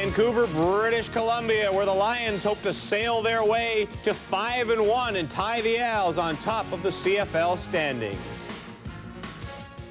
Vancouver, British Columbia, where the Lions hope to sail their way to 5-1 and tie the Als on top of the CFL standings.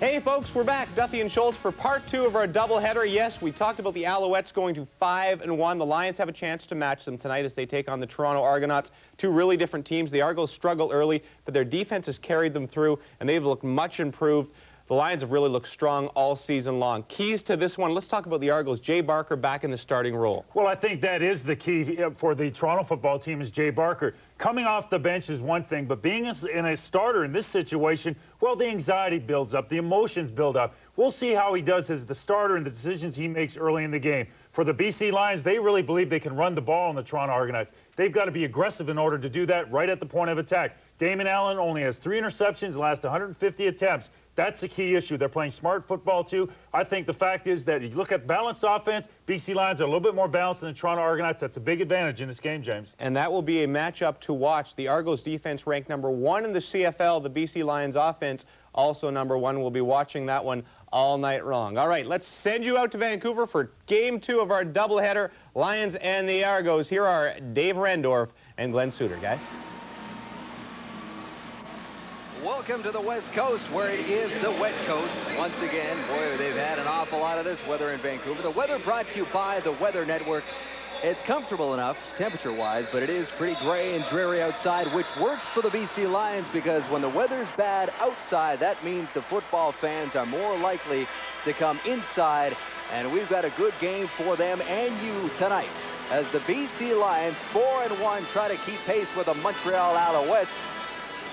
Hey folks, we're back. Duffy and Schultz for part 2 of our doubleheader. Yes, we talked about the Alouettes going to 5-1. The Lions have a chance to match them tonight as they take on the Toronto Argonauts. Two really different teams. The Argos struggle early, but their defense has carried them through, and they've looked much improved. The Lions have really looked strong all season long. Keys to this one, let's talk about the Argos. Jay Barker back in the starting role. Well, I think that is the key for the Toronto football team is Jay Barker. Coming off the bench is one thing, but being in a starter in this situation, well, the anxiety builds up, the emotions build up. We'll see how he does as the starter and the decisions he makes early in the game. For the BC Lions, they really believe they can run the ball on the Toronto Argonauts. They've got to be aggressive in order to do that right at the point of attack. Damon Allen only has 3 interceptions in the last 150 attempts. That's a key issue. They're playing smart football, too. I think the fact is that you look at balanced offense, BC Lions are a little bit more balanced than the Toronto Argonauts. That's a big advantage in this game, James. And that will be a matchup to watch. The Argos defense ranked #1 in the CFL. The BC Lions offense also #1. We'll be watching that one all night long. All right, let's send you out to Vancouver for Game 2 of our doubleheader, Lions and the Argos. Here are Dave Rendorf and Glenn Suter, guys. Welcome to the West Coast, where it is the wet coast. Once again, boy, they've had an awful lot of this weather in Vancouver. The weather brought to you by the Weather Network. It's comfortable enough, temperature-wise, but it is pretty gray and dreary outside, which works for the BC Lions because when the weather's bad outside, that means the football fans are more likely to come inside, and we've got a good game for them and you tonight as the BC Lions, 4-1, try to keep pace with the Montreal Alouettes.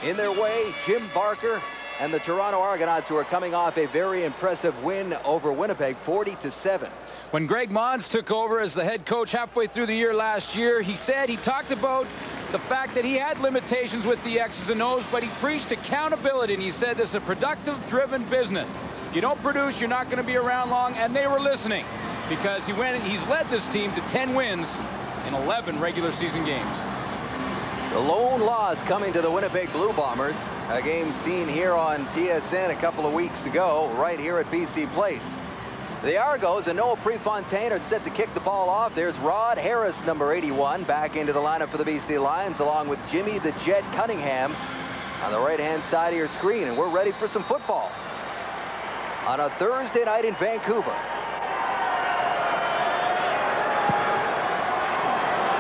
In their way, Jim Barker and the Toronto Argonauts, who are coming off a very impressive win over Winnipeg, 40-7. When Greg Mons took over as the head coach halfway through the year last year, he talked about the fact that he had limitations with the X's and O's, but he preached accountability, and he said this is a productive-driven business. You don't produce, you're not going to be around long, and they were listening because he's led this team to 10 wins in 11 regular season games. The lone loss coming to the Winnipeg Blue Bombers, a game seen here on TSN a couple of weeks ago, right here at BC Place. The Argos and Noah Prefontaine are set to kick the ball off. There's Rod Harris, number 81, back into the lineup for the BC Lions, along with Jimmy the Jet Cunningham on the right-hand side of your screen. And we're ready for some football on a Thursday night in Vancouver.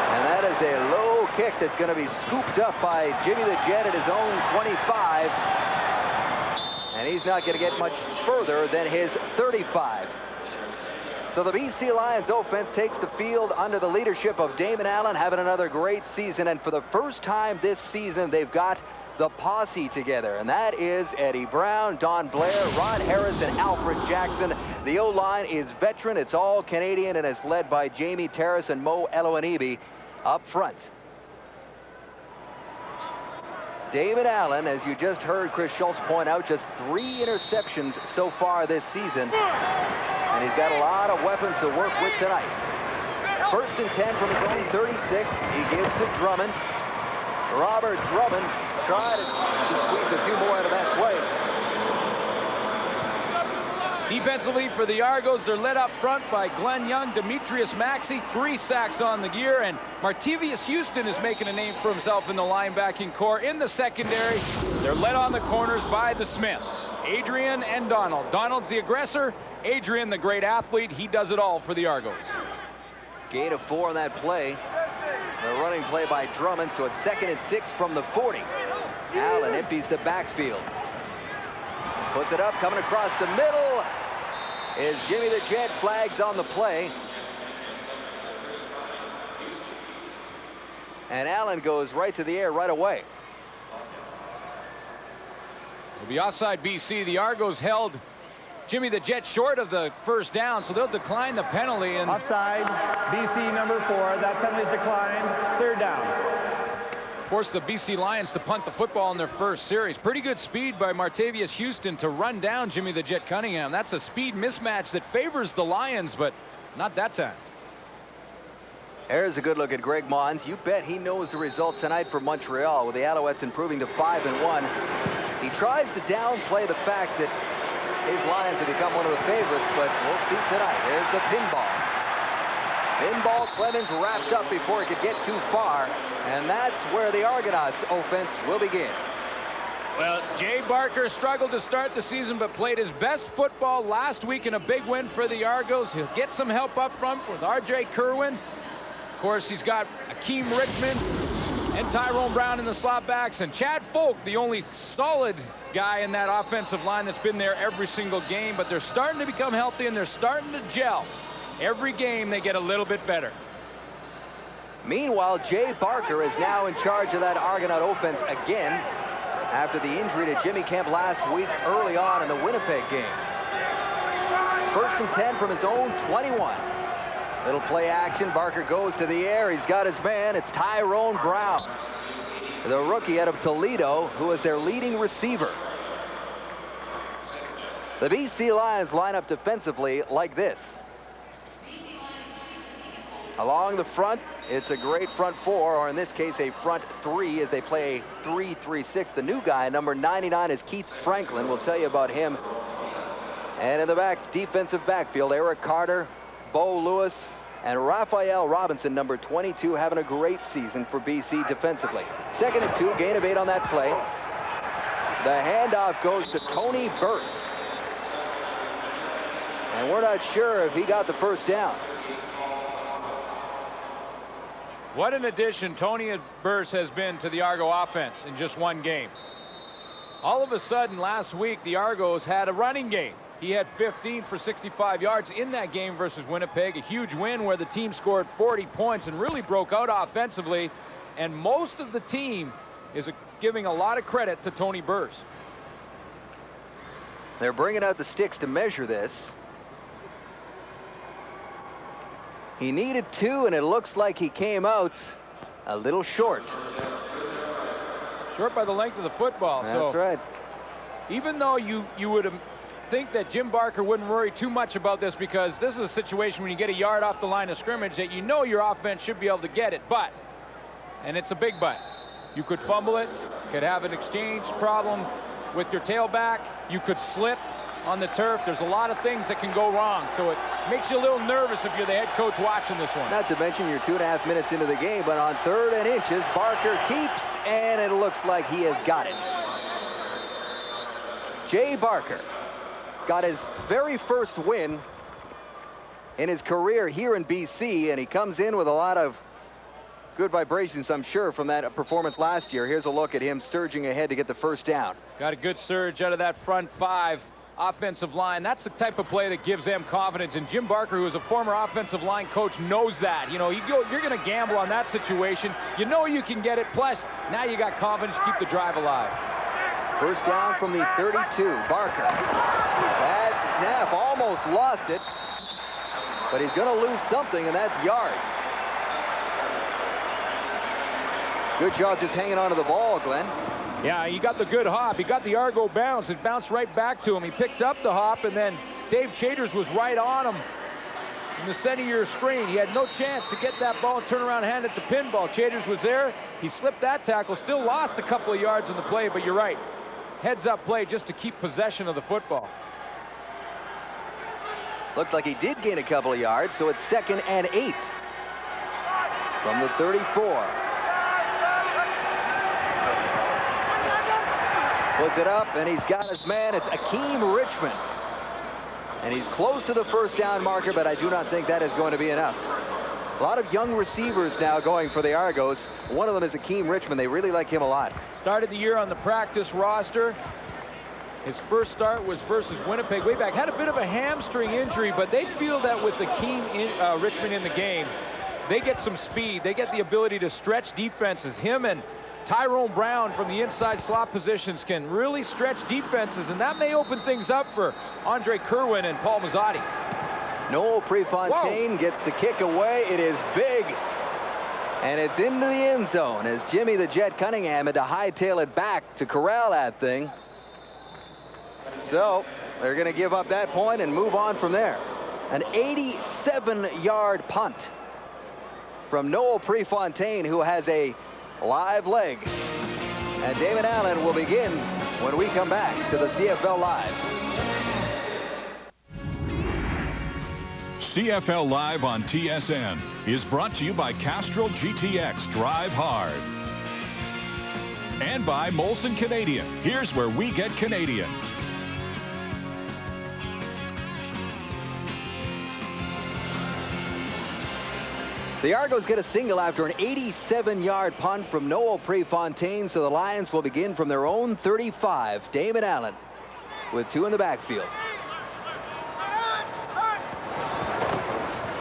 And that is a low kick that's going to be scooped up by Jimmy the Jet at his own 25. And he's not going to get much further than his 35. So the BC Lions offense takes the field under the leadership of Damon Allen, having another great season. And for the first time this season, they've got the posse together. And that is Eddie Brown, Don Blair, Rod Harris, and Alfred Jackson. The O-line is veteran. It's all Canadian, and it's led by Jamie Terrace and Mo Eloanibi up front. David Allen, as you just heard Chris Schultz point out, just 3 interceptions so far this season. And he's got a lot of weapons to work with tonight. 1st and 10 from his own 36. He gives to Drummond. Robert Drummond tried to squeeze a few more out of that play. Defensively for the Argos, they're led up front by Glenn Young, Demetrius Maxey, 3 sacks on the year, and Martavius Houston is making a name for himself in the linebacking core. In the secondary, they're led on the corners by the Smiths, Adrian and Donald. Donald's the aggressor, Adrian the great athlete. He does it all for the Argos. Gain of 4 on that play. The running play by Drummond, so it's 2nd and 6 from the 40. Allen empties the backfield. Puts it up, coming across the middle is Jimmy the Jet. Flags on the play. And Allen goes right to the air right away. It'll be offside BC. The Argos held Jimmy the Jet short of the first down, so they'll decline the penalty. And offside, BC #4. That penalty is declined. 3rd down. Force the BC Lions to punt the football in their first series. Pretty good speed by Martavius Houston to run down Jimmy the Jet Cunningham. That's a speed mismatch that favors the Lions, but not that time. There's a good look at Greg Mons. You bet he knows the result tonight for Montreal, with the Alouettes improving to 5-1. He tries to downplay the fact that his Lions have become one of the favorites, but we'll see tonight. There's the pinball. Pinball Clemens wrapped up before it could get too far, and that's where the Argonauts offense will begin. Well, Jay Barker struggled to start the season, but played his best football last week in a big win for the Argos. He'll get some help up front with R.J. Kerwin. Of course, he's got Akeem Richmond and Tyrone Brown in the slot backs, and Chad Folk, the only solid guy in that offensive line that's been there every single game. But they're starting to become healthy, and they're starting to gel. Every game they get a little bit better. Meanwhile, Jay Barker is now in charge of that Argonaut offense again after the injury to Jimmy Kemp last week early on in the Winnipeg game. 1st and 10 from his own 21. Little play action. Barker goes to the air. He's got his man. It's Tyrone Brown, the rookie out of Toledo, who is their leading receiver. The BC Lions line up defensively like this. Along the front, it's a great front four, or in this case, a front three, as they play a 3-3-6. The new guy, number 99, is Keith Franklin. We'll tell you about him. And in the back, defensive backfield, Eric Carter, Bo Lewis, and Raphael Robinson, number 22, having a great season for BC defensively. 2nd and 2, gain of 8 on that play. The handoff goes to Tony Burse. And we're not sure if he got the first down. What an addition Tony Burse has been to the Argo offense in just one game. All of a sudden, last week, the Argos had a running game. He had 15 for 65 yards in that game versus Winnipeg. A huge win where the team scored 40 points and really broke out offensively. And most of the team is giving a lot of credit to Tony Burse. They're bringing out the sticks to measure this. He needed 2, and it looks like he came out a little short. Short by the length of the football. That's right. Even though you would think that Jim Barker wouldn't worry too much about this, because this is a situation when you get a yard off the line of scrimmage that you know your offense should be able to get it. But, and it's a big but, you could fumble it, could have an exchange problem with your tailback, you could slip on the turf. There's a lot of things that can go wrong, so it makes you a little nervous if you're the head coach watching this one. Not to mention you're 2.5 minutes into the game, but on 3rd and inches, Barker keeps, and it looks like he has got it. Jay Barker got his very first win in his career here in BC, and he comes in with a lot of good vibrations, I'm sure, from that performance last year. Here's a look at him surging ahead to get the first down. Got a good surge out of that front 5 offensive line. That's the type of play that gives them confidence, and Jim Barker, who is a former offensive line coach, knows that. You know, you're going to gamble on that situation. You know you can get it, plus now you got confidence to keep the drive alive. First down from the 32. Barker. That snap, almost lost it, but he's going to lose something, and that's yards. Good job just hanging onto the ball, Glenn. Yeah, he got the good hop. He got the Argo bounce. It bounced right back to him. He picked up the hop, and then Dave Chaters was right on him in the center of your screen. He had no chance to get that ball and turn around and hand it to Pinball. Chaters was there. He slipped that tackle. Still lost a couple of yards in the play, but you're right. Heads-up play just to keep possession of the football. Looked like he did gain a couple of yards, so it's 2nd and 8 from the 34. Puts it up, and he's got his man. It's Akeem Richmond. And he's close to the first down marker, but I do not think that is going to be enough. A lot of young receivers now going for the Argos. One of them is Akeem Richmond. They really like him a lot. Started the year on the practice roster. His first start was versus Winnipeg way back. Had a bit of a hamstring injury, but they feel that with Akeem Richmond in the game, they get some speed. They get the ability to stretch defenses. Him and Tyrone Brown from the inside slot positions can really stretch defenses, and that may open things up for Andre Kerwin and Paul Mazzotti. Noel Prefontaine gets the kick away. It is big, and it's into the end zone as Jimmy the Jet Cunningham had to hightail it back to corral that thing. So they're going to give up that point and move on from there. An 87-yard punt from Noel Prefontaine, who has a live leg. And Damon Allen will begin when we come back to the CFL Live. CFL Live on TSN is brought to you by Castrol GTX Drive Hard. And by Molson Canadian. Here's where we get Canadian. The Argos get a single after an 87-yard punt from Noel Prefontaine, so the Lions will begin from their own 35. Damon Allen with 2 in the backfield.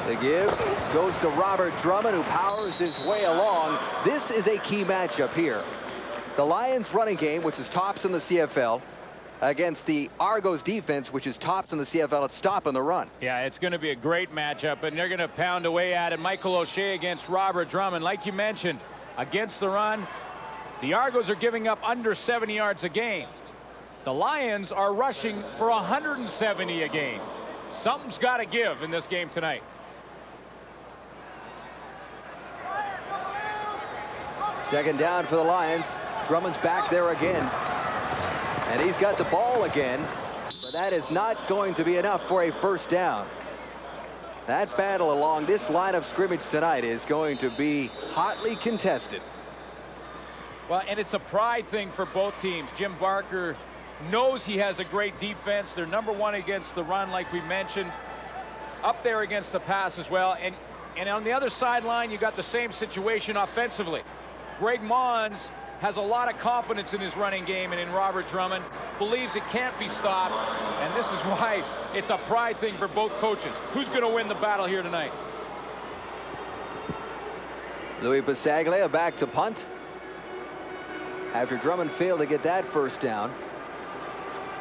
The give goes to Robert Drummond, who powers his way along. This is a key matchup here. The Lions running game, which is tops in the CFL, against the Argos defense, which is tops in the CFL at stopping the run. Yeah, it's going to be a great matchup, and they're going to pound away at it. Michael O'Shea against Robert Drummond. Like you mentioned, against the run, the Argos are giving up under 70 yards a game. The Lions are rushing for 170 a game. Something's got to give in this game tonight. Second down for the Lions. Drummond's back there again. And he's got the ball again, but that is not going to be enough for a first down. That battle along this line of scrimmage tonight is going to be hotly contested. Well, and it's a pride thing for both teams. Jim Barker knows he has a great defense. They're #1 against the run, like we mentioned. Up there against the pass as well. And on the other sideline, you got the same situation offensively. Greg Mons has a lot of confidence in his running game and in Robert Drummond, believes it can't be stopped, and this is why it's a pride thing for both coaches. Who's going to win the battle here tonight? Louis Passaglia back to punt. After Drummond failed to get that first down.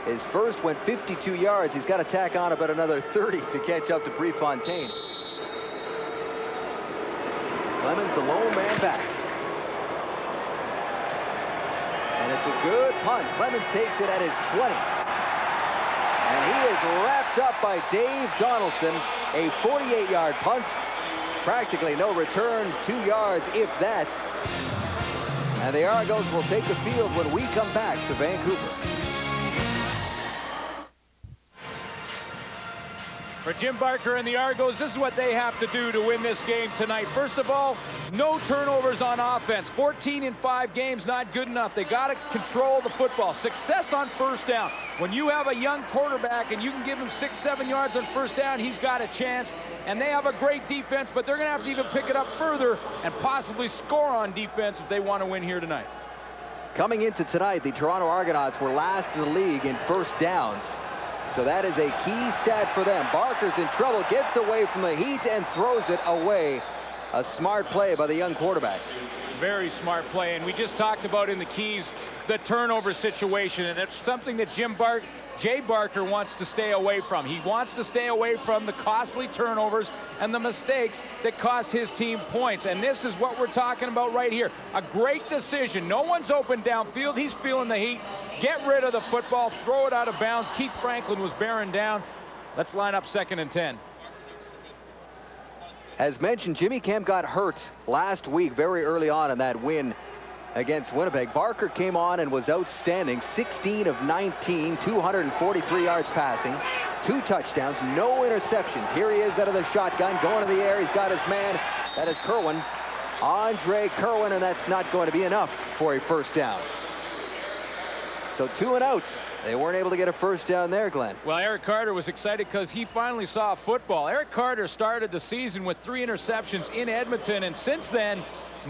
His first went 52 yards. He's got to tack on about another 30 to catch up to Prefontaine. Clemens, the lone man back. And it's a good punt. Clemens takes it at his 20. And he is wrapped up by Dave Donaldson. A 48-yard punt. Practically no return. 2 yards, if that. And the Argos will take the field when we come back to Vancouver. For Jim Barker and the Argos, this is what they have to do to win this game tonight. First of all, no turnovers on offense. 14 in 5 games, not good enough. They got to control the football. Success on first down. When you have a young quarterback and you can give him 6-7 yards on first down, he's got a chance. And they have a great defense, but they're going to have to even pick it up further and possibly score on defense if they want to win here tonight. Coming into tonight, the Toronto Argonauts were last in the league in first downs. So that is a key stat for them. Barker's in trouble, gets away from the heat and throws it away. A smart play by the young quarterback. Very smart play, and we just talked about in the keys the turnover situation, and it's something that Jay Barker wants to stay away from. He wants to stay away from the costly turnovers and the mistakes that cost his team points, and this is what we're talking about right here. A great decision. No one's open downfield. He's feeling the heat. Get rid of the football, throw it out of bounds. Keith Franklin was bearing down. Let's line up 2nd and 10. As mentioned, Jimmy Kemp got hurt last week very early on in that win against Winnipeg. Barker came on and was outstanding. 16 of 19, 243 yards passing, 2 touchdowns, no interceptions. Here he is out of the shotgun, going to the air. He's got his man. That is Kerwin, Andre Kerwin, and that's not going to be enough for a first down. So 2 and out. They weren't able to get a first down there, Glenn. Well, Eric Carter was excited because he finally saw football. Eric Carter started the season with 3 interceptions in Edmonton, and since then,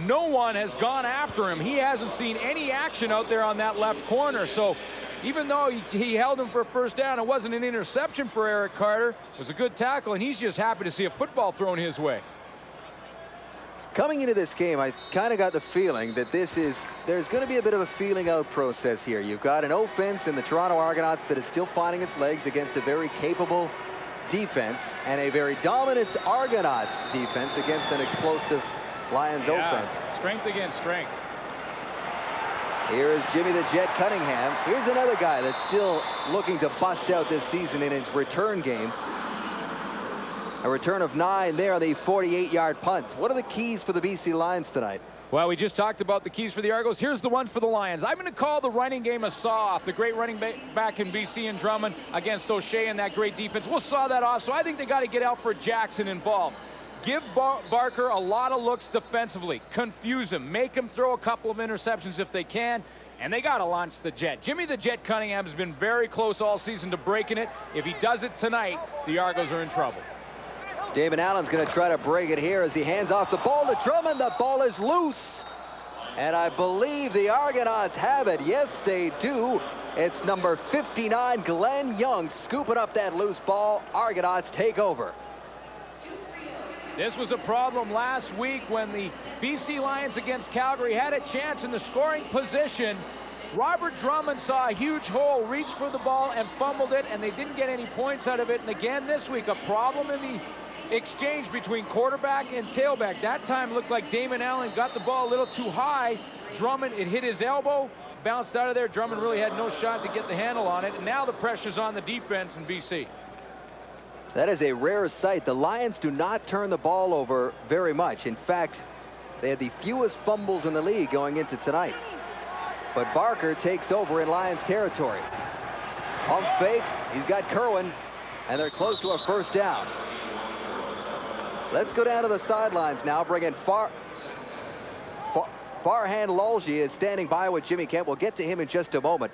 no one has gone after him. He hasn't seen any action out there on that left corner. So even though he held him for a first down, it wasn't an interception for Eric Carter. It was a good tackle, and he's just happy to see a football thrown his way. Coming into this game, I kind of got the feeling that there's going to be a bit of a feeling out process here. You've got an offense in the Toronto Argonauts that is still finding its legs against a very capable defense, and a very dominant Argonauts defense against an explosive Lions offense. Strength against strength. Here is Jimmy the Jet Cunningham. Here's another guy that's still looking to bust out this season in his return game. A return of 9 there on the 48-yard punt. What are the keys for the BC Lions tonight? Well, we just talked about the keys for the Argos. Here's the one for the Lions. I'm going to call the running game a saw-off. The great running back in BC and Drummond against O'Shea and that great defense. We'll saw that off, so I think they got to get Alfred Jackson involved. Give Barker a lot of looks defensively. Confuse him. Make him throw a couple of interceptions if they can. And they got to launch the Jet. Jimmy the Jet Cunningham has been very close all season to breaking it. If he does it tonight, the Argos are in trouble. Damon Allen's going to try to break it here as he hands off the ball to Drummond. The ball is loose. And I believe the Argonauts have it. Yes, they do. It's number 59, Glenn Young, scooping up that loose ball. Argonauts take over. This was a problem last week when the BC Lions against Calgary had a chance in the scoring position. Robert Drummond saw a huge hole, reached for the ball and fumbled it, and they didn't get any points out of it. And again this week, a problem in the exchange between quarterback and tailback. That time looked like Damon Allen got the ball a little too high. Drummond, it hit his elbow, bounced out of there. Drummond really had no shot to get the handle on it. And now the pressure's on the defense in BC. That is a rare sight. The Lions do not turn the ball over very much. In fact, they had the fewest fumbles in the league going into tonight. But Barker takes over in Lions territory. Pump fake. He's got Kerwin, and they're close to a first down. Let's go down to the sidelines now. Bring in Farhan Lalji is standing by with Jimmy Kemp. We'll get to him in just a moment.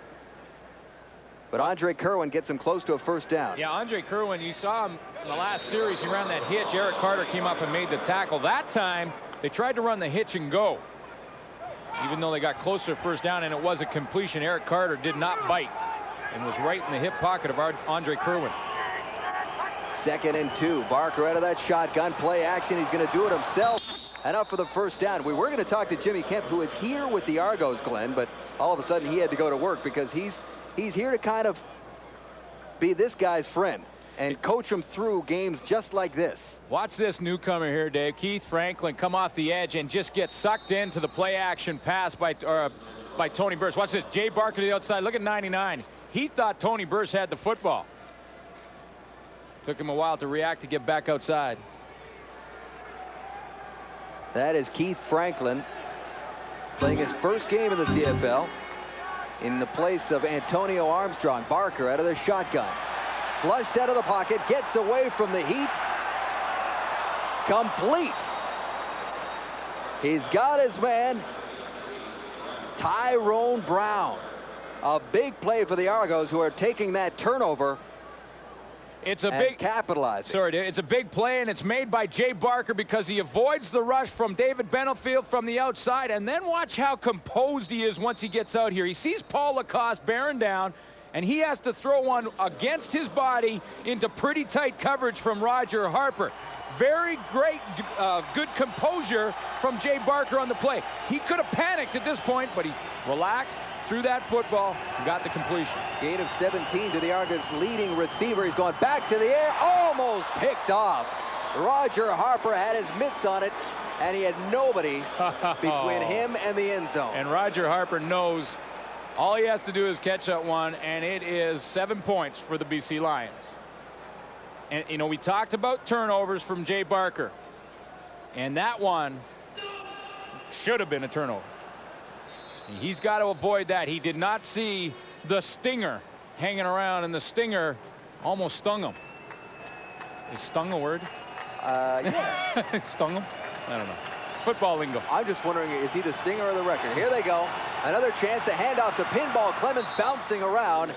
But Andre Kerwin gets him close to a first down. Yeah, Andre Kerwin, you saw him in the last series. He ran that hitch. Eric Carter came up and made the tackle. That time, they tried to run the hitch and go. Even though they got close to a first down and it was a completion, Eric Carter did not bite and was right in the hip pocket of Andre Kerwin. 2nd and 2. Barker out of that shotgun play action. He's going to do it himself. And up for the first down. We were going to talk to Jimmy Kemp, who is here with the Argos, Glenn, but all of a sudden he had to go to work because he's here to kind of be this guy's friend and coach him through games just like this. Watch this newcomer here, Dave. Keith Franklin come off the edge and just get sucked into the play action pass by Tony Burse. Watch this. Jay Barker to the outside. Look at 99. He thought Tony Burse had the football. Took him a while to react to get back outside. That is Keith Franklin playing his first game in the CFL in the place of Antonio Armstrong. Barker out of the shotgun. Flushed out of the pocket. Gets away from the heat. Complete. He's got his man, Tyrone Brown. A big play for the Argos, who are taking that turnover. It's a big capitalizing. Sorry, it's a big play, and it's made by Jay Barker because he avoids the rush from David Benefield from the outside. And then watch how composed he is once he gets out here. He sees Paul Lacoste bearing down, and he has to throw one against his body into pretty tight coverage from Roger Harper. Very great, good composure from Jay Barker on the play. He could have panicked at this point, but he relaxed, threw that football, and got the completion. Gain of 17 to the Argos' leading receiver. He's going back to the air, almost picked off. Roger Harper had his mitts on it, and he had nobody between him and the end zone. And Roger Harper knows all he has to do is catch that one, and it is 7 points for the BC Lions. And, you know, we talked about turnovers from Jay Barker, and that one should have been a turnover. He's got to avoid that. He did not see the stinger hanging around, and the stinger almost stung him. Is stung a word? Yeah. Stung him? I don't know. Football lingo. I'm just wondering, is he the stinger or the record? Here they go. Another chance to hand off to Pinball. Clemens bouncing around.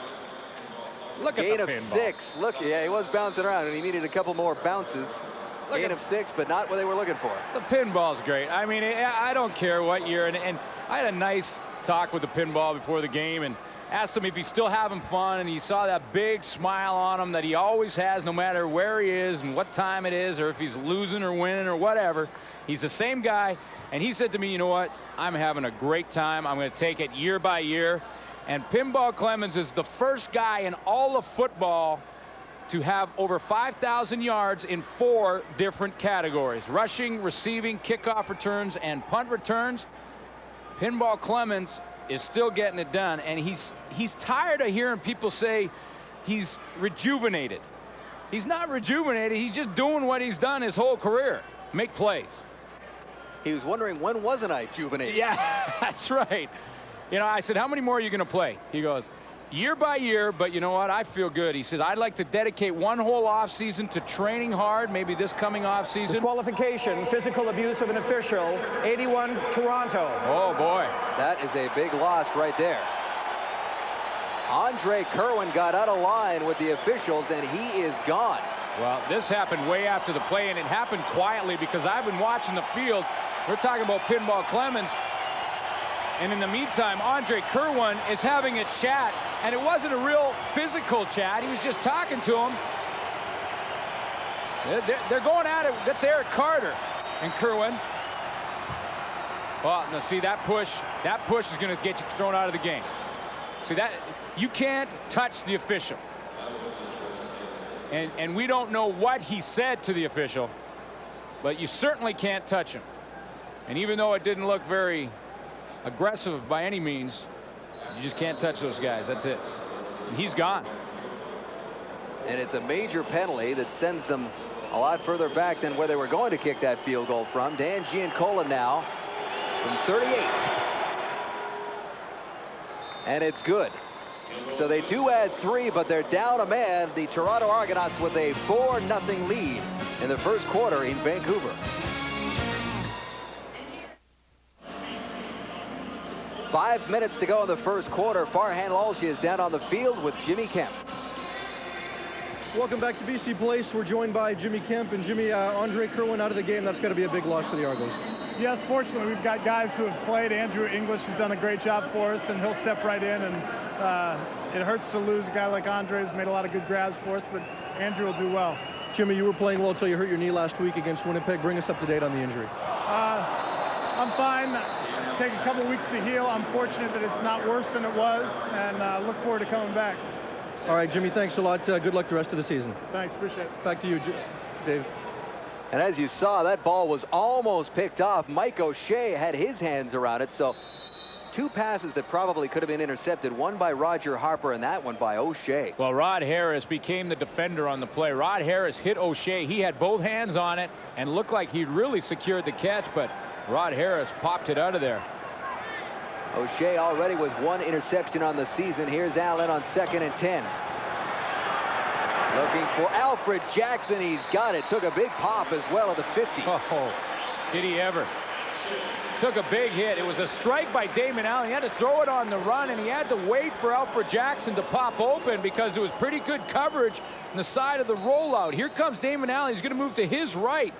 Look at Gain the of pinball. 6. Look, yeah, he was bouncing around, and he needed a couple more bounces. Gain of 6, but not what they were looking for. The pinball's great. I mean, I don't care what year. And I had a nice talk with the pinball before the game and asked him if he's still having fun. And he saw that big smile on him that he always has, no matter where he is and what time it is, or if he's losing or winning or whatever. He's the same guy. And he said to me, you know what? I'm having a great time. I'm going to take it year by year. And Pinball Clemens is the first guy in all of football to have over 5,000 yards in 4 different categories: rushing, receiving, kickoff returns, and punt returns. Pinball Clemens is still getting it done, and he's tired of hearing people say he's rejuvenated. He's not rejuvenated. He's just doing what he's done his whole career: make plays. He was wondering, when wasn't I juvenated? Yeah, that's right. You know, I said, how many more are you going to play? He goes, year by year, but you know what? I feel good. He said, I'd like to dedicate one whole off season to training hard, maybe this coming off season. Disqualification, physical abuse of an official, 81 Toronto. Oh, boy. That is a big loss right there. Andre Kerwin got out of line with the officials, and he is gone. Well, this happened way after the play, and it happened quietly because I've been watching the field. We're talking about Pinball Clemens. And in the meantime, Andre Kerwin is having a chat, and it wasn't a real physical chat. He was just talking to him. They're going at it. That's Eric Carter and Kerwin. Well, now see, that push is going to get you thrown out of the game. See, that you can't touch the official. And we don't know what he said to the official, but you certainly can't touch him. And even though it didn't look very aggressive by any means, you just can't touch those guys. That's it. And he's gone. And it's a major penalty that sends them a lot further back than where they were going to kick that field goal from. Dan Giancola now from 38. And it's good. So they do add 3, but they're down a man. The Toronto Argonauts with a 4-0 lead in the first quarter in Vancouver. 5 minutes to go in the first quarter. Farhan Lalji is down on the field with Jimmy Kemp. Welcome back to BC Place. We're joined by Jimmy Kemp. And Jimmy, Andre Kerwin out of the game. That's got to be a big loss for the Argos. Yes, fortunately, we've got guys who have played. Andrew English has done a great job for us, and he'll step right in. And it hurts to lose a guy like Andre who's made a lot of good grabs for us, but Andrew will do well. Jimmy, you were playing well until you hurt your knee last week against Winnipeg. Bring us up to date on the injury. I'm fine. Take a couple weeks to heal. I'm fortunate that it's not worse than it was, and look forward to coming back. All right, Jimmy, thanks a lot. Good luck the rest of the season. Thanks, appreciate it. Back to you, Dave. And as you saw, that ball was almost picked off. Mike O'Shea had his hands around it, so 2 passes that probably could have been intercepted, one by Roger Harper and that one by O'Shea. Well, Rod Harris became the defender on the play. Rod Harris hit O'Shea. He had both hands on it and looked like he really secured the catch, but Rod Harris popped it out of there. O'Shea already with 1 interception on the season. Here's Allen on 2nd and 10. Looking for Alfred Jackson. He's got it. Took a big pop as well at the 50. Oh, did he ever? Took a big hit. It was a strike by Damon Allen. He had to throw it on the run, and he had to wait for Alfred Jackson to pop open because it was pretty good coverage on the side of the rollout. Here comes Damon Allen. He's going to move to his right,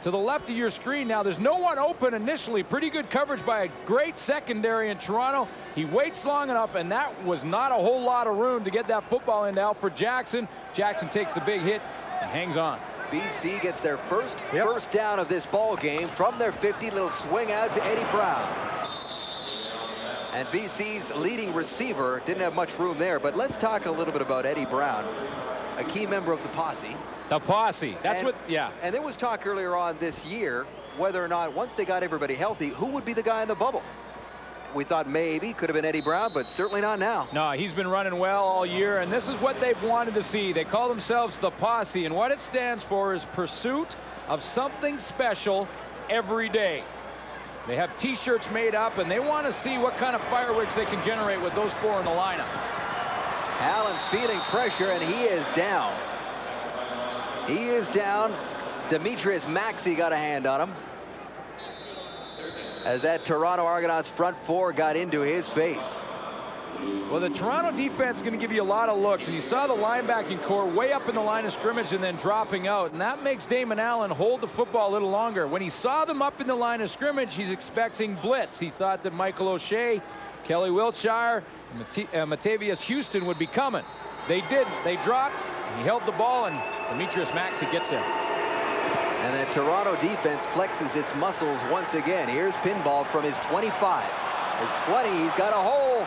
to the left of your screen. Now, there's no one open initially. Pretty good coverage by a great secondary in Toronto. He waits long enough, and that was not a whole lot of room to get that football into Alfred Jackson. Jackson takes the big hit and hangs on. BC gets their first down of this ball game from their 50. Little swing out to Eddie Brown. And BC's leading receiver didn't have much room there, but let's talk a little bit about Eddie Brown, a key member of the posse. The posse. Yeah. And there was talk earlier on this year whether or not, once they got everybody healthy, who would be the guy in the bubble. We thought maybe could have been Eddie Brown, but certainly not now. No, he's been running well all year, and this is what they've wanted to see. They call themselves the posse, and what it stands for is pursuit of something special every day. They have T-shirts made up, and they want to see what kind of fireworks they can generate with those 4 in the lineup. Allen's feeling pressure, and he is down. He is down. Demetrius Maxey got a hand on him as that Toronto Argonauts front 4 got into his face. Well, the Toronto defense is going to give you a lot of looks, and you saw the linebacking core way up in the line of scrimmage and then dropping out, and that makes Damon Allen hold the football a little longer. When he saw them up in the line of scrimmage, he's expecting blitz. He thought that Michael O'Shea, Kelly Wiltshire, and Matavius Houston would be coming. They didn't. They dropped. He held the ball, and Demetrius Maxey gets there. And the Toronto defense flexes its muscles once again. Here's Pinball from his 25. His 20, he's got a hole.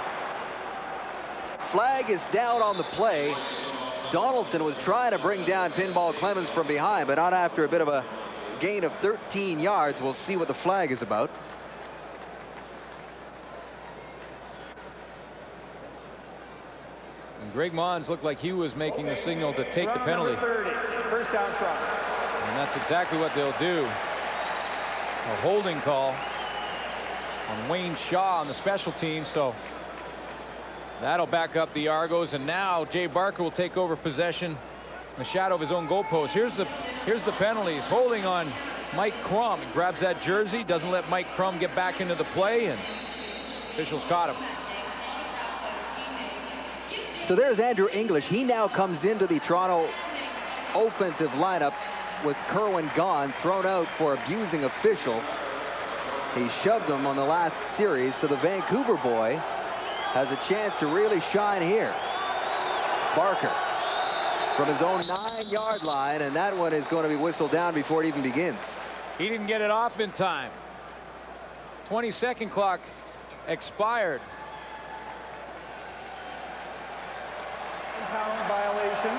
Flag is down on the play. Donaldson was trying to bring down Pinball Clemens from behind, but not after a bit of a gain of 13 yards. We'll see what the flag is about. And Greg Mons looked like he was making the signal to take the penalty. Number 30, first down Toronto. And that's exactly what they'll do. A holding call on Wayne Shaw on the special team, so that'll back up the Argos, and now Jay Barker will take over possession in the shadow of his own goalpost. Here's the penalties. Holding on Mike Crum. He grabs that jersey, doesn't let Mike Crum get back into the play, and officials caught him. So there's Andrew English. He now comes into the Toronto offensive lineup with Kerwin gone, thrown out for abusing officials. He shoved him on the last series, so the Vancouver boy has a chance to really shine here. Barker from his own 9-yard line, and that one is going to be whistled down before it even begins. He didn't get it off in time. 20-second clock expired. Pound violation.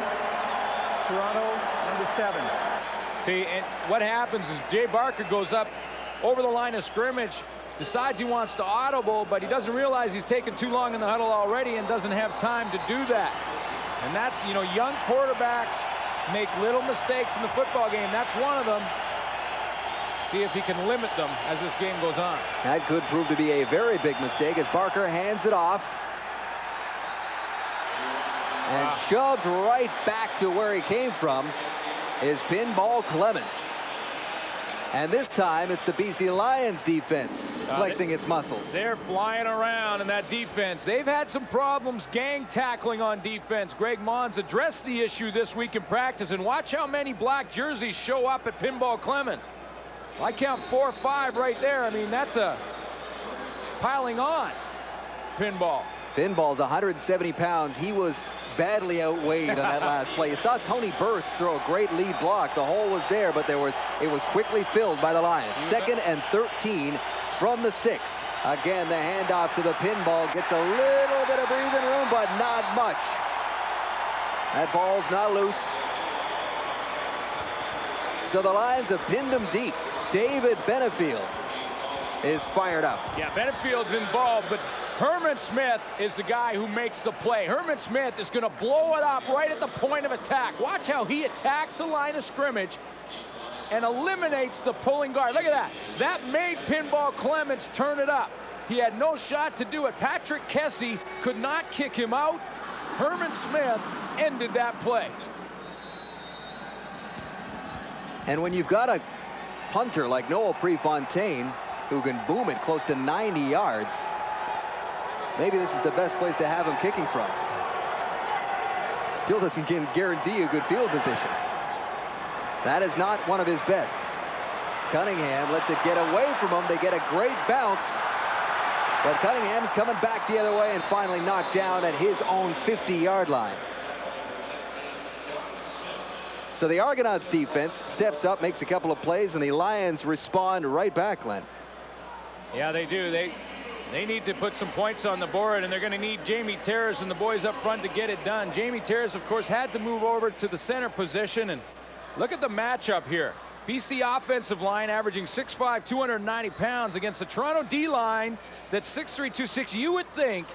Toronto, number 7. See, and what happens is Jay Barker goes up over the line of scrimmage, decides he wants to audible, but he doesn't realize he's taken too long in the huddle already and doesn't have time to do that. And that's, you know, young quarterbacks make little mistakes in the football game. That's one of them. See if he can limit them as this game goes on. That could prove to be a very big mistake as Barker hands it off. And shoved right back to where he came from is Pinball Clemens. And this time it's the BC Lions defense flexing its muscles. They're flying around in that defense. They've had some problems gang tackling on defense. Greg Mons addressed the issue this week in practice, and watch how many black jerseys show up at Pinball Clemens. I count 4 or 5 right there. I mean, that's a piling on Pinball. Pinball's 170 pounds. He was badly outweighed on that last play. You saw Tony Burst throw a great lead block. The hole was there, but it was quickly filled by the Lions. 2nd and 13 from the 6. Again, the handoff to the Pinball gets a little bit of breathing room, but not much. That ball's not loose. So the Lions have pinned him deep. David Benefield is fired up. Yeah, Benefield's involved, but Herman Smith is the guy who makes the play. Herman Smith is going to blow it up right at the point of attack. Watch how he attacks the line of scrimmage and eliminates the pulling guard. Look at that. That made Pinball Clemens turn it up. He had no shot to do it. Patrick Kessie could not kick him out. Herman Smith ended that play. And when you've got a punter like Noel Prefontaine who can boom it close to 90 yards, maybe this is the best place to have him kicking from. Still doesn't guarantee you a good field position. That is not one of his best. Cunningham lets it get away from him. They get a great bounce, but Cunningham's coming back the other way and finally knocked down at his own 50-yard line. So the Argonauts defense steps up, makes a couple of plays, and the Lions respond right back, Len. Yeah, they do. They need to put some points on the board, and they're going to need Jamie Terrace and the boys up front to get it done. Jamie Terrace, of course, had to move over to the center position, and look at the matchup here. BC offensive line averaging 6'5", 290 pounds against the Toronto D-line that's 6'3", 260. You would think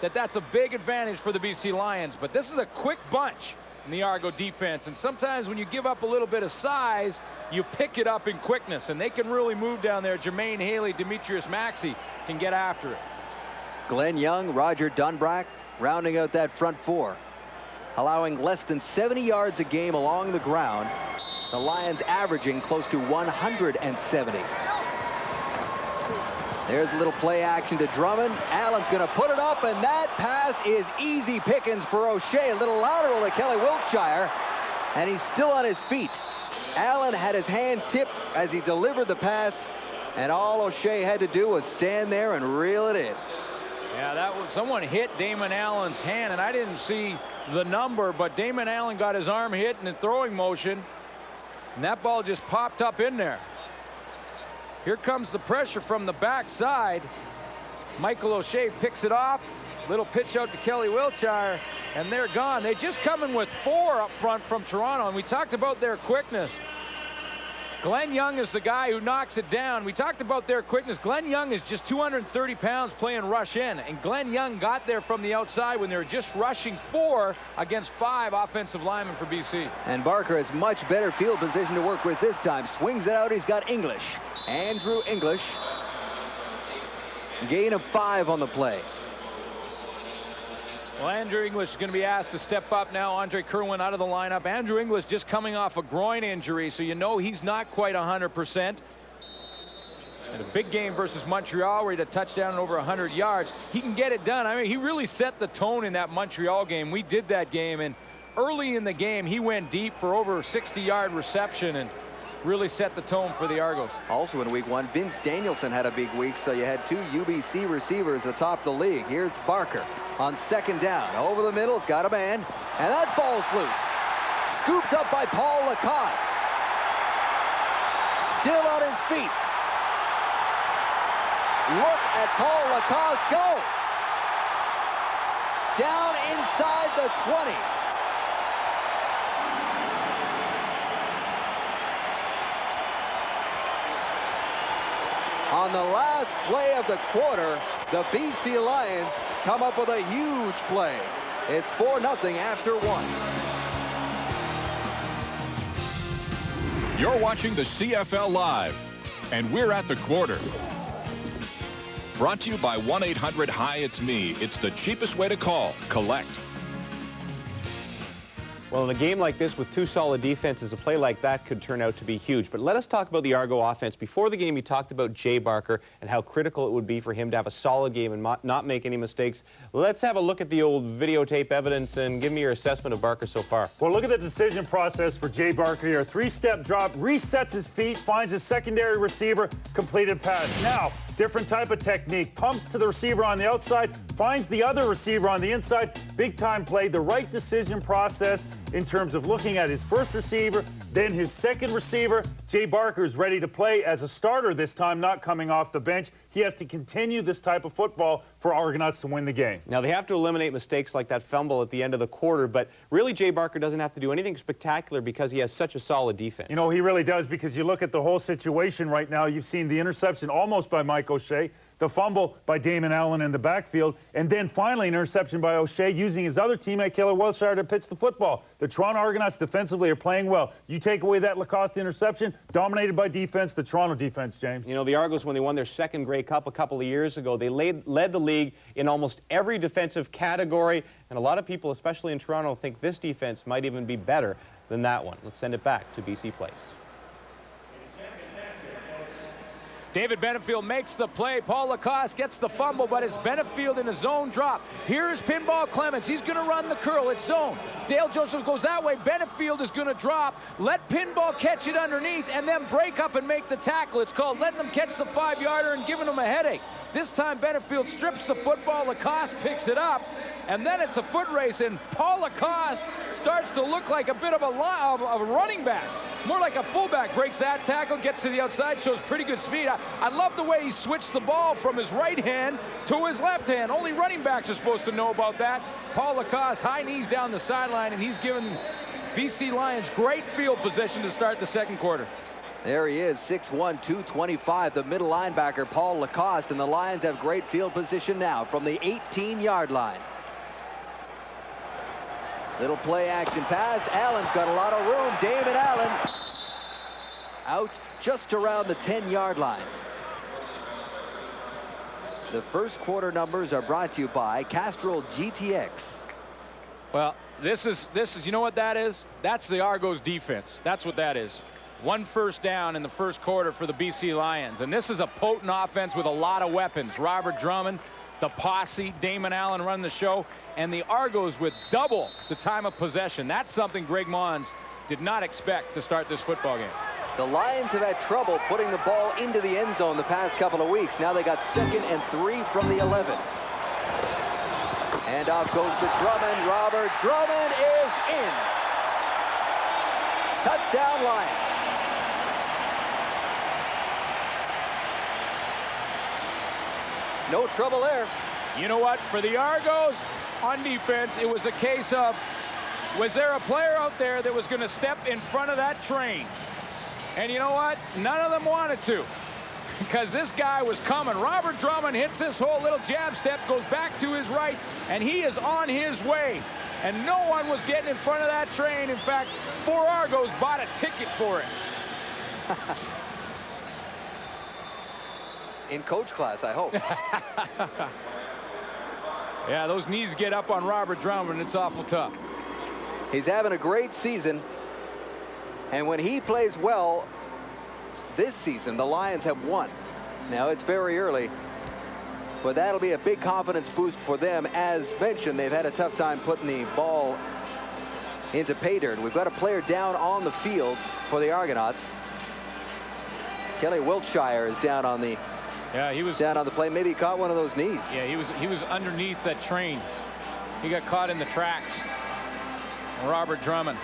that that's a big advantage for the BC Lions, but this is a quick bunch in the Argo defense, and sometimes when you give up a little bit of size, you pick it up in quickness, and they can really move down there. Jermaine Haley, Demetrius Maxey can get after it. Glenn Young, Roger Dunbrack rounding out that front 4, allowing less than 70 yards a game along the ground. The Lions averaging close to 170. There's a little play action to Drummond. Allen's going to put it up, and that pass is easy pickings for O'Shea. A little lateral to Kelly Wiltshire, and he's still on his feet. Allen had his hand tipped as he delivered the pass, and all O'Shea had to do was stand there and reel it in. Yeah, that was, someone hit Damon Allen's hand, and I didn't see the number, but Damon Allen got his arm hit in the throwing motion, and that ball just popped up in there. Here comes the pressure from the backside. Michael O'Shea picks it off. Little pitch out to Kelly Wiltshire, and they're gone. They just come in with 4 up front from Toronto, and we talked about their quickness. Glenn Young is the guy who knocks it down. We talked about their quickness. Glenn Young is just 230 pounds playing rush in, and Glenn Young got there from the outside when they were just rushing 4 against 5 offensive linemen for BC. And Barker has much better field position to work with this time. Swings it out. He's got English. Andrew English. Gain of 5 on the play. Well, Andrew English is going to be asked to step up now. Andre Kerwin out of the lineup. Andrew English just coming off a groin injury, so you know he's not quite 100%. And a big game versus Montreal where he had a touchdown and over 100 yards. He can get it done. I mean, he really set the tone in that Montreal game. We did that game, and early in the game, he went deep for over a 60-yard reception and really set the tone for the Argos. Also in week 1, Vince Danielson had a big week, so you had 2 UBC receivers atop the league. Here's Barker on 2nd down. Over the middle, he's got a man, and that ball's loose. Scooped up by Paul Lacoste. Still on his feet. Look at Paul Lacoste go. Down inside the 20. On the last play of the quarter, the BC Lions come up with a huge play. It's 4-0 after 1. You're watching the CFL Live, and we're at the quarter. Brought to you by 1-800-HI-IT'S-ME. It's the cheapest way to call. Collect. Well, in a game like this with 2 solid defenses, a play like that could turn out to be huge. But let us talk about the Argo offense. Before the game, you talked about Jay Barker and how critical it would be for him to have a solid game and not make any mistakes. Let's have a look at the old videotape evidence and give me your assessment of Barker so far. Well, look at the decision process for Jay Barker here. 3-step drop, resets his feet, finds his secondary receiver, completed pass. Now, different type of technique. Pumps to the receiver on the outside, finds the other receiver on the inside. Big time play. The right decision process in terms of looking at his first receiver, then his second receiver. Jay Barker is ready to play as a starter this time, not coming off the bench. He has to continue this type of football for Argonauts to win the game. Now, they have to eliminate mistakes like that fumble at the end of the quarter, but really Jay Barker doesn't have to do anything spectacular because he has such a solid defense. You know, he really does, because you look at the whole situation right now. You've seen the interception almost by Mike O'Shea, the fumble by Damon Allen in the backfield, and then finally an interception by O'Shea using his other teammate, Caleb Wilshire, to pitch the football. The Toronto Argonauts defensively are playing well. You take away that Lacoste interception, dominated by defense, the Toronto defense, James. You know, the Argos, when they won their 2nd Grey Cup a couple of years ago, they led the league in almost every defensive category, and a lot of people, especially in Toronto, think this defense might even be better than that one. Let's send it back to BC Place. David Benefield makes the play. Paul Lacoste gets the fumble, but it's Benefield in a zone drop. Here's Pinball Clements. He's going to run the curl. It's zone. Dale Joseph goes that way. Benefield is going to drop. Let Pinball catch it underneath and then break up and make the tackle. It's called letting them catch the 5-yarder and giving them a headache. This time Benefield strips the football. Lacoste picks it up. And then it's a foot race, and Paul Lacoste starts to look like a bit of a running back. More like a fullback. Breaks that tackle, gets to the outside, shows pretty good speed. I love the way he switched the ball from his right hand to his left hand. Only running backs are supposed to know about that. Paul Lacoste, high knees down the sideline, and he's given BC Lions great field position to start the 2nd quarter. There he is, 6'1", 225, the middle linebacker, Paul Lacoste, and the Lions have great field position now from the 18-yard line. Little play action pass. Allen's got a lot of room. Damon Allen out just around the 10-yard line. The 1st quarter numbers are brought to you by Castrol GTX. Well, this is you know what that is? That's the Argos defense. That's what that is. 1 first down in the 1st quarter for the BC Lions. And this is a potent offense with a lot of weapons. Robert Drummond, the posse, Damon Allen running the show, and the Argos with double the time of possession. That's something Greg Mons did not expect to start this football game. The Lions have had trouble putting the ball into the end zone the past couple of weeks. Now they got 2nd and 3 from the 11. And off goes to Drummond. Robert Drummond is in. Touchdown Lions. No trouble there. You know what? For the Argos on defense, it was a case of, was there a player out there that was going to step in front of that train? And you know what? None of them wanted to, because this guy was coming. Robert Drummond hits this whole little jab step, goes back to his right, and he is on his way. And no one was getting in front of that train. In fact, 4 Argos bought a ticket for it. In coach class, I hope. Yeah, those knees get up on Robert Drummond. It's awful tough. He's having a great season. And when he plays well this season, the Lions have won. Now, it's very early, but that'll be a big confidence boost for them. As mentioned, they've had a tough time putting the ball into pay dirt. We've got a player down on the field for the Argonauts. Kelly Wiltshire is down on the down on the play. Maybe he caught one of those knees. Yeah, he was underneath that train. He got caught in the tracks. Robert Drummond.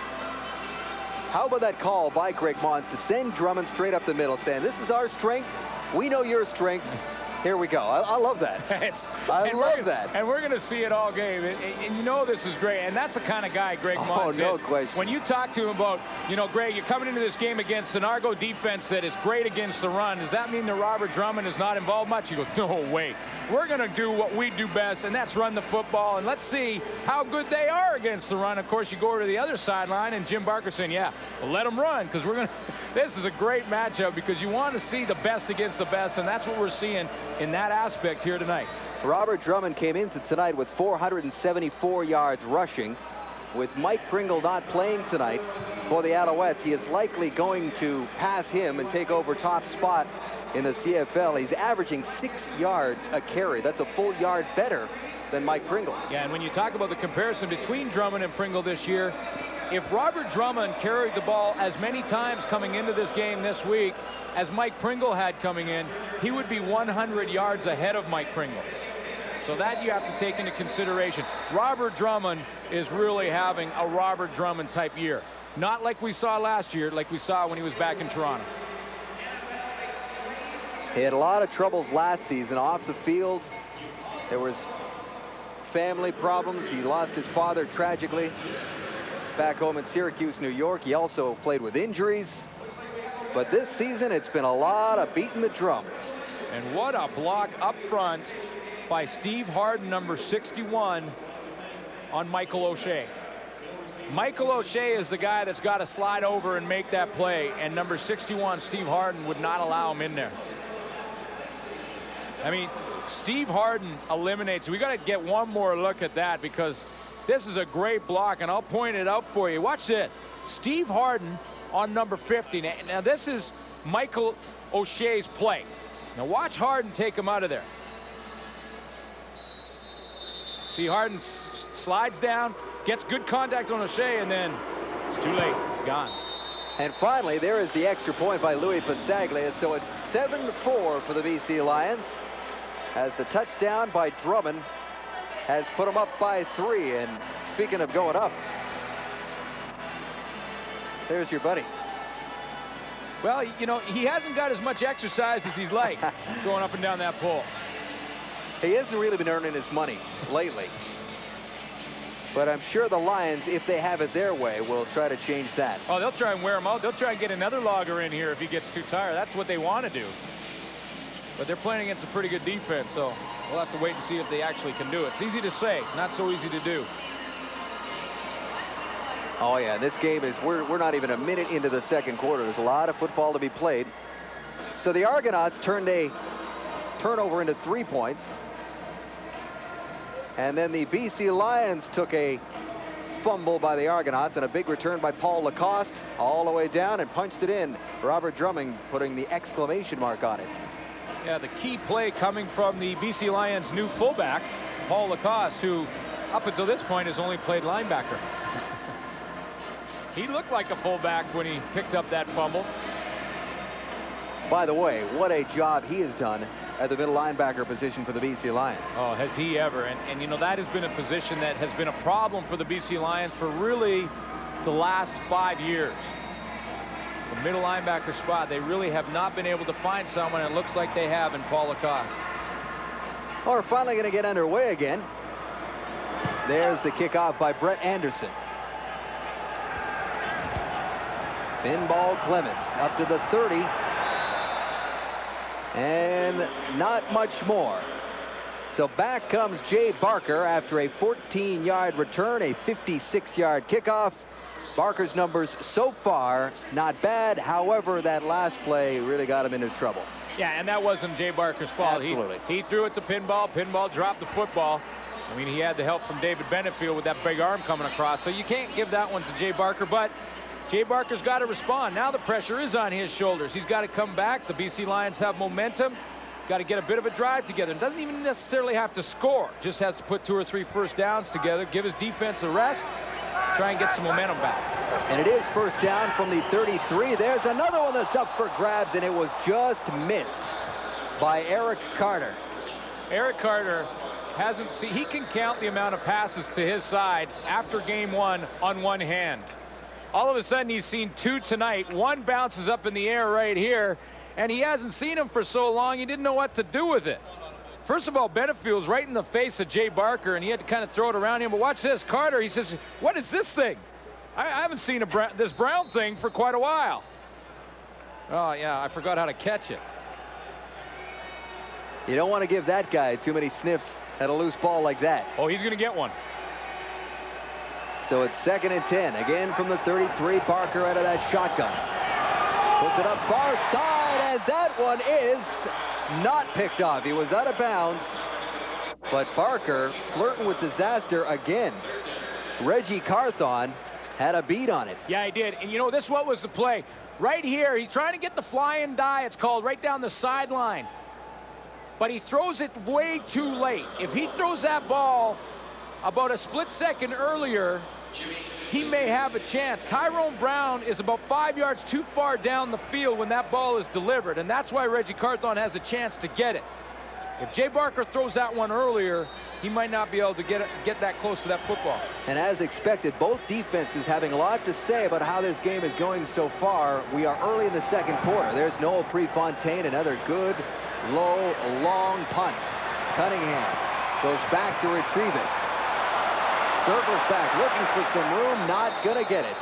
How about that call by Greg Mons to send Drummond straight up the middle, saying, this is our strength. We know your strength. Here we go. I love that. I love that. And we're going to see it all game. And you know this is great. And that's the kind of guy Greg Mons is. Oh, no question. When you talk to him about, you know, Greg, you're coming into this game against an Argo defense that is great against the run. Does that mean that Robert Drummond is not involved much? You go, no way. We're going to do what we do best, and that's run the football. And let's see how good they are against the run. Of course, you go over to the other sideline, and Jim Barker saying, yeah, well, let them run, because we're going to. This is a great matchup because you want to see the best against the best, and that's what we're seeing in that aspect here tonight. Robert Drummond came into tonight with 474 yards rushing. With Mike Pringle not playing tonight for the Alouettes, he is likely going to pass him and take over top spot in the CFL. He's averaging 6 yards a carry. That's a full yard better than Mike Pringle. Yeah, and when you talk about the comparison between Drummond and Pringle this year, if Robert Drummond carried the ball as many times coming into this game this week as Mike Pringle had coming in, he would be 100 yards ahead of Mike Pringle. So that you have to take into consideration. Robert Drummond is really having a Robert Drummond type year. Not like we saw last year, like we saw when he was back in Toronto. He had a lot of troubles last season off the field. There was family problems. He lost his father tragically back home in Syracuse, New York. He also played with injuries. But this season, it's been a lot of beating the drum. And what a block up front by Steve Harden, number 61, on Michael O'Shea. Michael O'Shea is the guy that's got to slide over and make that play, and number 61, Steve Harden, would not allow him in there. I mean, Steve Harden eliminates. We got to get one more look at that, because this is a great block, and I'll point it out for you. Watch this. Steve Harden on number 50. Now this is Michael O'Shea's play. Now watch Harden take him out of there. See, Harden slides down, gets good contact on O'Shea, and then it's too late. He's gone. And finally, there is the extra point by Louis Pasaglia. So it's 7-4 for the BC Lions, as the touchdown by Drummond has put them up by 3. And speaking of going up, there's your buddy. Well, you know, he hasn't got as much exercise as he's like going up and down that pole. He hasn't really been earning his money lately. But I'm sure the Lions, if they have it their way, will try to change that. Oh, they'll try and wear him out. They'll try and get another logger in here if he gets too tired. That's what they want to do. But they're playing against a pretty good defense, so we'll have to wait and see if they actually can do it. It's easy to say, not so easy to do. Oh, yeah, this game is, we're not even a minute into the second quarter. There's a lot of football to be played. So the Argonauts turned a turnover into 3 points. And then the BC Lions took a fumble by the Argonauts and a big return by Paul Lacoste all the way down and punched it in. Robert Drummond putting the exclamation mark on it. Yeah, the key play coming from the BC Lions' new fullback, Paul Lacoste, who up until this point has only played linebacker. He looked like a fullback when he picked up that fumble. By the way, what a job he has done at the middle linebacker position for the BC Lions. Oh, has he ever. And you know, that has been a position that has been a problem for the BC Lions for really the last 5 years. The middle linebacker spot, they really have not been able to find someone, and it looks like they have in Paul Lacoste. Oh, we're finally going to get underway again. There's the kickoff by Brett Anderson. Pinball Clements up to the 30. And not much more. So back comes Jay Barker after a 14-yard return, a 56-yard kickoff. Barker's numbers so far not bad. However, that last play really got him into trouble. Yeah, and that wasn't Jay Barker's fault. Absolutely. He threw it to Pinball. Pinball dropped the football. I mean, he had the help from David Benefield with that big arm coming across. So you can't give that one to Jay Barker, but Jay Barker's got to respond. Now the pressure is on his shoulders. He's got to come back. The BC Lions have momentum. Got to get a bit of a drive together. It doesn't even necessarily have to score. Just has to put 2 or 3 first downs together, give his defense a rest, try and get some momentum back. And it is first down from the 33. There's another one that's up for grabs, and it was just missed by Eric Carter. Eric Carter hasn't seen, he can count the amount of passes to his side after game 1 on one hand. All of a sudden he's seen 2 tonight. One bounces up in the air right here, and he hasn't seen him for so long he didn't know what to do with it. First of all, Benefield's right in the face of Jay Barker, and he had to kind of throw it around him. But watch this, Carter, he says, what is this thing? I haven't seen this brown thing for quite a while. Oh yeah, I forgot how to catch it. You don't want to give that guy too many sniffs at a loose ball like that. Oh, he's going to get one. So it's 2nd and 10. Again from the 33. Barker out of that shotgun. Puts it up far side, and that one is not picked off. He was out of bounds. But Barker flirting with disaster again. Reggie Carthon had a beat on it. Yeah, he did. And you know, what was the play? Right here, he's trying to get the fly and die, it's called, right down the sideline. But he throws it way too late. If he throws that ball about a split second earlier, he may have a chance. Tyrone Brown is about 5 yards too far down the field when that ball is delivered, and that's why Reggie Carthon has a chance to get it. If Jay Barker throws that one earlier, he might not be able to get that close to that football. And as expected, both defenses having a lot to say about how this game is going so far. We are early in the 2nd quarter. There's Noel Prefontaine, another good, low, long punt. Cunningham goes back to retrieve it. Circles back, looking for some room, not gonna get it.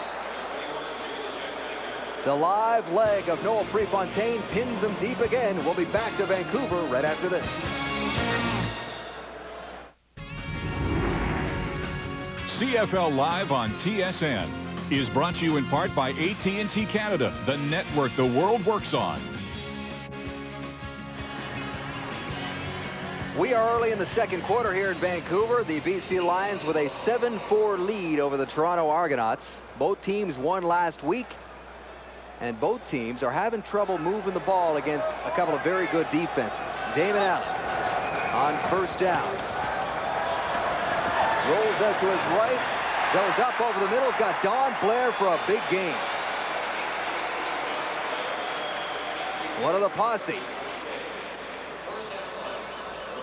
The live leg of Noel Prefontaine pins him deep again. We'll be back to Vancouver right after this. CFL Live on TSN is brought to you in part by AT&T Canada, the network the world works on. We are early in the 2nd quarter here in Vancouver. The BC Lions with a 7-4 lead over the Toronto Argonauts. Both teams won last week, and both teams are having trouble moving the ball against a couple of very good defenses. Damon Allen on first down. Rolls out to his right, goes up over the middle. He's got Don Blair for a big gain. One of the posse.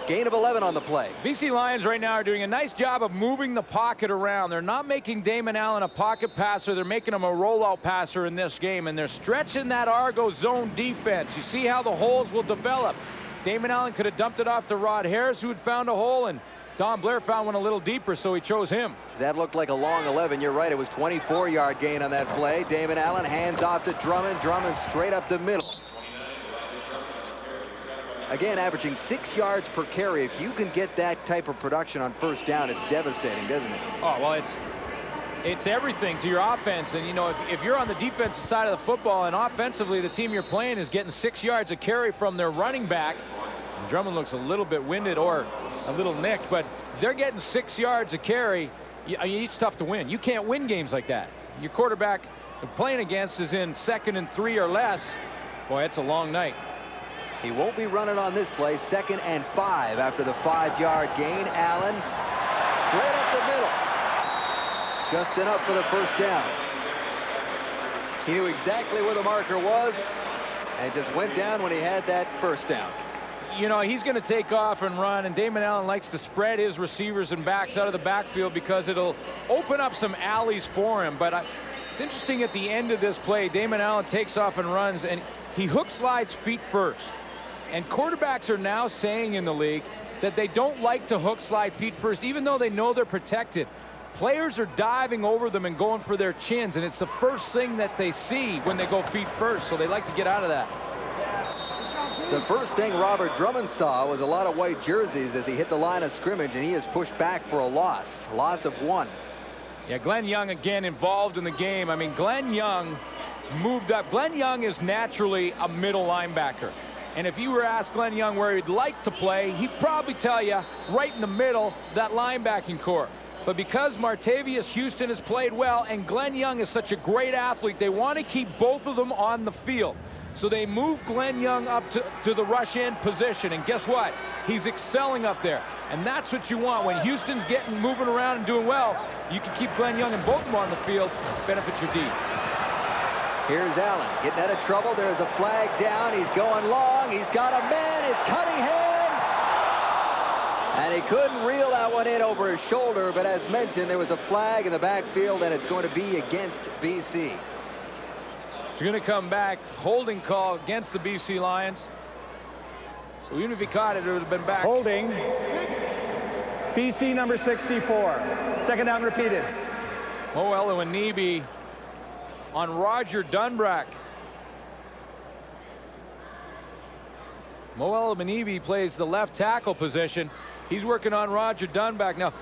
Gain of 11 on the play. BC Lions right now are doing a nice job of moving the pocket around. They're not making Damon Allen a pocket passer. They're making him a rollout passer in this game, and they're stretching that Argo zone defense. You see how the holes will develop. Damon Allen could have dumped it off to Rod Harris, who had found a hole, and Don Blair found one a little deeper, so he chose him. That looked like a long 11. You're right. It was 24-yard gain on that play. Damon Allen hands off to Drummond. Drummond straight up the middle. Again, averaging 6 yards per carry. If you can get that type of production on first down, it's devastating, doesn't it? Oh, well, it's everything to your offense. And, you know, if you're on the defensive side of the football and offensively the team you're playing is getting 6 yards a carry from their running back, and Drummond looks a little bit winded or a little nicked, but they're getting 6 yards a carry. It's tough to win. You can't win games like that. Your quarterback playing against is in 2nd and 3 or less. Boy, it's a long night. He won't be running on this play. 2nd and 5 after the 5-yard gain. Allen straight up the middle. Just enough for the first down. He knew exactly where the marker was and just went down when he had that first down. You know, he's going to take off and run, and Damon Allen likes to spread his receivers and backs out of the backfield because it'll open up some alleys for him. But it's interesting at the end of this play, Damon Allen takes off and runs, and he hook slides feet first. And quarterbacks are now saying in the league that they don't like to hook slide feet first, even though they know they're protected. players are diving over them and going for their chins, and it's the first thing that they see when they go feet first, so they like to get out of that. The first thing Robert Drummond saw was a lot of white jerseys as he hit the line of scrimmage, and he is pushed back for a loss of 1. Yeah, Glenn Young again involved in the game. I mean, Glenn Young moved up. Glenn Young is naturally a middle linebacker. And if you were asked Glenn Young where he'd like to play, he'd probably tell you right in the middle, that linebacking core. But because Martavius Houston has played well and Glenn Young is such a great athlete, they want to keep both of them on the field. So they move Glenn Young up to the rush end position. And guess what? He's excelling up there. And that's what you want. When Houston's moving around and doing well, you can keep Glenn Young and both of them on the field, benefits your D. Here's Allen getting out of trouble. There's a flag down. He's going long. He's got a man. It's Cunningham. And he couldn't reel that one in over his shoulder. But as mentioned, there was a flag in the backfield, and it's going to be against BC. It's going to come back. Holding call against the BC Lions. So even if he caught it, it would have been back. Holding. BC number 64. Second down repeated. Mo Elwanibi on Roger Dunbrack. Mo Elwanibi plays the left tackle position. He's working on Roger Dunbrack. Now,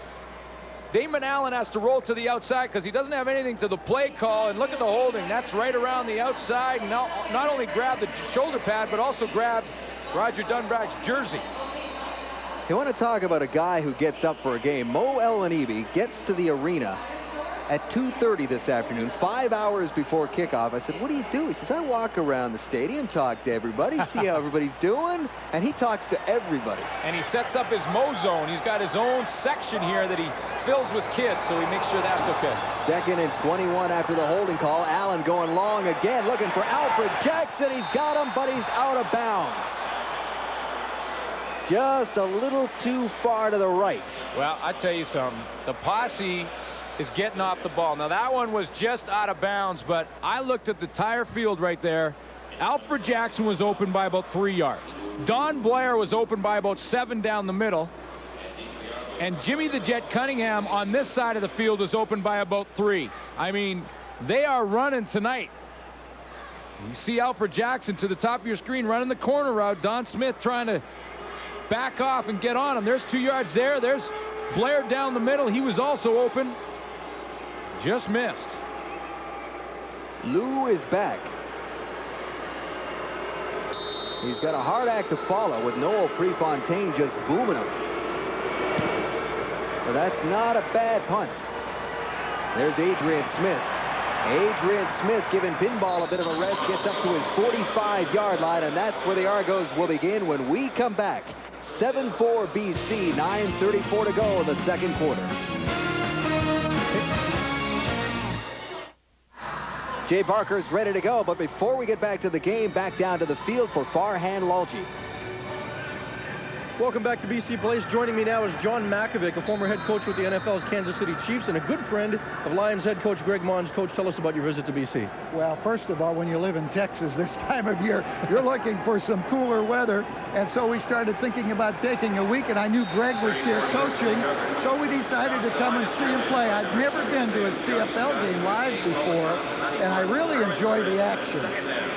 Damon Allen has to roll to the outside because he doesn't have anything to the play call. And look at the holding. That's right around the outside. Now, not only grabbed the shoulder pad, but also grabbed Roger Dunbrack's jersey. You want to talk about a guy who gets up for a game. Mo Elwanibi gets to the arena at 2:30 this afternoon, 5 hours before kickoff. I said, what do you do? He says, I walk around the stadium, talk to everybody, see how everybody's doing. And he talks to everybody. And he sets up his Mo zone. He's got his own section here that he fills with kids, so he makes sure that's okay. 2nd and 21 after the holding call. Allen going long again, looking for Alfred Jackson. He's got him, but he's out of bounds. Just a little too far to the right. Well, I tell you something. The posse is getting off the ball. Now, that one was just out of bounds, but I looked at the entire field right there. Alfred Jackson was open by about 3 yards. Don Blair was open by about 7 down the middle. And Jimmy the Jet Cunningham on this side of the field was open by about 3. I mean, they are running tonight. You see Alfred Jackson to the top of your screen running the corner route. Don Smith trying to back off and get on him. There's 2 yards there. There's Blair down the middle. He was also open. Just missed. Lou is back. He's got a hard act to follow with Noel Prefontaine just booming him. But that's not a bad punt. There's Adrian Smith. Adrian Smith giving Pinball a bit of a rest, gets up to his 45-yard line, and that's where the Argos will begin when we come back. 7-4 BC, 9:34 to go in the second quarter. Jay Barker's ready to go, but before we get back to the game, back down to the field for Farhan Lalji. Welcome back to BC Place. Joining me now is John Makovic, a former head coach with the NFL's Kansas City Chiefs and a good friend of Lions head coach Greg Mons. Coach, tell us about your visit to BC. Well, first of all, when you live in Texas this time of year, you're looking for some cooler weather. And so we started thinking about taking a week, and I knew Greg was here coaching, so we decided to come and see him play. I'd never been to a CFL game live before, and I really enjoy the action.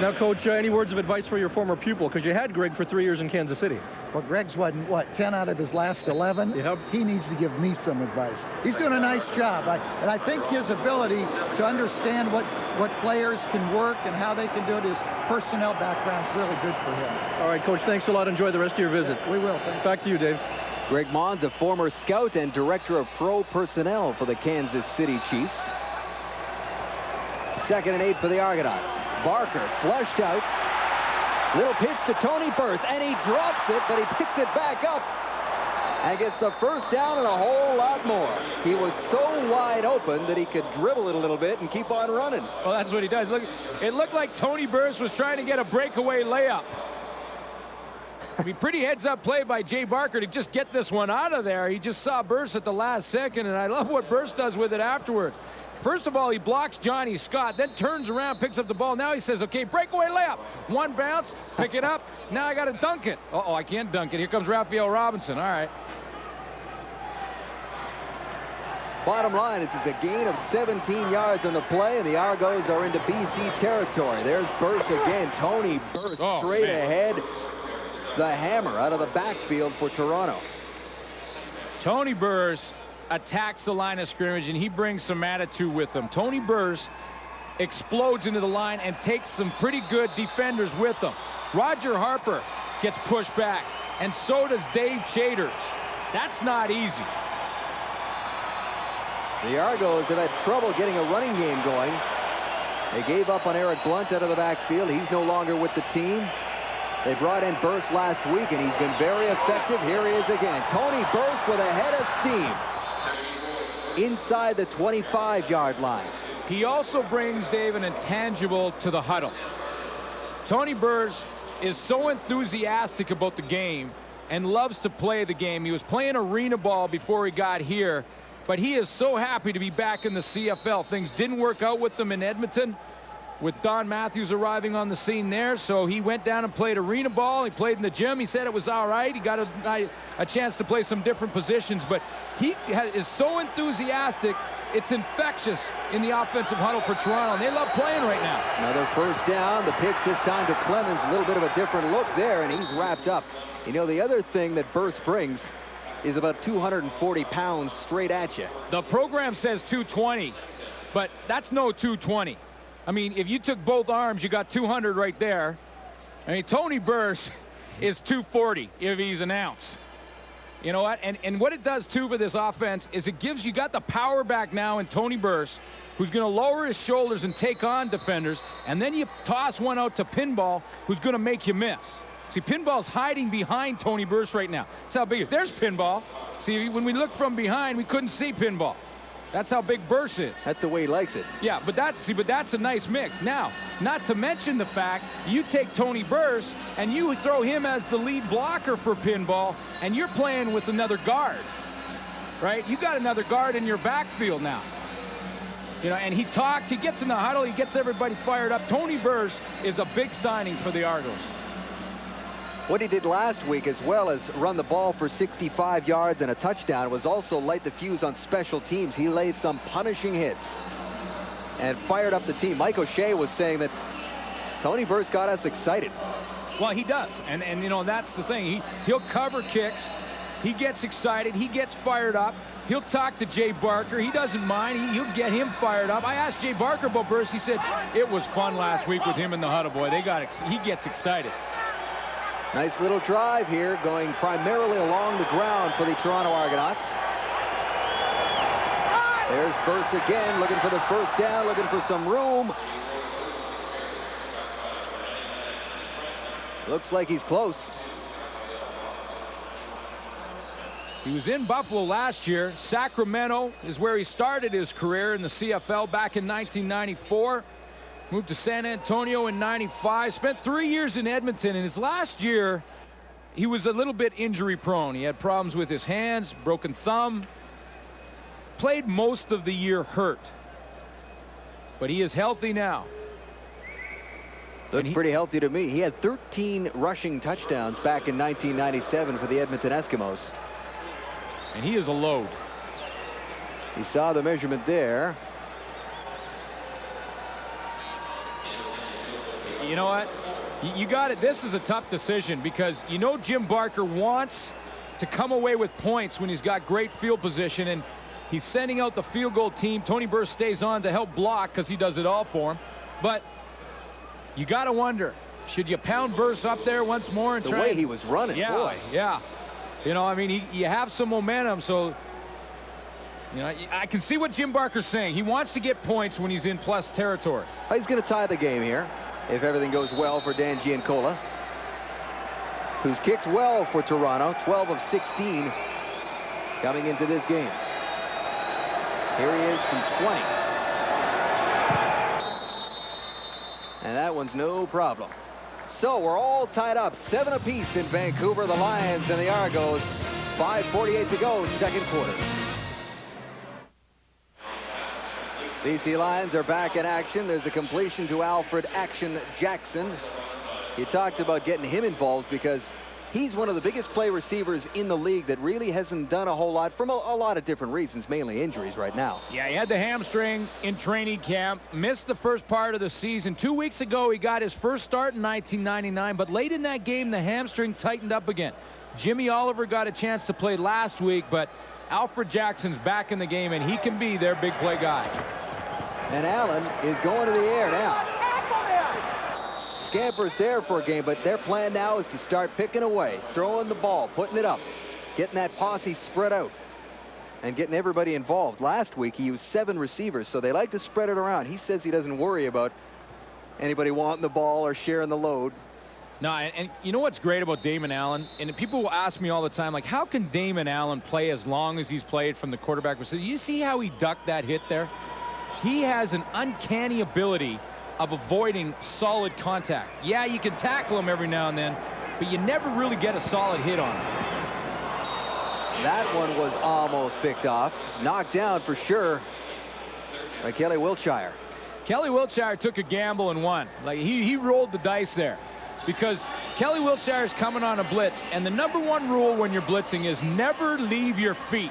Now, Coach, any words of advice for your former pupil? Because you had Greg for 3 years in Kansas City. Well, Greg's what, 10 out of his last 11? Yep. He needs to give me some advice. He's doing a nice job. And I think his ability to understand what players can work and how they can do it, his personnel background's really good for him. All right, Coach, thanks a lot. Enjoy the rest of your visit. Yeah, we will. Thank you. Back to you, Dave. Greg Mons, a former scout and director of pro personnel for the Kansas City Chiefs. 2nd and 8 for the Argonauts. Barker flushed out. Little pitch to Tony Burse, and he drops it, but he picks it back up and gets the first down and a whole lot more. He was so wide open that he could dribble it a little bit and keep on running. Well, that's what he does. Look, it looked like Tony Burse was trying to get a breakaway layup. I mean, pretty heads-up play by Jay Barker to just get this one out of there. He just saw Burse at the last second, and I love what Burse does with it afterward. First of all, he blocks Johnny Scott, then turns around, picks up the ball. Now he says, okay, breakaway layup. One bounce, pick it up. Now I got to dunk it. Uh-oh, I can't dunk it. Here comes Raphael Robinson. All right. Bottom line, it's a gain of 17 yards on the play, and the Argos are into BC territory. There's Burse again. Tony Burse straight ahead. The hammer out of the backfield for Toronto. Tony Burse attacks the line of scrimmage, and he brings some attitude with him. Tony Burse explodes into the line and takes some pretty good defenders with him. Roger Harper gets pushed back, and so does Dave Chaders. That's not easy. The Argos have had trouble getting a running game going. They gave up on Eric Blunt out of the backfield. He's no longer with the team. They brought in Burse last week, and he's been very effective. Here he is again. Tony Burse with a head of steam inside the 25-yard line. He also brings, Dave, an intangible to the huddle. Tony Burse is so enthusiastic about the game and loves to play the game. He was playing arena ball before he got here, but he is so happy to be back in the CFL. Things didn't work out with him in Edmonton, with Don Matthews arriving on the scene there, so he went down and played arena ball. He played in the gym. He said it was all right. He got a chance to play some different positions, but he is so enthusiastic, it's infectious in the offensive huddle for Toronto, and they love playing right now. Another first down. The pitch this time to Clemens. A little bit of a different look there, and he's wrapped up. You know, the other thing that Burse brings is about 240 pounds straight at you. The program says 220, but that's no 220. I mean, if you took both arms, you got 200 right there. I mean, Tony Burse is 240 if he's an ounce. You know what? And what it does, too, for this offense is it gives you got the power back now in Tony Burse, who's going to lower his shoulders and take on defenders, and then you toss one out to Pinball, who's going to make you miss. See, Pinball's hiding behind Tony Burse right now. That's how big. There's Pinball. See, when we look from behind, we couldn't see Pinball. That's how big Burse is. That's the way he likes it. Yeah, but that's a nice mix. Now, not to mention the fact you take Tony Burse and you throw him as the lead blocker for Pinball, and you're playing with another guard, right? You got another guard in your backfield now. You know, and he talks, he gets in the huddle, he gets everybody fired up. Tony Burse is a big signing for the Argos. What he did last week, as well as run the ball for 65 yards and a touchdown, was also light the fuse on special teams. He laid some punishing hits and fired up the team. Mike O'Shea was saying that Tony Burse got us excited. Well, he does, and you know, that's the thing. He'll cover kicks. He gets excited. He gets fired up. He'll talk to Jay Barker. He doesn't mind. He'll get him fired up. I asked Jay Barker about Burse. He said it was fun last week with him in the huddle, boy. He gets excited. Nice little drive here, going primarily along the ground for the Toronto Argonauts. There's Burse again, looking for the first down, looking for some room. Looks like he's close. He was in Buffalo last year. Sacramento is where he started his career in the CFL back in 1994. Moved to San Antonio in 95. Spent 3 years in Edmonton. In his last year, he was a little bit injury prone. He had problems with his hands, broken thumb. Played most of the year hurt. But he is healthy now. Looks pretty healthy to me. He had 13 rushing touchdowns back in 1997 for the Edmonton Eskimos. And he is a load. You saw the measurement there. You know what? You got it. This is a tough decision because you know Jim Barker wants to come away with points when he's got great field position, and he's sending out the field goal team. Tony Burse stays on to help block because he does it all for him. But you got to wonder, should you pound Burse up there once more and the try? way he was running, yeah, boy. Yeah. You know, I mean, you have some momentum, so you know, I can see what Jim Barker's saying. He wants to get points when he's in plus territory. He's going to tie the game here if everything goes well for Dan Giancola, who's kicked well for Toronto, 12 of 16 coming into this game. Here he is from 20. And that one's no problem. So we're all tied up, 7 apiece in Vancouver. The Lions and the Argos, 5:48 to go, second quarter. BC Lions are back in action. There's a completion to Alfred Action Jackson. He talked about getting him involved because He's one of the biggest play receivers in the league that really hasn't done a whole lot from a lot of different reasons, mainly injuries right now. Yeah, he had the hamstring in training camp, missed the first part of the season. 2 weeks ago, he got his first start in 1999, but late in that game, the hamstring tightened up again. Jimmy Oliver got a chance to play last week, but Alfred Jackson's back in the game, and he can be their big play guy. And Allen is going to the air now. Scampers there for a game, but their plan now is to start picking away, throwing the ball, putting it up, getting that posse spread out, and getting everybody involved. Last week, he used 7 receivers, so they like to spread it around. He says he doesn't worry about anybody wanting the ball or sharing the load. No, and you know what's great about Damon Allen? And people will ask me all the time, like, how can Damon Allen play as long as he's played from the quarterback position? You see how he ducked that hit there? He has an uncanny ability of avoiding solid contact. Yeah, you can tackle him every now and then, but you never really get a solid hit on him. That one was almost picked off. Knocked down for sure by Kelly Wiltshire. Kelly Wiltshire took a gamble and won. Like, he rolled the dice there, because Kelly Wiltshire is coming on a blitz, and the #1 rule when you're blitzing is never leave your feet.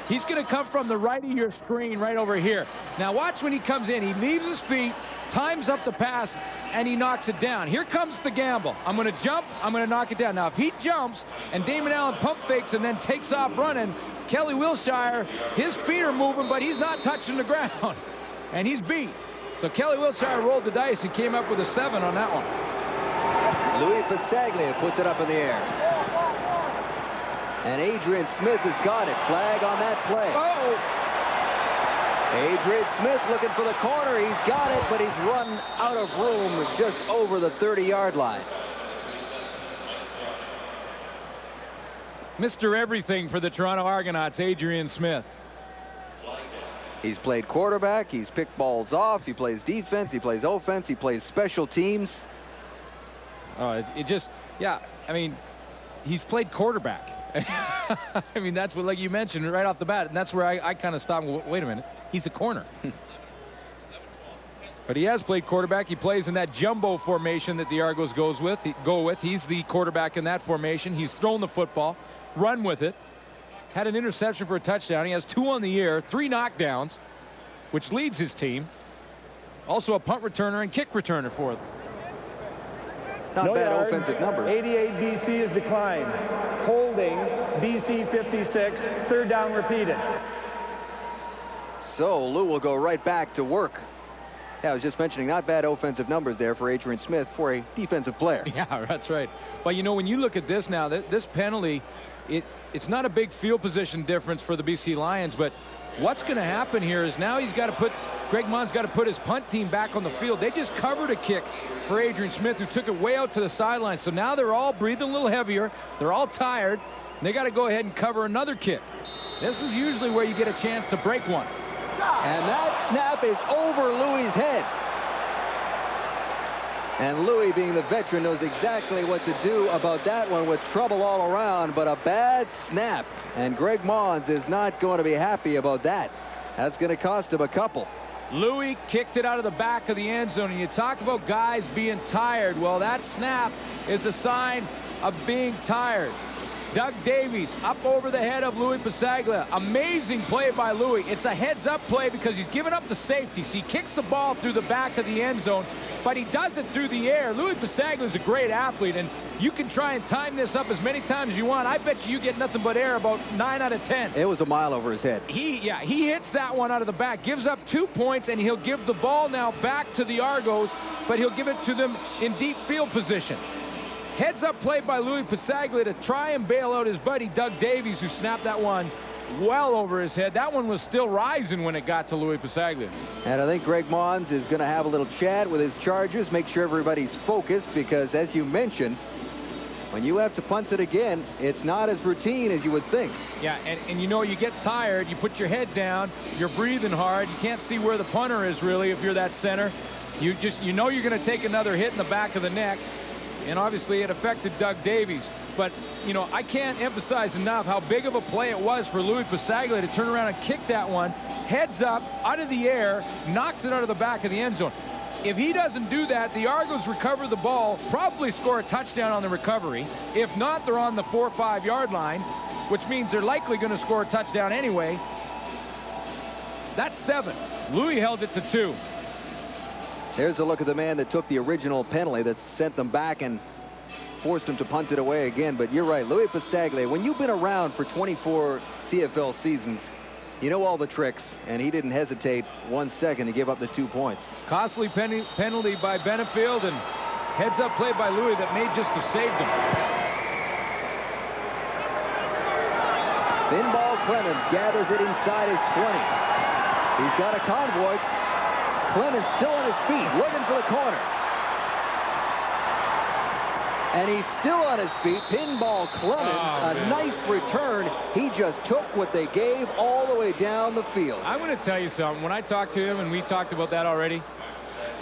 He's going to come from the right of your screen right over here. Now watch when he comes in. He leaves his feet, times up the pass, and he knocks it down. Here comes the gamble. I'm going to jump. I'm going to knock it down. Now if he jumps and Damon Allen pump fakes and then takes off running, Kelly Wiltshire, his feet are moving, but he's not touching the ground. And he's beat. So Kelly Wiltshire rolled the dice and came up with a 7 on that one. Louis Pasaglia puts it up in the air. And Adrian Smith has got it. Flag on that play. Oh! Adrian Smith looking for the corner. He's got it, but he's run out of room just over the 30-yard line. Mr. Everything for the Toronto Argonauts, Adrian Smith. He's played quarterback. He's picked balls off. He plays defense. He plays offense. He plays special teams. Oh, it just, yeah, I mean, he's played quarterback. I mean, that's what, like you mentioned right off the bat, and that's where I kind of stopped. Wait a minute, he's a corner. But he has played quarterback. He plays in that jumbo formation that the Argos go with. He's the quarterback in that formation. He's thrown the football, run with it, had an interception for a touchdown. He has 2 on the year, 3 knockdowns, which leads his team. Also a punt returner and kick returner for them. Not No bad yards. offensive numbers. 88 BC is declined. Holding BC 56. 3rd down repeated. So Lou will go right back to work. Yeah, I was just mentioning, not bad offensive numbers there for Adrian Smith for a defensive player. Yeah, that's right. Well, you know, when you look at this now, this penalty, it's not a big field position difference for the BC Lions, but what's going to happen here is now Greg Mond's got to put his punt team back on the field. They just covered a kick for Adrian Smith, who took it way out to the sideline. So now they're all breathing a little heavier. They're all tired. They got to go ahead and cover another kick. This is usually where you get a chance to break one. And that snap is over Louis' head. And Louis, being the veteran, knows exactly what to do about that one with trouble all around, but a bad snap. And Greg Mons is not going to be happy about that. That's going to cost him a couple. Louis kicked it out of the back of the end zone, and you talk about guys being tired. Well, that snap is a sign of being tired. Doug Davies up over the head of Louis Pasaglia. Amazing play by Louis. It's a heads-up play because he's given up the safety. So he kicks the ball through the back of the end zone, but he does it through the air. Louis Pasaglia is a great athlete, and you can try and time this up as many times as you want. I bet you get nothing but air about 9 out of 10. It was a mile over his head. He hits that one out of the back, gives up 2 points, and he'll give the ball now back to the Argos, but he'll give it to them in deep field position. Heads-up play by Louis Pasaglia to try and bail out his buddy Doug Davies, who snapped that one well over his head. That one was still rising when it got to Louis Pasaglia. And I think Greg Mons is going to have a little chat with his Chargers, make sure everybody's focused, because as you mentioned, when you have to punt it again, it's not as routine as you would think. Yeah, and you know, you get tired, you put your head down, you're breathing hard, you can't see where the punter is really if you're that center. You know you're going to take another hit in the back of the neck. And obviously it affected Doug Davies. But, you know, I can't emphasize enough how big of a play it was for Louis Pasaglia to turn around and kick that one. Heads up, out of the air, knocks it out of the back of the end zone. If he doesn't do that, the Argos recover the ball, probably score a touchdown on the recovery. If not, they're on the 4 or 5 yard line, which means they're likely going to score a touchdown anyway. That's 7. Louis held it to 2. There's a look at the man that took the original penalty that sent them back and forced him to punt it away again. But you're right, Louis Passagle, when you've been around for 24 CFL seasons, you know all the tricks, and he didn't hesitate 1 second to give up the 2 points. Costly penalty by Benefield, and heads-up play by Louis that may just have saved him. Pinball Clemens gathers it inside his 20. He's got a convoy. Clemens still on his feet, looking for the corner. And he's still on his feet. Pinball Clemens, a nice return. He just took what they gave all the way down the field. I'm going to tell you something. When I talked to him, and we talked about that already,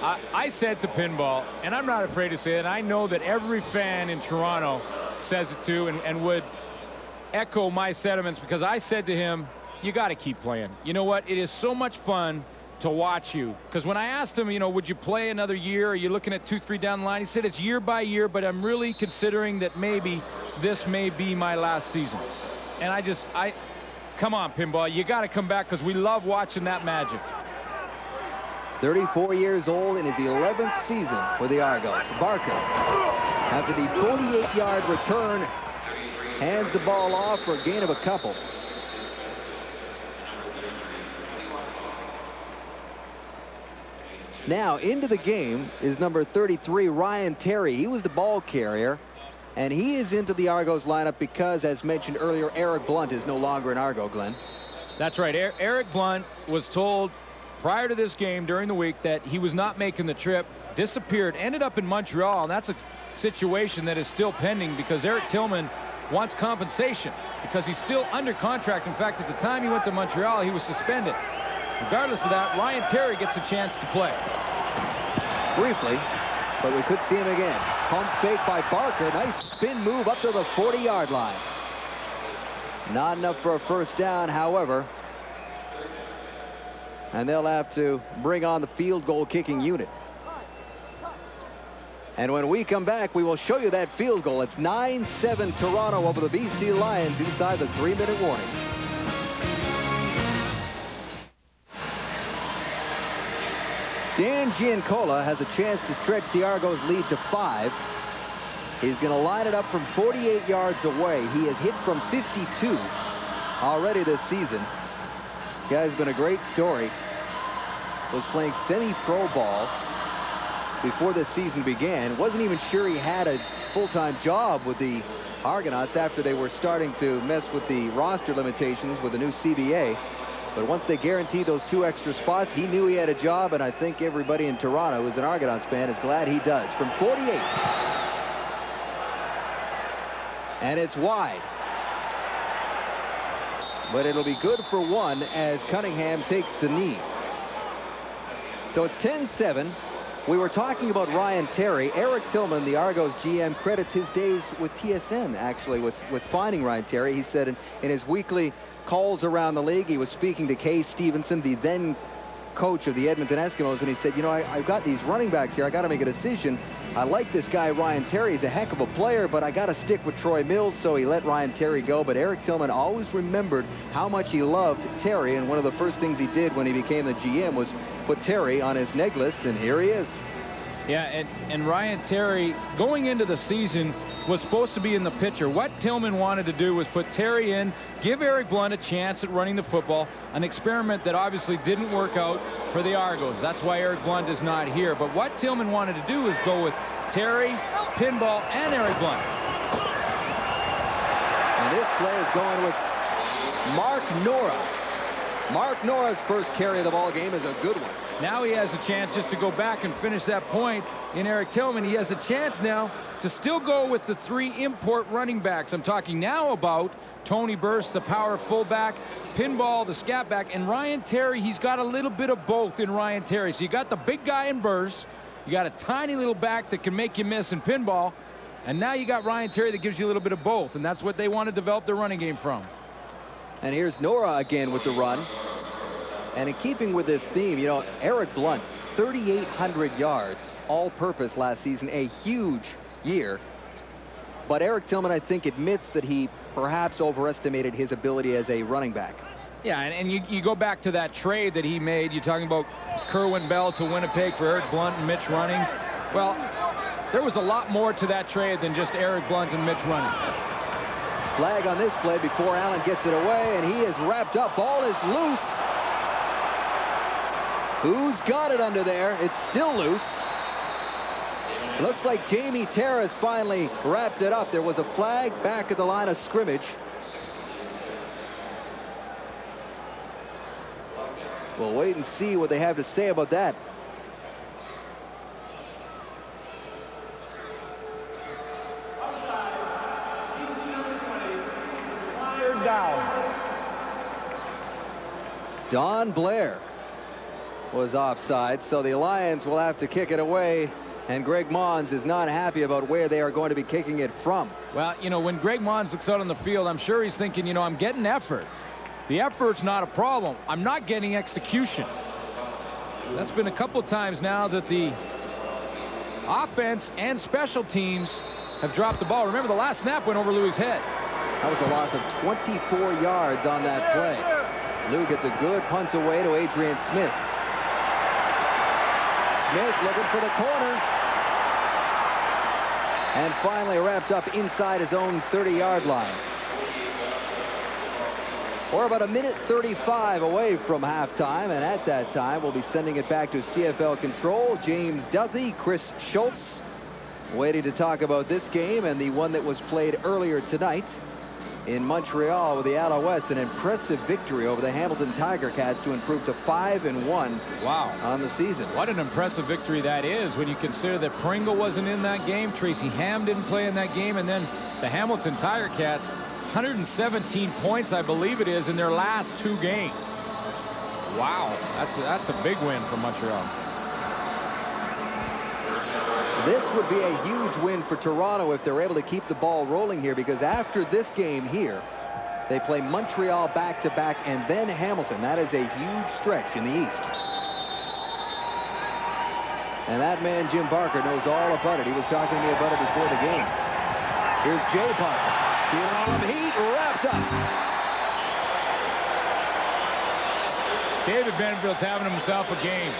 I said to Pinball, and I'm not afraid to say it, I know that every fan in Toronto says it too, and would echo my sentiments, because I said to him, you got to keep playing. You know what? It is so much fun to watch you. Because when I asked him, you know, would you play another year? Are you looking at 2-3 down the line? He said it's year by year, but I'm really considering that maybe this may be my last season. And come on, Pinball, you got to come back, because we love watching that magic. 34 years old in his 11th season with the Argos. Barker, after the 48-yard return, hands the ball off for a gain of a couple. Now into the game is number 33, Ryan Terry. He was the ball carrier, and he is into the Argos lineup because, as mentioned earlier, Eric Blunt is no longer an Argo, Glenn. That's right. Eric Blunt was told prior to this game during the week that he was not making the trip, disappeared, ended up in Montreal, and that's a situation that is still pending because Eric Tillman wants compensation because he's still under contract. In fact, at the time he went to Montreal, he was suspended. Regardless of that, Ryan Terry gets a chance to play. Briefly, but we could see him again. Pump fake by Barker. Nice spin move up to the 40-yard line. Not enough for a first down, however. And they'll have to bring on the field goal kicking unit. And when we come back, we will show you that field goal. It's 9-7 Toronto over the BC Lions inside the 3-minute warning. Dan Giancola has a chance to stretch the Argos lead to 5. He's going to line it up from 48 yards away. He has hit from 52 already this season. This guy's been a great story. Was playing semi-pro ball before this season began. Wasn't even sure he had a full-time job with the Argonauts after they were starting to mess with the roster limitations with the new CBA. But once they guaranteed those 2 extra spots, he knew he had a job, and I think everybody in Toronto who's an Argonauts fan is glad he does. From 48. And it's wide. But it'll be good for 1 as Cunningham takes the knee. So it's 10-7. We were talking about Ryan Terry. Eric Tillman, the Argos GM, credits his days with TSN, actually, with finding Ryan Terry. He said in his weekly calls around the league, he was speaking to Kay Stevenson, the then coach of the Edmonton Eskimos, and he said, you know, I've got these running backs here. I got to make a decision. I like this guy, Ryan Terry. He's a heck of a player, but I got to stick with Troy Mills, so he let Ryan Terry go. But Eric Tillman always remembered how much he loved Terry, and one of the first things he did when he became the GM was put Terry on his neg list, and here he is. Yeah, and Ryan Terry, going into the season, was supposed to be in the picture. What Tillman wanted to do was put Terry in, give Eric Blunt a chance at running the football, an experiment that obviously didn't work out for the Argos. That's why Eric Blunt is not here. But what Tillman wanted to do is go with Terry, Pinball, and Eric Blunt. And this play is going with Mark Nora. Mark Nora's first carry of the ball game is a good one. Now he has a chance just to go back and finish that point in Eric Tillman. He has a chance now to still go with the 3 import running backs. I'm talking now about Tony Burst, the power fullback, Pinball, the scat back, and Ryan Terry. He's got a little bit of both in Ryan Terry. So you got the big guy in Burst, you got a tiny little back that can make you miss in Pinball, and now you got Ryan Terry that gives you a little bit of both, and that's what they want to develop their running game from. And here's Nora again with the run. And in keeping with this theme, you know, Eric Blunt 3,800 yards all-purpose last season, a huge year. But Eric Tillman, I think, admits that he perhaps overestimated his ability as a running back. Yeah, and you go back to that trade that he made. You're talking about Kerwin Bell to Winnipeg for Eric Blunt and Mitch running. Well, there was a lot more to that trade than just Eric Blunt and Mitch running. Flag on this play before Allen gets it away, and he is wrapped up. Ball is loose. Who's got it under there? It's still loose. Looks like Jamie Terrace finally wrapped it up. There was a flag back at the line of scrimmage. We'll wait and see what they have to say about that. Third down. Don Blair was offside, so the Lions will have to kick it away, and Greg Mons is not happy about where they are going to be kicking it from. Well, you know, when Greg Mons looks out on the field, I'm sure he's thinking, you know, I'm getting effort. The effort's not a problem. I'm not getting execution. That's been a couple times now that the offense and special teams have dropped the ball. Remember, the last snap went over Louis' head. That was a loss of 24 yards on that play. Lou gets a good punt away to Adrian Smith. Smith looking for the corner. And finally wrapped up inside his own 30-yard line. We're about 1:35 away from halftime, and at that time, we'll be sending it back to CFL Control. James Duthie, Chris Schultz, waiting to talk about this game and the one that was played earlier tonight in Montreal with the Alouettes. An impressive victory over the Hamilton Tiger Cats to improve to 5-1. Wow. On the season. What an impressive victory that is when you consider that Pringle wasn't in that game, Tracy Ham didn't play in that game, and then the Hamilton Tiger Cats, 117 points, I believe it is, in their last 2 games. Wow, that's a big win for Montreal. This would be a huge win for Toronto if they're able to keep the ball rolling here, because after this game here, they play Montreal back-to-back and then Hamilton. That is a huge stretch in the East. And that man, Jim Barker, knows all about it. He was talking to me about it before the game. Here's Jay Barker. Feeling some heat, wrapped up. David Benfield's having himself a game.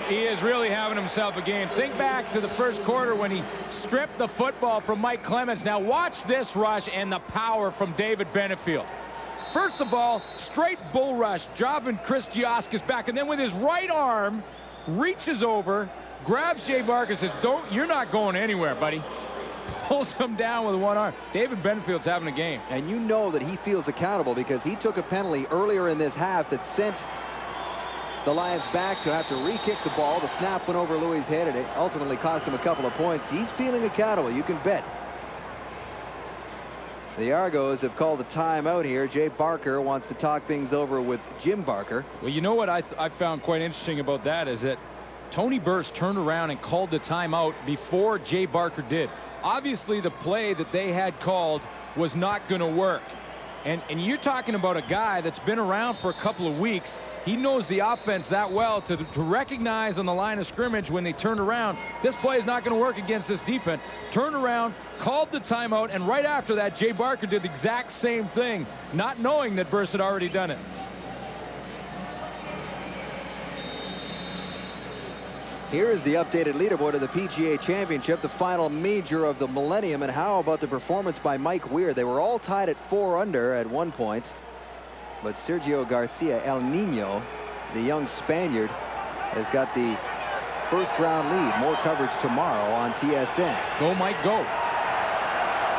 He is really having himself a game. Think back to the first quarter when he stripped the football from Mike Clemens. Now watch this rush and the power from David Benefield. First of all, straight bull rush, driving Chris Gioskis back, and then with his right arm, reaches over, grabs Jay Barker and says, you're not going anywhere, buddy. Pulls him down with one arm. David Benfield's having a game. And you know that he feels accountable because he took a penalty earlier in this half that sent the Lions back to have to re-kick the ball. The snap went over Louis' head, and it ultimately cost him a couple of points. He's feeling accountable, you can bet. The Argos have called a timeout here. Jay Barker wants to talk things over with Jim Barker. Well, you know what I found quite interesting about that is that Tony Burse turned around and called the timeout before Jay Barker did. Obviously, the play that they had called was not going to work. And you're talking about a guy that's been around for a couple of weeks. He knows the offense that well to recognize on the line of scrimmage when they turn around, this play is not going to work against this defense. Turned around, called the timeout, and right after that, Jay Barker did the exact same thing, not knowing that Burse had already done it. Here is the updated leaderboard of the PGA Championship, the final major of the millennium. And how about the performance by Mike Weir? They were all tied at 4 under at one point. But Sergio Garcia, El Nino, the young Spaniard, has got the first-round lead. More coverage tomorrow on TSN. Go, Mike, go.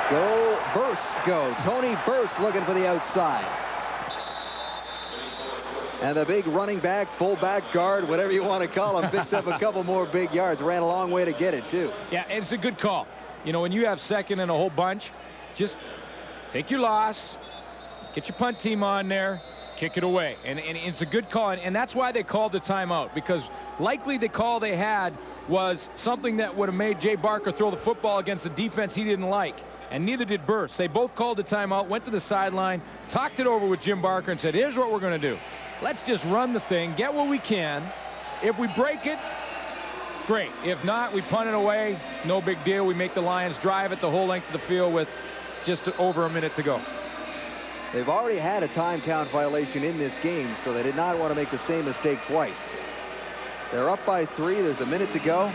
Go, Burse, go. Tony Burse looking for the outside. And the big running back, fullback, guard, whatever you want to call him, picks up a couple more big yards. Ran a long way to get it, too. Yeah, it's a good call. You know, when you have second and a whole bunch, just take your loss, get your punt team on there, kick it away. And it's a good call. And that's why they called the timeout, because likely the call they had was something that would have made Jay Barker throw the football against a defense he didn't like. And neither did Burse. They both called the timeout, went to the sideline, talked it over with Jim Barker, and said, here's what we're going to do. let's just run the thing, get what we can. If we break it, great. If not, we punt it away. No big deal. We make the Lions drive it the whole length of the field with just over a minute to go. They've already had a time count violation in this game, so they did not want to make the same mistake twice. They're up by 3. There's a minute to go.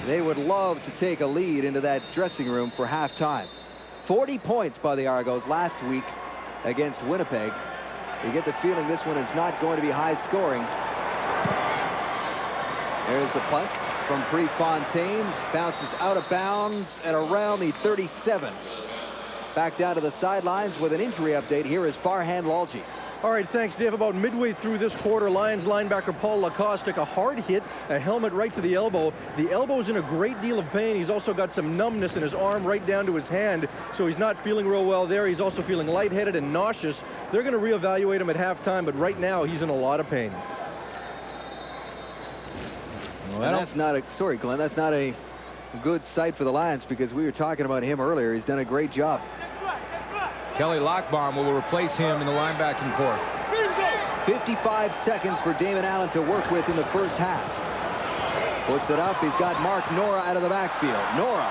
They would love to take a lead into that dressing room for halftime. 40 points by the Argos last week against Winnipeg. You get the feeling this one is not going to be high scoring. There's a punt from Prefontaine. Bounces out of bounds and around the 37. Back down to the sidelines with an injury update. Here is Farhan Lalji. All right, thanks, Dave. About midway through this quarter, Lions linebacker Paul Lacoste took a hard hit, a helmet right to the elbow. The elbow's in a great deal of pain. He's also got some numbness in his arm right down to his hand, so he's not feeling real well there. He's also feeling lightheaded and nauseous. They're going to reevaluate him at halftime, but right now he's in a lot of pain. Well, that's not a, sorry, Glenn, that's not a good sight for the Lions, because we were talking about him earlier. He's done a great job. Kelly Lockbaum will replace him in the linebacking corps. 55 seconds for Damon Allen to work with in the first half. Puts it up. He's got Mark Nora out of the backfield. Nora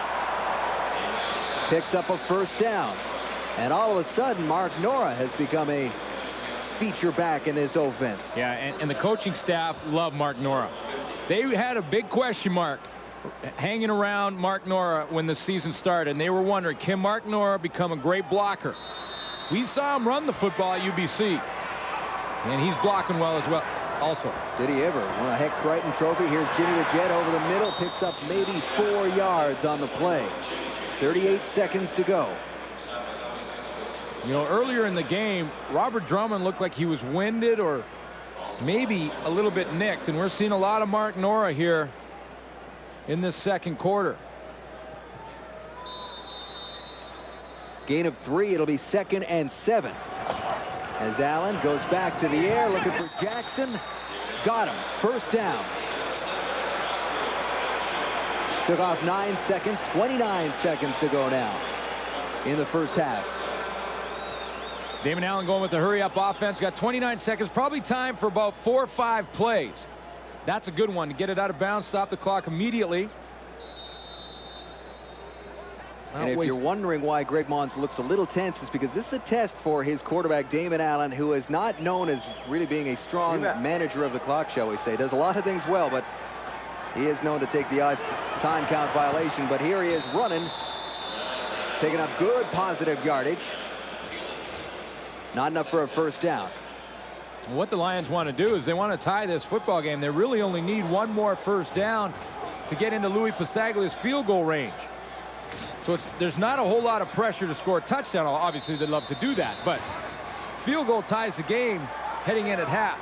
picks up a first down. And all of a sudden, Mark Nora has become a feature back in this offense. Yeah, and the coaching staff love Mark Nora. They had a big question mark hanging around Mark Nora when the season started, and they were wondering, can Mark Nora become a great blocker? We saw him run the football at UBC, and he's blocking well as well also. Did he ever? Won a Heck Crichton Trophy. Here's Jimmy the Jet over the middle, picks up maybe 4 yards on the play. 38 seconds to go. You know, earlier in the game, Robert Drummond looked like he was winded or maybe a little bit nicked, and we're seeing a lot of Mark Nora here in this second quarter. Gain of 3. It'll be 2nd and 7. As Allen goes back to the air, looking for Jackson. Got him. First down. Took off 9 seconds. 29 seconds to go now in the first half. Damon Allen going with the hurry-up offense. Got 29 seconds. Probably time for about 4 or 5 plays. That's a good one to get it out of bounds, stop the clock immediately. And if you're wondering why Greg Mons looks a little tense, it's because this is a test for his quarterback, Damon Allen, who is not known as really being a strong manager of the clock, shall we say. Does a lot of things well, but he is known to take the odd time count violation. But here he is running, picking up good positive yardage. Not enough for a first down. What the Lions want to do is they want to tie this football game. They really only need 1 more first down to get into Louis Pasaglia's field goal range. So there's not a whole lot of pressure to score a touchdown. Obviously, they'd love to do that, but field goal ties the game heading in at half.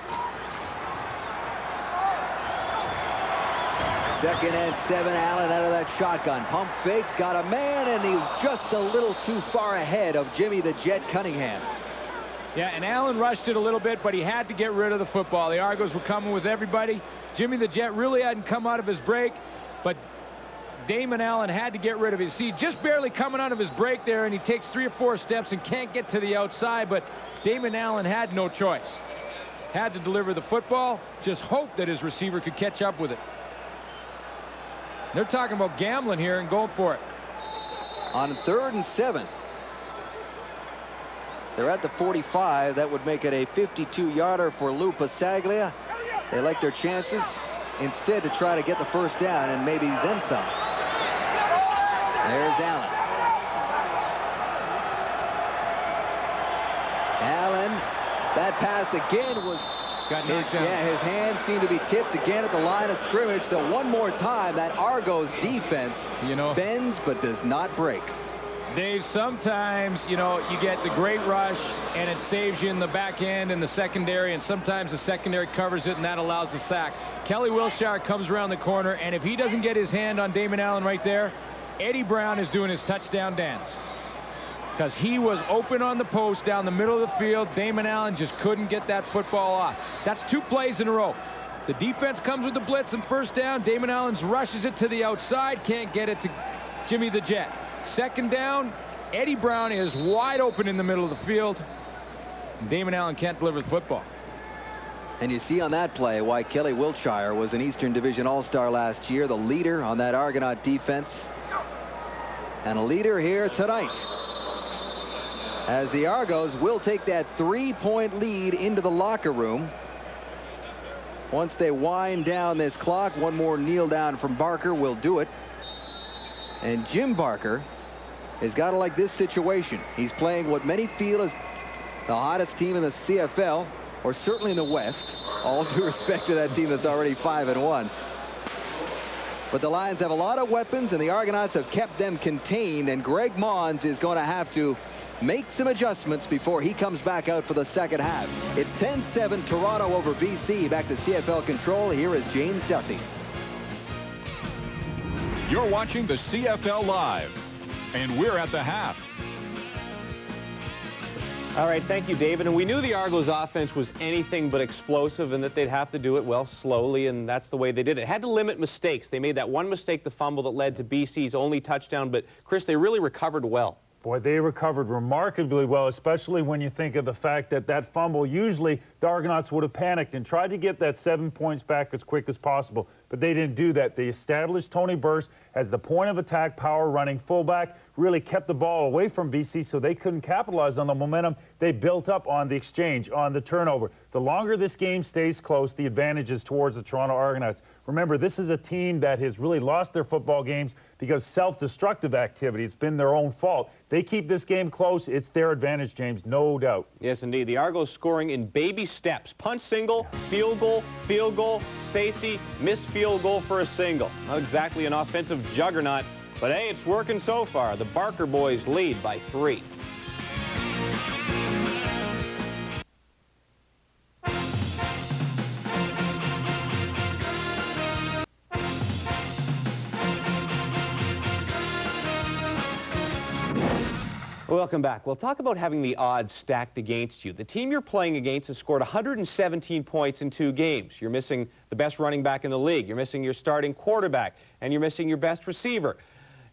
2nd and 7. Allen out of that shotgun. Pump fakes, got a man, and he was just a little too far ahead of Jimmy the Jet Cunningham. Yeah, and Allen rushed it a little bit, but he had to get rid of the football. The Argos were coming with everybody. Jimmy the Jet really hadn't come out of his break, but Damon Allen had to get rid of it. See, just barely coming out of his break there, and he takes 3 or 4 steps and can't get to the outside, but Damon Allen had no choice. Had to deliver the football, just hope that his receiver could catch up with it. They're talking about gambling here and going for it. On 3rd and 7. They're at the 45. That would make it a 52-yarder for Lou Pasaglia. They like their chances instead to try to get the first down and maybe then some. There's Allen. Allen, that pass again was got knocked down. Yeah, his hand seemed to be tipped again at the line of scrimmage. So one more time, that Argos defense bends but does not break. Dave, sometimes, you get the great rush and it saves you in the back end and the secondary, and sometimes the secondary covers it and that allows the sack. Kelly Wilshire comes around the corner, and if he doesn't get his hand on Damon Allen right there, Eddie Brown is doing his touchdown dance. Because he was open on the post down the middle of the field. Damon Allen just couldn't get that football off. That's 2 plays in a row. The defense comes with the blitz and first down. Damon Allen rushes it to the outside, can't get it to Jimmy the Jet. 2nd down, Eddie Brown is wide open in the middle of the field. Damon Allen can't deliver the football. And you see on that play why Kelly Wiltshire was an Eastern Division All-Star last year, the leader on that Argonaut defense, and a leader here tonight, as the Argos will take that 3-point lead into the locker room. Once they wind down this clock, one more kneel down from Barker will do it. And Jim Barker has got to like this situation. He's playing what many feel is the hottest team in the CFL, or certainly in the West. All due respect to that team that's already 5-1. But the Lions have a lot of weapons, and the Argonauts have kept them contained, and Greg Mons is going to have to make some adjustments before he comes back out for the second half. It's 10-7 Toronto over BC. Back to CFL control. Here is James Duffy. You're watching the CFL Live, and we're at the half. All right, thank you, David. And we knew the Argos offense was anything but explosive and that they'd have to do it, well, slowly, and that's the way they did it. Had to limit mistakes. They made that one mistake, the fumble, that led to BC's only touchdown. But, Chris, they really recovered well. Boy, they recovered remarkably well, especially when you think of the fact that that fumble, usually the Argonauts would have panicked and tried to get that 7 points back as quick as possible, but they didn't do that. They established Tony Burst as the point of attack, power running fullback, really kept the ball away from BC so they couldn't capitalize on the momentum they built up on the exchange, on the turnover. The longer this game stays close, the advantage is towards the Toronto Argonauts. Remember, this is a team that has really lost their football games because self-destructive activity. It's been their own fault. They keep this game close. It's their advantage, James, no doubt. Yes, indeed. The Argos scoring in baby steps. Punch single, field goal, safety, missed field goal for a single. Not exactly an offensive juggernaut, but hey, it's working so far. The Barker boys lead by 3. Welcome back. We'll talk about having the odds stacked against you. The team you're playing against has scored 117 points in 2 games. You're missing the best running back in the league. You're missing your starting quarterback, and you're missing your best receiver.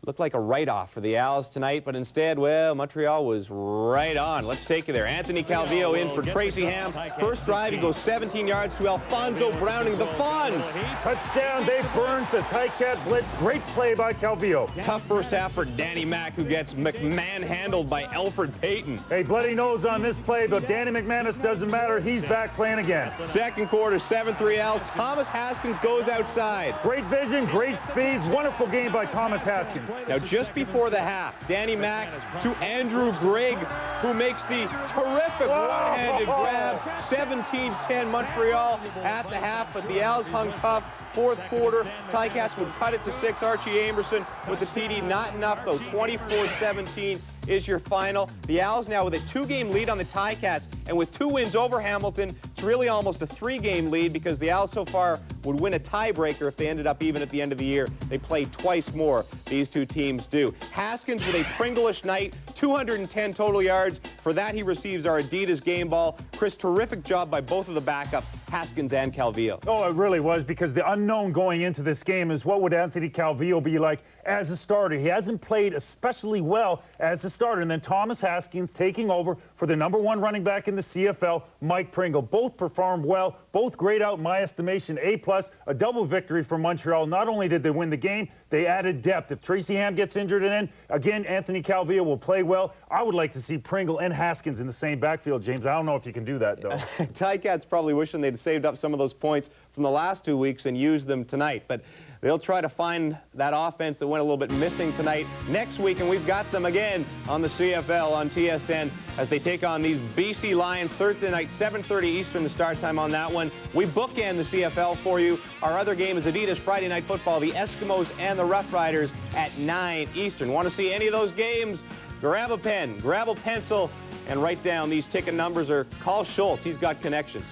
Looked like a write-off for the Owls tonight, but instead, well, Montreal was right on. Let's take you there. Anthony Calvillo in for Tracy Ham. First drive, he goes 17 yards to Alfonso Browning. The Fonz. Touchdown, Dave Burns, the Ticat blitz. Great play by Calvillo. Tough first half for Danny Mack, who gets McMahon-handled by Alfred Payton. Hey, bloody nose on this play, but Danny McManus doesn't matter. He's back playing again. Second quarter, 7-3 Owls. Thomas Haskins goes outside. Great vision, great speeds. Wonderful game by Thomas Haskins. Now, just before the half, Danny Mack to Andrew Grigg, who makes the terrific one-handed grab. 17-10 Montreal at the half, but the Owls hung tough. Fourth quarter, Ticats would cut it to 6. Archie Amerson with the TD. Not enough, though. 24-17 is your final. The Owls now with a 2-game lead on the Ticats, and with 2 wins over Hamilton, it's really almost a 3-game lead because the Owls so far would win a tiebreaker if they ended up even at the end of the year. They played twice more, these 2 teams do. Haskins with a Pringle-ish night, 210 total yards. For that, he receives our Adidas game ball. Chris, terrific job by both of the backups, Haskins and Calvillo. Oh, it really was, because the unknown going into this game is what would Anthony Calvillo be like as a starter. He hasn't played especially well as a starter. And then Thomas Haskins taking over for the #1 running back in the CFL, Mike Pringle. Both performed well, both grayed out in my estimation, A+, a double victory for Montreal. Not only did they win the game, they added depth. If Tracy Ham gets injured and again, Anthony Calvillo will play well. I would like to see Pringle and Haskins in the same backfield, James. I don't know if you can do that, though. Ticats probably wishing they'd saved up some of those points from the last 2 weeks and used them tonight. But they'll try to find that offense that went a little bit missing tonight next week, and we've got them again on the CFL on TSN as they take on these BC Lions Thursday night, 7:30 Eastern, the start time on that one. We bookend the CFL for you. Our other game is Adidas Friday Night Football, the Eskimos and the Rough Riders at 9 Eastern. Want to see any of those games? Grab a pen, grab a pencil, and write down these ticket numbers, or call Schultz. He's got connections.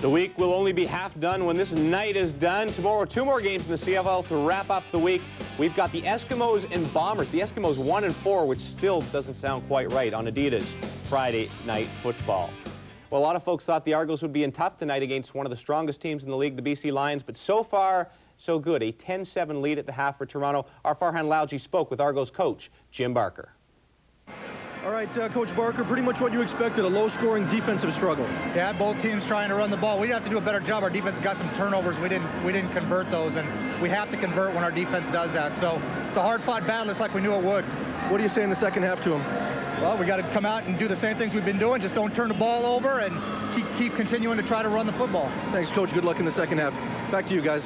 The week will only be half done when this night is done. Tomorrow, 2 more games in the CFL to wrap up the week. We've got the Eskimos and Bombers. The Eskimos 1-4, which still doesn't sound quite right on Adidas Friday Night Football. Well, a lot of folks thought the Argos would be in tough tonight against one of the strongest teams in the league, the BC Lions, but so far, so good. A 10-7 lead at the half for Toronto. Our Farhan Lalji spoke with Argos coach Jim Barker. All right, Coach Barker, pretty much what you expected, a low-scoring defensive struggle. Yeah, both teams trying to run the ball. We have to do a better job. Our defense got some turnovers. We didn't convert those, and we have to convert when our defense does that. So it's a hard-fought battle. It's like we knew it would. What do you say in the second half to him? Well, we got to come out and do the same things we've been doing. Just don't turn the ball over and keep continuing to try to run the football. Thanks, Coach. Good luck in the second half. Back to you guys.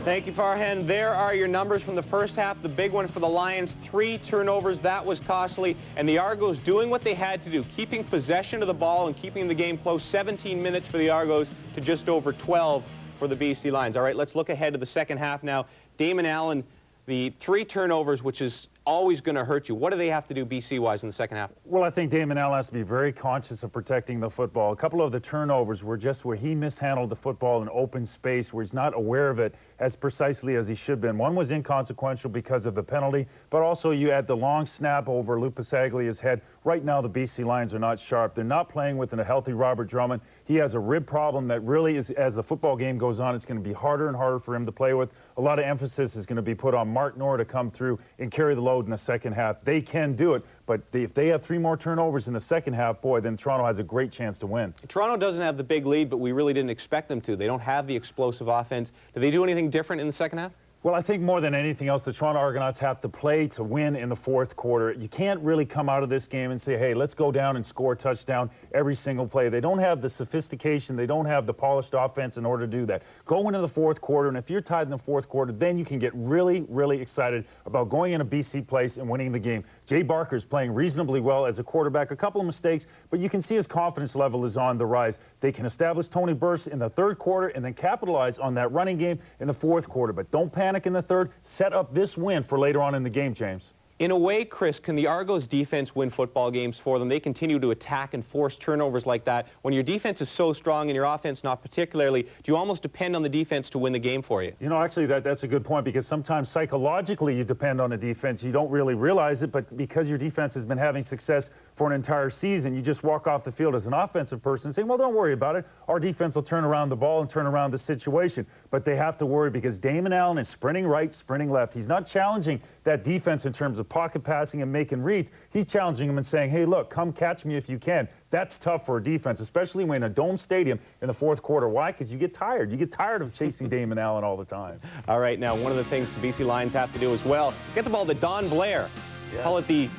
Thank you, Farhan. There are your numbers from the first half. The big one for the Lions, 3 turnovers. That was costly. And the Argos doing what they had to do, keeping possession of the ball and keeping the game close. 17 minutes for the Argos to just over 12 for the BC Lions. All right, let's look ahead to the second half now. Damon Allen, the 3 turnovers, which is always going to hurt you. What do they have to do BC-wise in the second half? Well, I think Damon Allen has to be very conscious of protecting the football. A couple of the turnovers were just where he mishandled the football in open space, where he's not aware of it as precisely as he should have been. One was inconsequential because of the penalty, but also you add the long snap over Lupasaglia's head. Right now, the BC Lions are not sharp. They're not playing with a healthy Robert Drummond. He has a rib problem that really is, as the football game goes on, it's going to be harder and harder for him to play with. A lot of emphasis is going to be put on Mark Knorr to come through and carry the load in the second half. They can do it, but if they have 3 more turnovers in the second half, boy, then Toronto has a great chance to win. Toronto doesn't have the big lead, but we really didn't expect them to. They don't have the explosive offense. Do they do anything different in the second half? Well, I think more than anything else, the Toronto Argonauts have to play to win in the fourth quarter. You can't really come out of this game and say, hey, let's go down and score a touchdown every single play. They don't have the sophistication. They don't have the polished offense in order to do that. Go into the fourth quarter, and if you're tied in the fourth quarter, then you can get really, really excited about going in a BC place and winning the game. Jay Barker's playing reasonably well as a quarterback. A couple of mistakes, but you can see his confidence level is on the rise. They can establish Tony Burse in the third quarter and then capitalize on that running game in the fourth quarter. But don't panic in the third. Set up this win for later on in the game, James. In a way, Chris, can the Argos defense win football games for them? They continue to attack and force turnovers like that. When your defense is so strong and your offense not particularly, do you almost depend on the defense to win the game for you? You know, actually, that's a good point, because sometimes psychologically you depend on the defense. You don't really realize it, but because your defense has been having success for an entire season, you just walk off the field as an offensive person saying, well, don't worry about it. Our defense will turn around the ball and turn around the situation. But they have to worry because Damon Allen is sprinting right, sprinting left. He's not challenging that defense in terms of pocket passing and making reads. He's challenging them and saying, hey, look, come catch me if you can. That's tough for a defense, especially when in a dome stadium in the fourth quarter. Why? Because you get tired. You get tired of chasing Damon Allen all the time. All right, now one of the things the BC Lions have to do as well, get the ball to Don Blair. Yeah. Call it the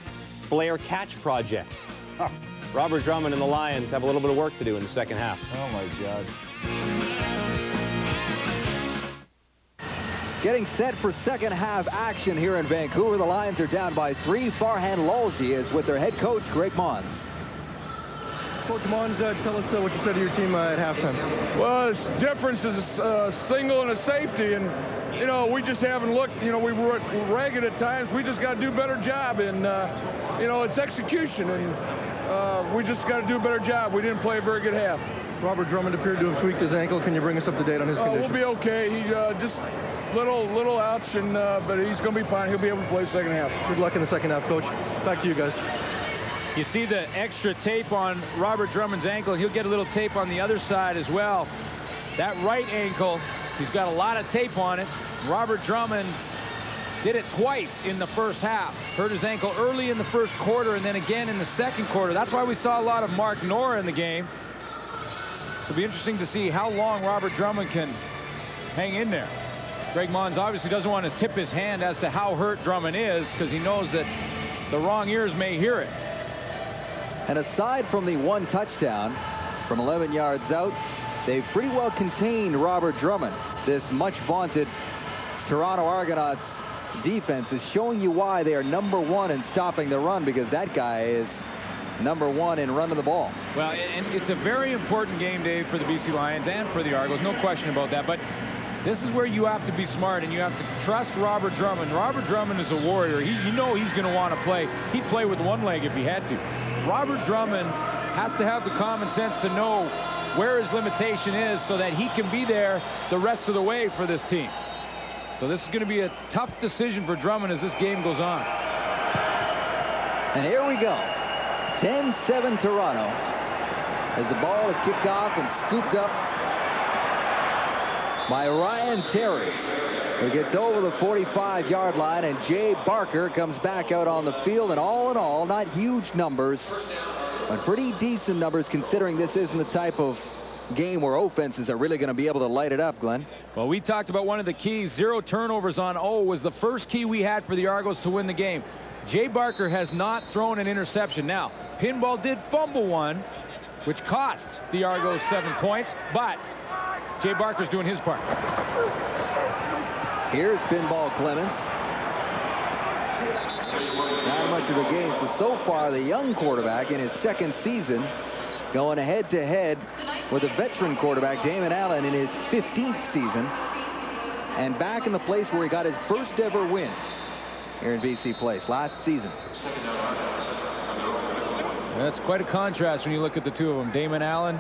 Blair Catch Project. Huh. Robert Drummond and the Lions have a little bit of work to do in the second half. Oh, my God. Getting set for second half action here in Vancouver. The Lions are down by 3. Farhan Lalji is with their head coach, Greg Mons. Coach Mons, tell us what you said to your team at halftime. Well, the difference is a single and a safety, and you know, we just haven't looked. You know, we were ragged at times. We just got to do a better job, and you know, it's execution, and we just got to do a better job. We didn't play a very good half. Robert Drummond appeared to have tweaked his ankle. Can you bring us up to date on his condition? We'll be okay. He just little ouch, and but he's going to be fine. He'll be able to play second half. Good luck in the second half, Coach. Back to you guys. You see the extra tape on Robert Drummond's ankle. He'll get a little tape on the other side as well. That right ankle, he's got a lot of tape on it. Robert Drummond did it twice in the first half. Hurt his ankle early in the first quarter and then again in the second quarter. That's why we saw a lot of Mark Knorr in the game. It'll be interesting to see how long Robert Drummond can hang in there. Greg Mons obviously doesn't want to tip his hand as to how hurt Drummond is, because he knows that the wrong ears may hear it. And aside from the 1 touchdown from 11 yards out, they've pretty well contained Robert Drummond. This much vaunted Toronto Argonauts defense is showing you why they are #1 in stopping the run, because that guy is #1 in running the ball. Well, and it's a very important game, Dave, for the BC Lions and for the Argos. No question about that. But this is where you have to be smart and you have to trust Robert Drummond. Robert Drummond is a warrior. You know he's going to want to play. He'd play with one leg if he had to. Robert Drummond has to have the common sense to know where his limitation is so that he can be there the rest of the way for this team. So this is going to be a tough decision for Drummond as this game goes on. And here we go. 10-7 Toronto as the ball is kicked off and scooped up by Ryan Terry, who gets over the 45-yard line, and Jay Barker comes back out on the field. And all in all, not huge numbers, but pretty decent numbers considering this isn't the type of game where offenses are really going to be able to light it up, Glenn. Well, we talked about one of the keys. 0 turnovers on O was the first key we had for the Argos to win the game. Jay Barker has not thrown an interception. Now, Pinball did fumble one, which cost the Argos 7 points, but Jay Barker's doing his part. Here's Pinball Clemens. Not much of a gain. So far, the young quarterback in his second season going head-to-head with a veteran quarterback, Damon Allen, in his 15th season, and back in the place where he got his first ever win here in BC Place last season. That's quite a contrast when you look at the two of them. Damon Allen,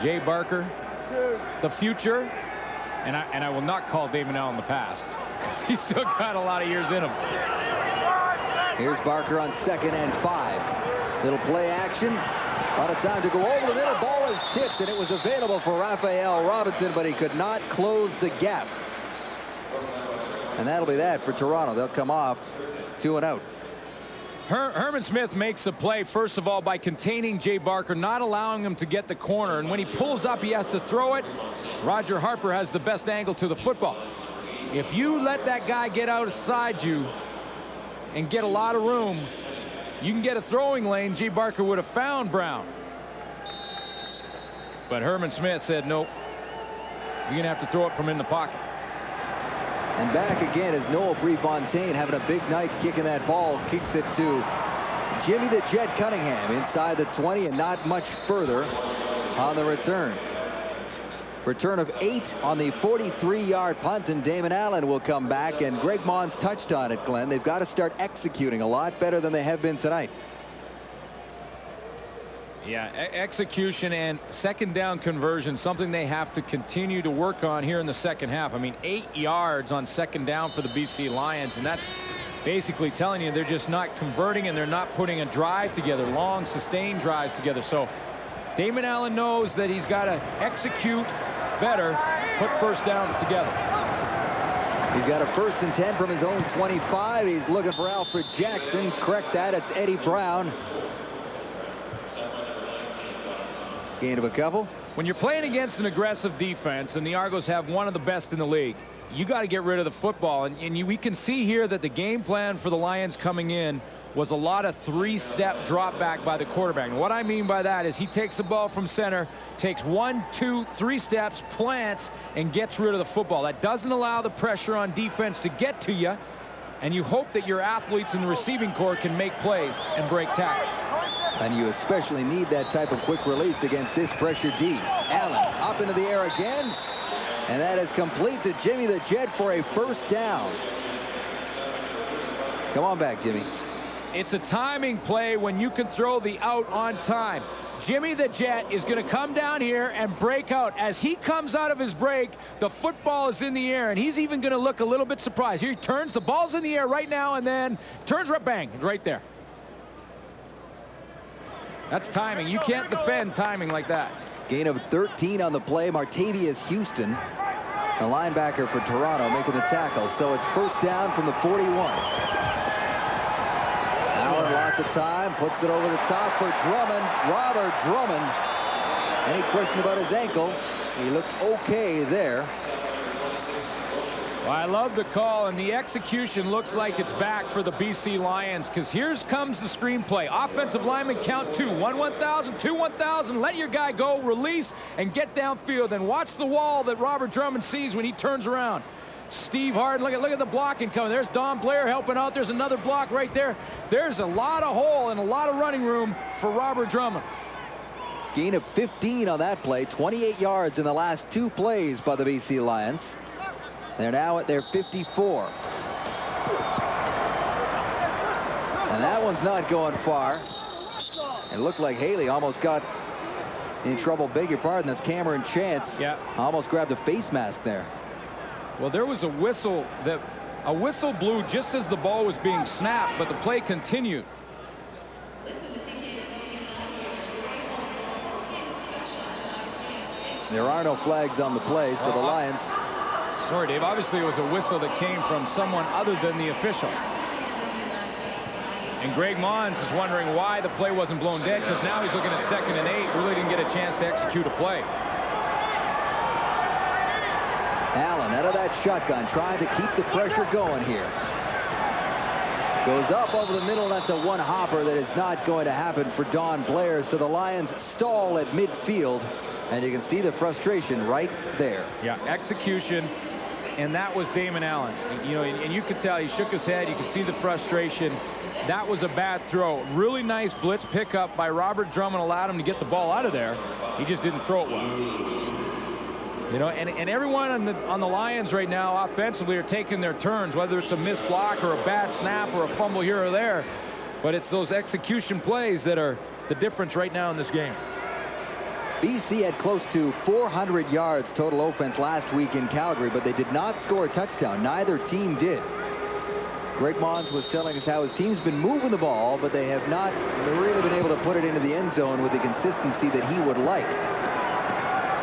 Jay Barker, the future, and I will not call Damon Allen the past. He's still got a lot of years in him. Here's Barker on 2nd and 5. Little play action. A lot of time to go over the middle. Ball is tipped, and it was available for Raphael Robinson, but he could not close the gap. And that'll be that for Toronto. They'll come off 2 and out. Herman Smith makes the play, first of all, by containing Jay Barker, not allowing him to get the corner. And when he pulls up, he has to throw it. Roger Harper has the best angle to the football. If you let that guy get outside you and get a lot of room, you can get a throwing lane. Jay Barker would have found Brown. But Herman Smith said, nope, you're going to have to throw it from in the pocket. And back again is Noel Prefontaine having a big night kicking that ball. Kicks it to Jimmy the Jet Cunningham inside the 20 and not much further on the return. Return of 8 on the 43-yard punt, and Damon Allen will come back, and Greg Mons touched on it, Glenn. They've got to start executing a lot better than they have been tonight. Yeah, execution and second down conversion, something they have to continue to work on here in the second half. I mean, 8 yards on second down for the BC Lions, and that's basically telling you they're just not converting, and they're not putting a drive together, long sustained drives together. So Damon Allen knows that he's got to execute better, put first downs together. He's got a 1st and 10 from his own 25. He's looking for Alfred Jackson. Correct that. It's Eddie Brown. Gain of a couple. When you're playing against an aggressive defense, and the Argos have one of the best in the league, you got to get rid of the football. And we can see here that the game plan for the Lions coming in was a lot of 3-step drop back by the quarterback. And what I mean by that is he takes the ball from center, takes 1, 2, 3 steps, plants, and gets rid of the football. That doesn't allow the pressure on defense to get to you, and you hope that your athletes in the receiving corps can make plays and break tackles. And you especially need that type of quick release against this pressure D. Allen up into the air again, and that is complete to Jimmy the Jet for a first down. Come on back, Jimmy. It's a timing play when you can throw the out on time. Jimmy the Jet is going to come down here and break out. As he comes out of his break, the football is in the air, and he's even going to look a little bit surprised. Here he turns, the ball's in the air right now, and then turns right, bang, right there. That's timing. You can't defend timing like that. Gain of 13 on the play. Martavius Houston, the linebacker for Toronto, making the tackle. So it's first down from the 41. Allen, lots of time, puts it over the top for Drummond. Robert Drummond. Any question about his ankle? He looked okay there. Well, I love the call, and the execution looks like it's back for the BC Lions, because here comes the screenplay. Offensive lineman count 2. 1-1,000, 2-1,000. Let your guy go, release, and get downfield. And watch the wall that Robert Drummond sees when he turns around. Steve Harden, look at the blocking coming. There's Don Blair helping out. There's another block right there. There's a lot of hole and a lot of running room for Robert Drummond. Gain of 15 on that play. 28 yards in the last 2 plays by the BC Lions. They're now at their 54. And that one's not going far. It looked like Haley almost got in trouble. Beg your pardon. That's Cameron Chance. Yeah. Almost grabbed a face mask there. Well, there was a whistle blew just as the ball was being snapped, but the play continued. There are no flags on the play, so the Lions. Sorry, Dave. Obviously, it was a whistle that came from someone other than the official. And Greg Mons is wondering why the play wasn't blown dead, because now he's looking at 2nd and 8. Really didn't get a chance to execute a play. Allen out of that shotgun, trying to keep the pressure going here. Goes up over the middle. That's a one hopper that is not going to happen for Don Blair. So the Lions stall at midfield, and you can see the frustration right there. Yeah, execution, and that was Damon Allen. You know, and you could tell he shook his head. You could see the frustration. That was a bad throw. Really nice blitz pickup by Robert Drummond, allowed him to get the ball out of there. He just didn't throw it well. You know, and everyone on the Lions right now offensively are taking their turns, whether it's a missed block or a bad snap or a fumble here or there. But it's those execution plays that are the difference right now in this game. BC had close to 400 yards total offense last week in Calgary, but they did not score a touchdown. Neither team did. Greg Mons was telling us how his team's been moving the ball, but they have not really been able to put it into the end zone with the consistency that he would like.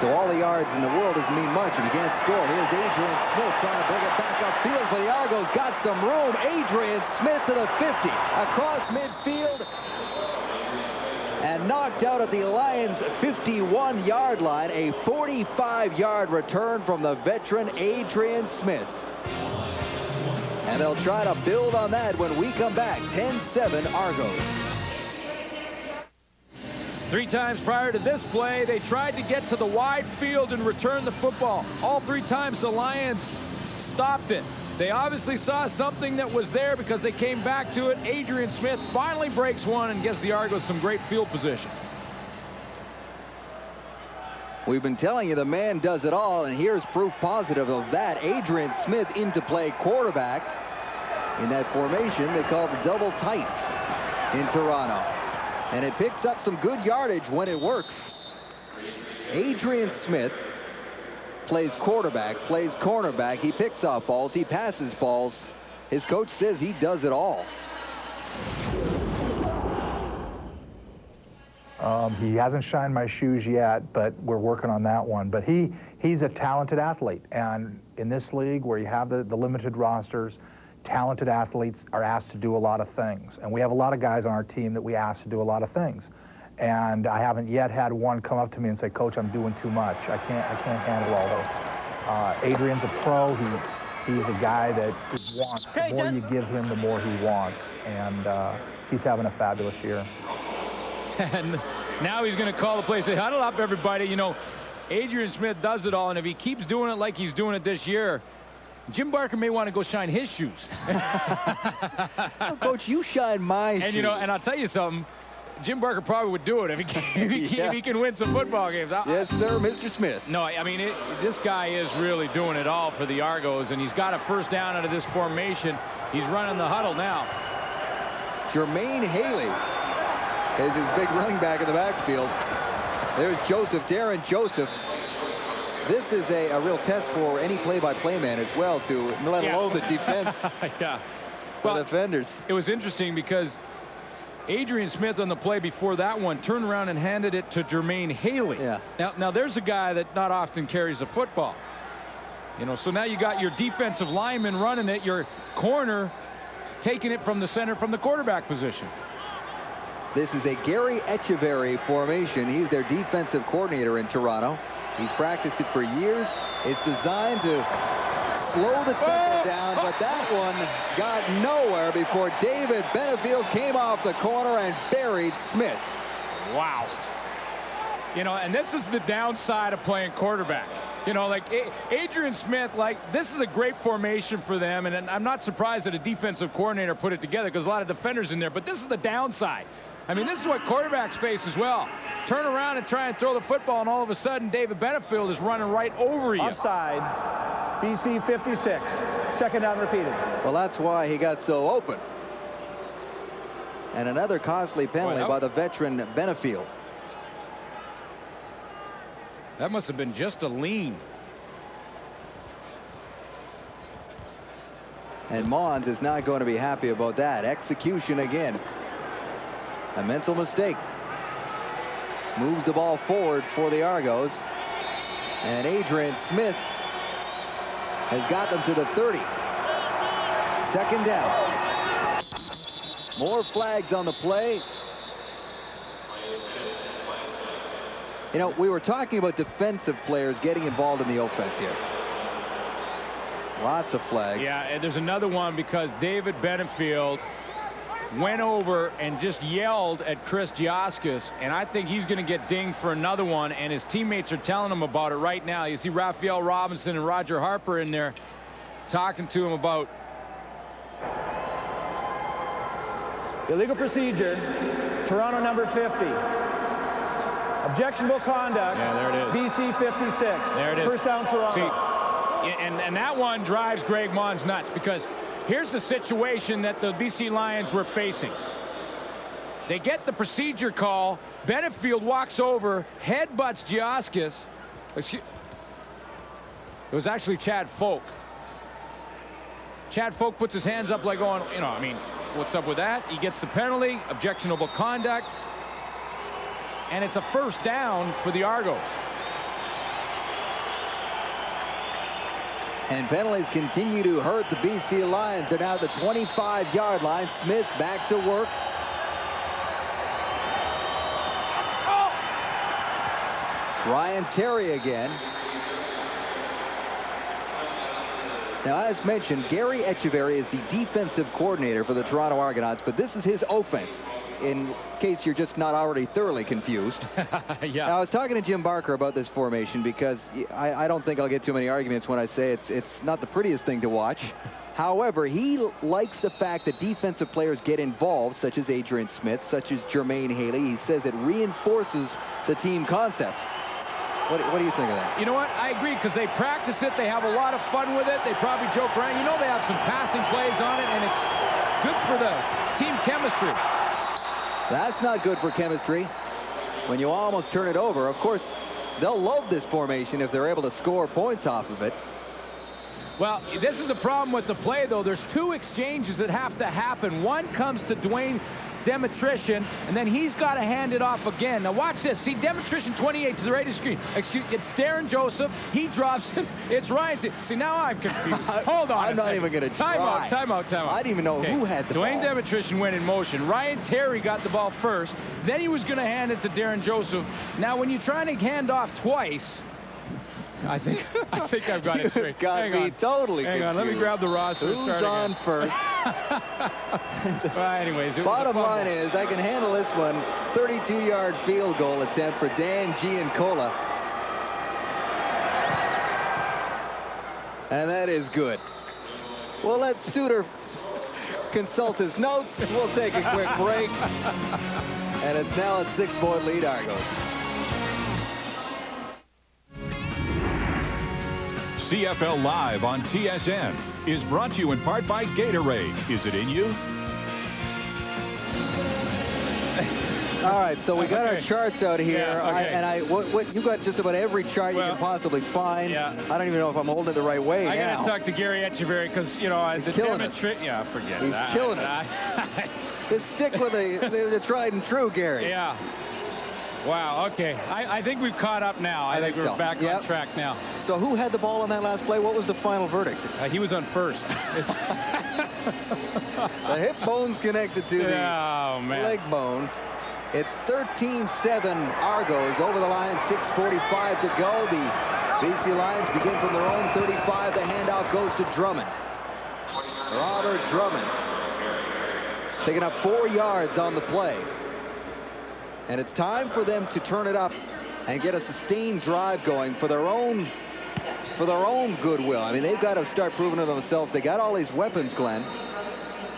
So all the yards in the world doesn't mean much if you can't score. Here's Adrian Smith trying to bring it back upfield for the Argos. Got some room. Adrian Smith to the 50. Across midfield. And knocked out at the Lions' 51-yard line. A 45-yard return from the veteran Adrian Smith. And they'll try to build on that when we come back. 10-7 Argos. 3 times prior to this play, they tried to get to the wide field and return the football. All 3 times the Lions stopped it. They obviously saw something that was there because they came back to it. Adrian Smith finally breaks one and gives the Argos some great field position. We've been telling you the man does it all, and here's proof positive of that. Adrian Smith into play quarterback. In that formation they call the double tights in Toronto. And it picks up some good yardage when it works. Adrian Smith plays quarterback, plays cornerback. He picks off balls. He passes balls. His coach says he does it all. He hasn't shined my shoes yet, but we're working on that one. But he's a talented athlete. And in this league where you have the limited rosters, talented athletes are asked to do a lot of things. And we have a lot of guys on our team that we ask to do a lot of things. And I haven't yet had one come up to me and say, Coach, I'm doing too much. I can't handle all those. Adrian's a pro. He's a guy that wants. The more you give him, the more he wants. And he's having a fabulous year. And now he's going to call the play, say, huddle up, everybody. You know, Adrian Smith does it all. And if he keeps doing it like he's doing it this year, Jim Barker may want to go shine his shoes. Oh, Coach, you shine my shoes. And, you know, and I'll tell you something. Jim Barker probably would do it if he can win some football games. Yes, sir, Mr. Smith. No, I mean, this guy is really doing it all for the Argos, and he's got a first down out of this formation. He's running the huddle now. Jermaine Haley is his big running back in the backfield. There's Joseph, Darren Joseph. This is a real test for any play-by-play man as well, let alone the defense. Yeah. Well, defenders. It was interesting because Adrian Smith on the play before that one turned around and handed it to Jermaine Haley. Yeah. Now there's a guy that not often carries a football. You know, so now you got your defensive lineman running it, your corner taking it from the center from the quarterback position. This is a Gary Echeverry formation. He's their defensive coordinator in Toronto. He's practiced it for years. It's designed to slow the tempo down, but that one got nowhere before David Benefield came off the corner and buried Smith. Wow. You know, and this is the downside of playing quarterback. You know, like Adrian Smith, like, this is a great formation for them, and I'm not surprised that a defensive coordinator put it together because a lot of defenders in there, but this is the downside. I mean, this is what quarterbacks face as well. Turn around and try and throw the football, and all of a sudden, David Benefield is running right over you. Offside. BC 56. Second down repeated. Well, that's why he got so open. And another costly penalty by the veteran Benefield. That must have been just a lean. And Mons is not going to be happy about that. Execution again. A mental mistake. Moves the ball forward for the Argos. And Adrian Smith has got them to the 30. Second down. More flags on the play. You know, we were talking about defensive players getting involved in the offense here. Lots of flags. Yeah, and there's another one because David Benefield went over and just yelled at Chris Giaskis, and I think he's going to get dinged for another one, and his teammates are telling him about it right now. You see Raphael Robinson and Roger Harper in there talking to him about illegal procedure, Toronto number 50. Objectionable conduct. Yeah, there it is. BC 56. There it is. First down, Toronto. See, and that one drives Greg Mons nuts because here's the situation that the BC Lions were facing. They get the procedure call. Benefield walks over, headbutts Giaskis. It was actually Chad Folk. Chad Folk puts his hands up like going, you know, I mean, what's up with that? He gets the penalty, objectionable conduct, and it's a first down for the Argos. And penalties continue to hurt the BC Lions. They're now at the 25-yard line. Smith back to work. It's Ryan Terry again. Now, as mentioned, Gary Echeverry is the defensive coordinator for the Toronto Argonauts, but this is his offense, in case you're just not already thoroughly confused. Yeah. Now, I was talking to Jim Barker about this formation because I don't think I'll get too many arguments when I say it's not the prettiest thing to watch. However, he likes the fact that defensive players get involved, such as Adrian Smith, such as Jermaine Haley. He says it reinforces the team concept. What do you think of that? You know what? I agree because they practice it. They have a lot of fun with it. They probably joke around. You know, they have some passing plays on it, and it's good for the team chemistry. That's not good for chemistry when you almost turn it over. Of course, they'll love this formation if they're able to score points off of it. Well, this is a problem with the play, though. There's two exchanges that have to happen. One comes to Dwayne Demetrician, and then he's got to hand it off again. Now watch this. See, Demetrician 28 to the right of the screen. Excuse, it's Darren Joseph. He drops it. It's Ryan. See, now I'm confused. Hold on. I'm not even going to try. Time out. I didn't even know who had the Dwayne ball. Demetrician went in motion. Ryan Terry got the ball first. Then he was going to hand it to Darren Joseph. Now, when you're trying to hand off twice, I think I've got it straight. Got me totally confused. Hang on, let me grab the roster. Who's on first? Well, anyways, bottom line is I can handle this one. 32-yard field goal attempt for Dan Giancola. And that is good. Well, let Suter consult his notes. We'll take a quick break. And it's now a 6-point lead, Argos. CFL Live on TSN is brought to you in part by Gatorade. Is it in you? All right, so we got our charts out here, Yeah, okay. What you got just about every chart you can possibly find. Yeah. I don't even know if I'm holding it the right way I now. got to talk to Gary Echeverry because, you know, as a killing us. Yeah, forget it. He's killing us. Just stick with the tried and true, Gary. Yeah. Wow, okay. I think we've caught up now. I think we're so. back on track now. So who had the ball on that last play? What was the final verdict? He was on first. The hip bone's connected to the leg bone. It's 13-7 Argos over the line. 6:45 to go. The BC Lions begin from their own 35. The handoff goes to Drummond. Robert Drummond picking up 4 yards on the play. And it's time for them to turn it up and get a sustained drive going for their own goodwill. I mean, they've got to start proving to themselves. They got all these weapons, Glenn.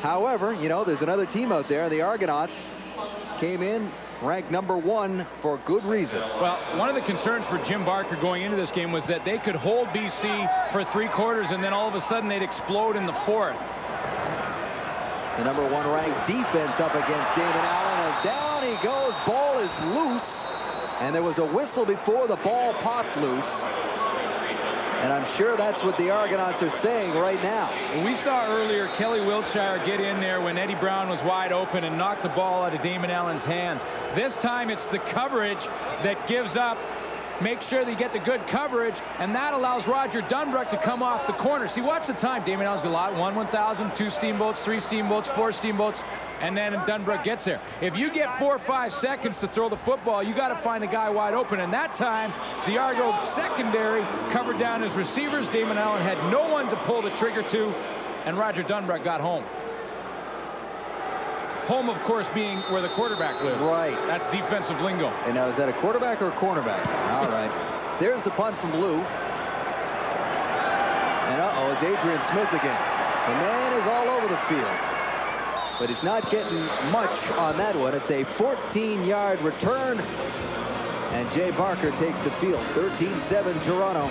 However, you know, there's another team out there. The Argonauts came in ranked #1 for good reason. Well, one of the concerns for Jim Barker going into this game was that they could hold BC for 3 quarters and then all of a sudden they'd explode in the 4th. The #1 ranked defense up against Damon Allen, and down he goes. Ball is loose, and there was a whistle before the ball popped loose. And I'm sure that's what the Argonauts are saying right now. We saw earlier Kelly Wiltshire get in there when Eddie Brown was wide open and knock the ball out of Damon Allen's hands. This time it's the coverage that gives up make sure that you get the good coverage, and that allows Roger Dunbrook to come off the corner. See, watch the time. Damien Allen's got a lot. 1,000, 2 steamboats, 3 steamboats, 4 steamboats, and then Dunbrook gets there. If you get 4 or 5 seconds to throw the football, you got to find a guy wide open. And that time, the Argo secondary covered down his receivers. Damien Allen had no one to pull the trigger to, and Roger Dunbrook got home. Home, of course, being where the quarterback lives. Right. That's defensive lingo. And now, is that a quarterback or a cornerback? All right. There's the punt from Lou. And uh-oh, it's Adrian Smith again. The man is all over the field. But he's not getting much on that one. It's a 14-yard return. And Jay Barker takes the field. 13-7 Toronto.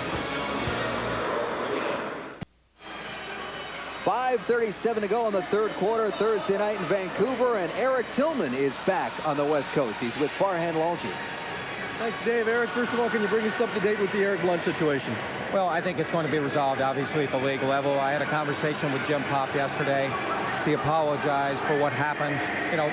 5:37 to go in the third quarter, Thursday night in Vancouver, and Eric Tillman is back on the West Coast. He's with Farhan Lalji. Thanks, Dave. Eric, first of all, can you bring us up to date with the Eric Blunt situation? Well, I think it's going to be resolved, obviously, at the league level. I had a conversation with Jim Pop yesterday. He apologized for what happened. You know,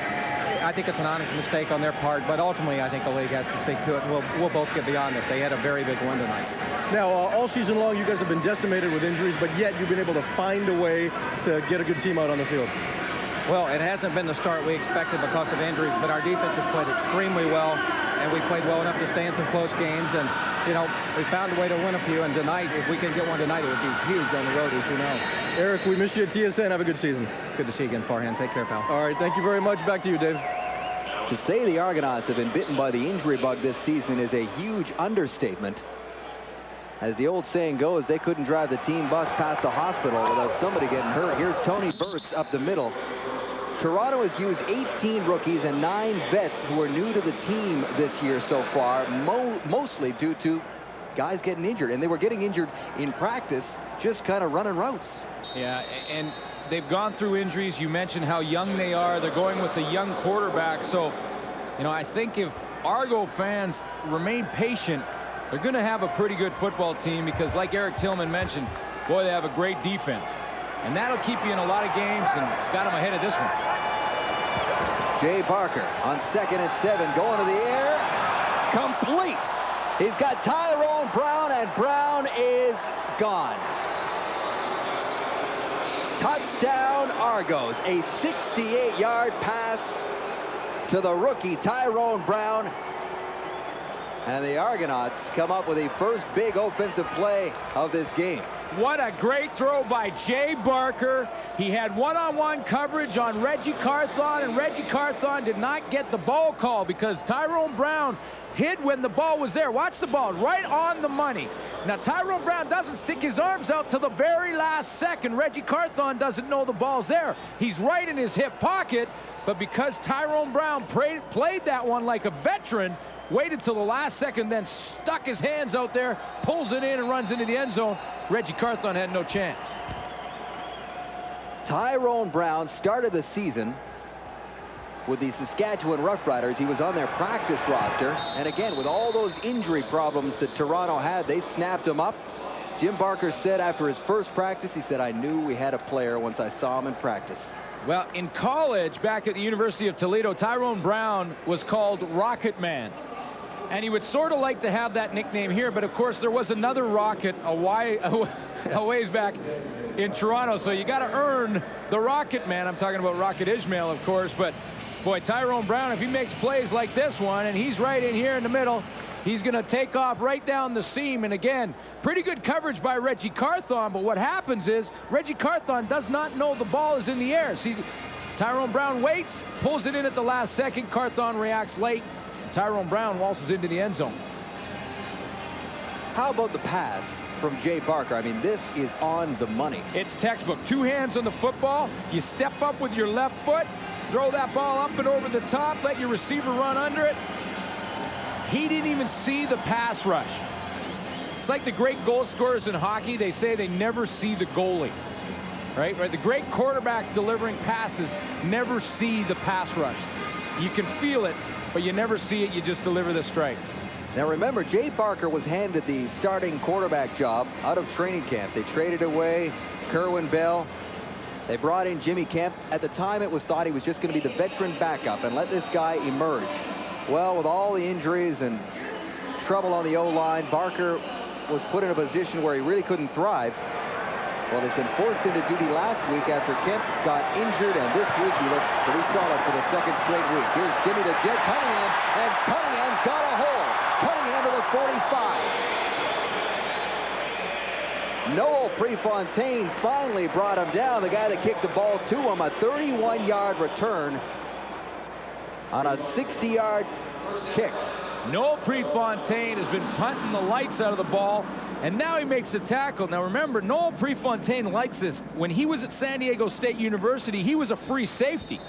I think it's an honest mistake on their part, but ultimately I think the league has to speak to it. We'll both get beyond it. They had a very big win tonight. Now, all season long, you guys have been decimated with injuries, but yet you've been able to find a way to get a good team out on the field. Well, it hasn't been the start we expected because of injuries, but our defense has played extremely well, and we played well enough to stay in some close games, and, you know, we found a way to win a few, and tonight, if we can get one tonight, it would be huge on the road, as you know. Eric, we miss you at TSN. Have a good season. Good to see you again, Farhan. Take care, pal. All right, thank you very much. Back to you, Dave. To say the Argonauts have been bitten by the injury bug this season is a huge understatement. As the old saying goes, they couldn't drive the team bus past the hospital without somebody getting hurt. Here's Tony Burt's up the middle. Toronto has used 18 rookies and 9 vets who are new to the team this year so far, mostly due to guys getting injured. And they were getting injured in practice, just kind of running routes. Yeah, and they've gone through injuries. You mentioned how young they are. They're going with a young quarterback. So, you know, I think if Argo fans remain patient, they're going to have a pretty good football team because, like Eric Tillman mentioned, boy, they have a great defense. And that'll keep you in a lot of games, and it's got them ahead of this one. Jay Barker on 2nd and 7, going to the air. Complete. He's got Tyrone Brown, and Brown is gone. Touchdown Argos. A 68-yard pass to the rookie Tyrone Brown. And the Argonauts come up with the first big offensive play of this game. What a great throw by Jay Barker. He had one-on-one coverage on Reggie Carthon, and Reggie Carthon did not get the ball call because Tyrone Brown hid when the ball was there. Watch the ball, right on the money. Now, Tyrone Brown doesn't stick his arms out till the very last second. Reggie Carthon doesn't know the ball's there. He's right in his hip pocket, but because Tyrone Brown played that one like a veteran, waited till the last second, then stuck his hands out there, pulls it in and runs into the end zone. Reggie Carthon had no chance. Tyrone Brown started the season with the Saskatchewan Roughriders. He was on their practice roster. And again, with all those injury problems that Toronto had, they snapped him up. Jim Barker said after his first practice, he said, "I knew we had a player once I saw him in practice." Well, in college, back at the University of Toledo, Tyrone Brown was called Rocket Man. And he would sort of like to have that nickname here, but of course there was another Rocket a ways back in Toronto, so you got to earn the Rocket Man. I'm talking about Rocket Ismail, of course, but boy, Tyrone Brown, if he makes plays like this one, and he's right in here in the middle, he's going to take off right down the seam. And again, pretty good coverage by Reggie Carthon, but what happens is Reggie Carthon does not know the ball is in the air. See, Tyrone Brown waits, pulls it in at the last second. Carthon reacts late. Tyrone Brown waltzes into the end zone. How about the pass from Jay Barker? I mean, this is on the money. It's textbook. 2 hands on the football. You step up with your left foot, throw that ball up and over the top, let your receiver run under it. He didn't even see the pass rush. It's like the great goal scorers in hockey. They say they never see the goalie. Right? The great quarterbacks delivering passes never see the pass rush. You can feel it, but you never see it. You just deliver the strike. Now remember, Jay Barker was handed the starting quarterback job out of training camp. They traded away Kerwin Bell. They brought in Jimmy Kemp. At the time, it was thought he was just going to be the veteran backup and let this guy emerge. Well, with all the injuries and trouble on the O-line. Barker was put in a position where he really couldn't thrive. Well, he's been forced into duty last week after Kemp got injured, and this week he looks pretty solid for the second straight week. Here's Jimmy the Jet Cunningham, and Cunningham's got a hole. Cunningham to the 45. Noel Prefontaine finally brought him down, the guy that kicked the ball to him. A 31-yard return on a 60-yard kick. Noel Prefontaine has been punting the lights out of the ball, and now he makes a tackle. Now remember, Noel Prefontaine likes this. When he was at San Diego State University, he was a free safety.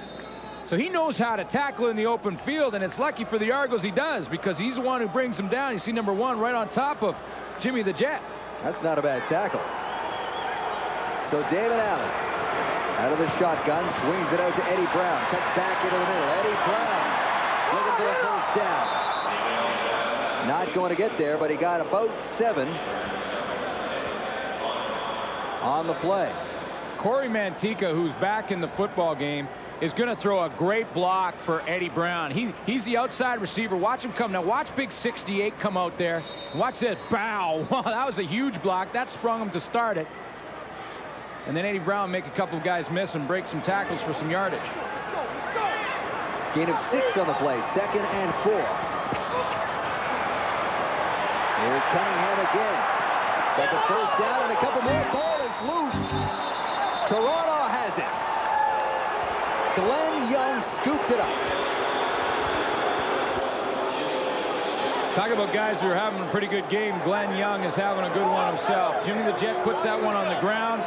So he knows how to tackle in the open field, and it's lucky for the Argos he does, because he's the one who brings him down. You see number 1 right on top of Jimmy the Jet. That's not a bad tackle. So David Allen out of the shotgun, swings it out to Eddie Brown, cuts back into the middle. Eddie Brown looking for the first down. Not going to get there, but he got about 7 on the play. Corey Mantica, who's back in the football game, is going to throw a great block for Eddie Brown. He's the outside receiver. Watch him come. Now watch big 68 come out there. Watch this. Bow. Wow, that was a huge block. That sprung him to start it. And then Eddie Brown make a couple of guys miss and break some tackles for some yardage. Gain of 6 on the play. 2nd and 4. Here's Cunningham again. Got the first down and a couple more. Ball is loose. Toronto has it. Glenn Young scooped it up. Talk about guys who are having a pretty good game. Glenn Young is having a good one himself. Jimmy the Jet puts that one on the ground.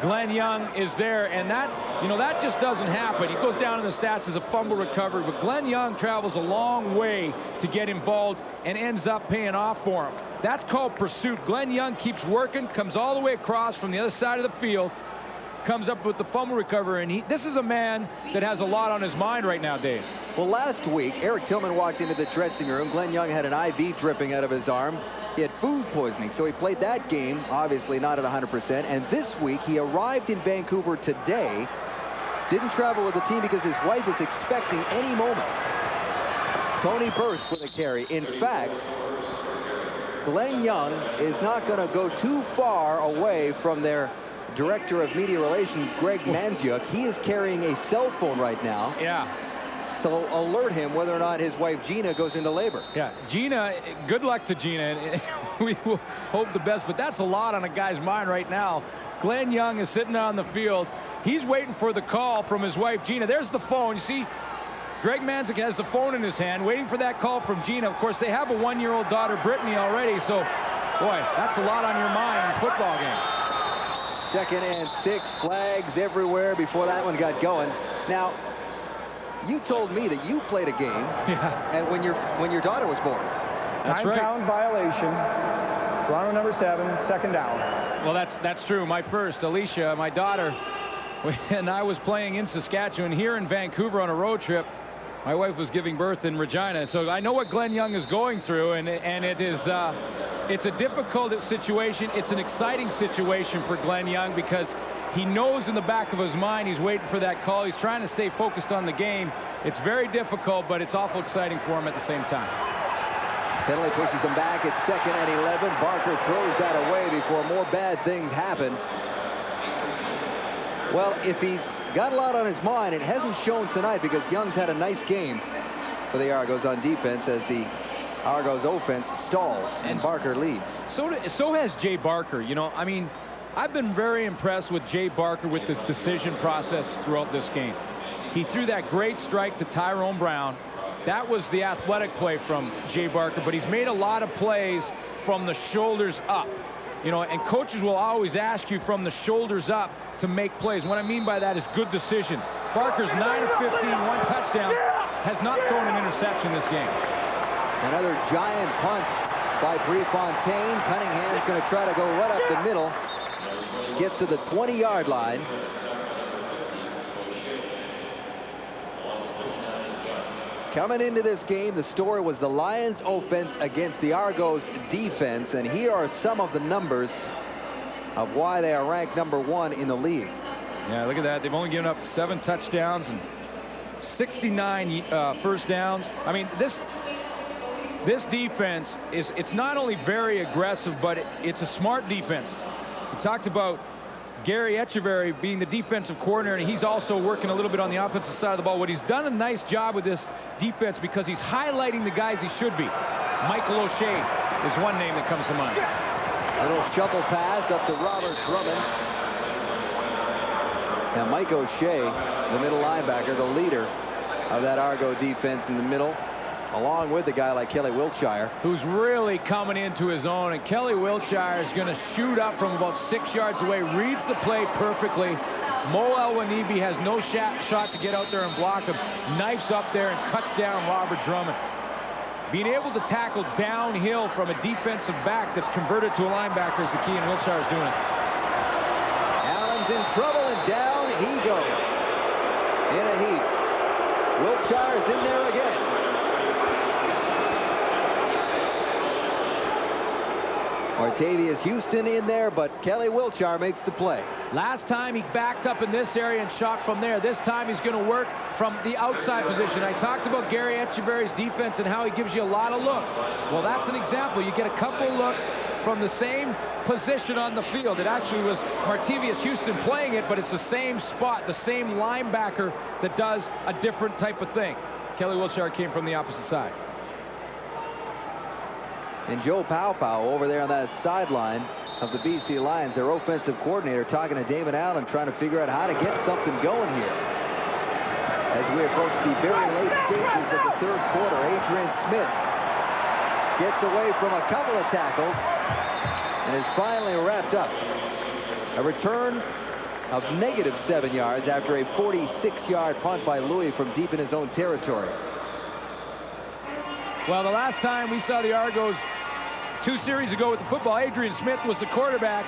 Glenn Young is there, and that just doesn't happen. He goes down in the stats as a fumble recovery, but Glenn Young travels a long way to get involved and ends up paying off for him. That's called pursuit. Glenn Young keeps working, comes all the way across from the other side of the field, comes up with the fumble recovery, and this is a man that has a lot on his mind right now, Dave. Well, last week, Eric Tillman walked into the dressing room. Glenn Young had an IV dripping out of his arm. He had food poisoning, so he played that game, obviously not at 100%. And this week, he arrived in Vancouver today. Didn't travel with the team because his wife is expecting any moment. Tony Burst with a carry. In fact, Glenn Young is not going to go too far away from their Director of Media Relations, Greg Manziuk. He is carrying a cell phone right now. Yeah. To alert him whether or not his wife Gina goes into labor. Yeah, Gina, good luck to Gina. We will hope the best, but that's a lot on a guy's mind right now. Glenn Young is sitting on the field. He's waiting for the call from his wife Gina. There's the phone. You see, Greg Manziuk has the phone in his hand, waiting for that call from Gina. Of course, they have a 1-year-old daughter, Brittany, already, so, boy, that's a lot on your mind in a football game. 2nd and 6, flags everywhere before that one got going. Now, you told me that you played a game, and when your daughter was born. That's right. 9-pound violation. Toronto number 7, 2nd down. Well, that's true. My first, Alicia, my daughter, and I was playing in Saskatchewan. Here in Vancouver on a road trip, my wife was giving birth in Regina, so I know what Glenn Young is going through, and it is it's a difficult situation. It's an exciting situation for Glenn Young because he knows in the back of his mind he's waiting for that call. He's trying to stay focused on the game. It's very difficult, but it's awful exciting for him at the same time. Penalty pushes him back. It's 2nd and 11. Barker throws that away before more bad things happen. Well, if he's got a lot on his mind, it hasn't shown tonight because Young's had a nice game for the Argos on defense as the Argos offense stalls and Barker leaves. So has Jay Barker. You know, I mean, I've been very impressed with Jay Barker with this decision process throughout this game. He threw that great strike to Tyrone Brown. That was the athletic play from Jay Barker, but he's made a lot of plays from the shoulders up. You know, and coaches will always ask you from the shoulders up to make plays. What I mean by that is good decisions. Barker's 9 of 15, 1 touchdown, has not thrown an interception this game. Another giant punt by Prefontaine. Cunningham's going to try to go right up the middle. Gets to the 20-yard line. Coming into this game, the story was the Lions offense against the Argos defense, and here are some of the numbers of why they are ranked number 1 in the league. Yeah, look at that. They've only given up 7 touchdowns and 69 first downs. I mean, This defense it's not only very aggressive, but it's a smart defense. We talked about Gary Echeverry being the defensive coordinator, and he's also working a little bit on the offensive side of the ball. What he's done a nice job with this defense because he's highlighting the guys he should be. Michael O'Shea is one name that comes to mind. Little shovel pass up to Robert Drummond. Now Mike O'Shea, the middle linebacker, the leader of that Argo defense in the middle, along with a guy like Kelly Wiltshire, who's really coming into his own. And Kelly Wiltshire is going to shoot up from about 6 yards away, reads the play perfectly. Mo Elwanibi has no shot to get out there and block him. Knifes up there and cuts down Robert Drummond. Being able to tackle downhill from a defensive back that's converted to a linebacker is the key, and Wilshire's doing it. Allen's in trouble, and down he goes in a heap. Wiltshire's in there again. Martavius Houston in there, but Kelly Wiltshire makes the play. Last time he backed up in this area and shot from there. This time he's going to work from the outside position. I talked about Gary Echeverry's defense and how he gives you a lot of looks. Well, that's an example. You get a couple of looks from the same position on the field. It actually was Martavius Houston playing it, but it's the same spot, the same linebacker that does a different type of thing. Kelly Wiltshire came from the opposite side. And Joe Paopao over there on that sideline of the BC Lions, their offensive coordinator, talking to Damon Allen, trying to figure out how to get something going here. As we approach the very late stages of the third quarter, Adrian Smith gets away from a couple of tackles and is finally wrapped up. A return of -7 yards after a 46-yard punt by Louis from deep in his own territory. Well, the last time we saw the Argos 2 series ago with the football, Adrian Smith was the quarterback.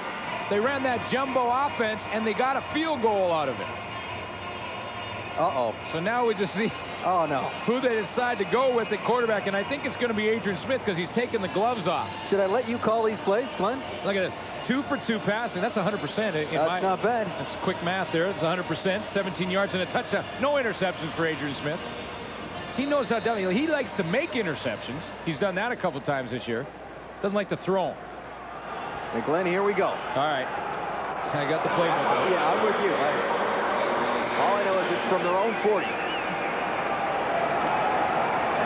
They ran that jumbo offense, and they got a field goal out of it. Uh-oh. So now we just see who they decide to go with at quarterback, and I think it's going to be Adrian Smith because he's taking the gloves off. Should I let you call these plays, Glenn? Look at this. 2 for 2 passing. That's 100%. That's not bad. That's quick math there. It's 100%. 17 yards and a touchdown. No interceptions for Adrian Smith. He knows how to. He likes to make interceptions. He's done that a couple times this year. Doesn't like to throw them. And Glenn, here we go. All right. I got the playbook. Yeah, I'm with you. All I know is it's from their own 40.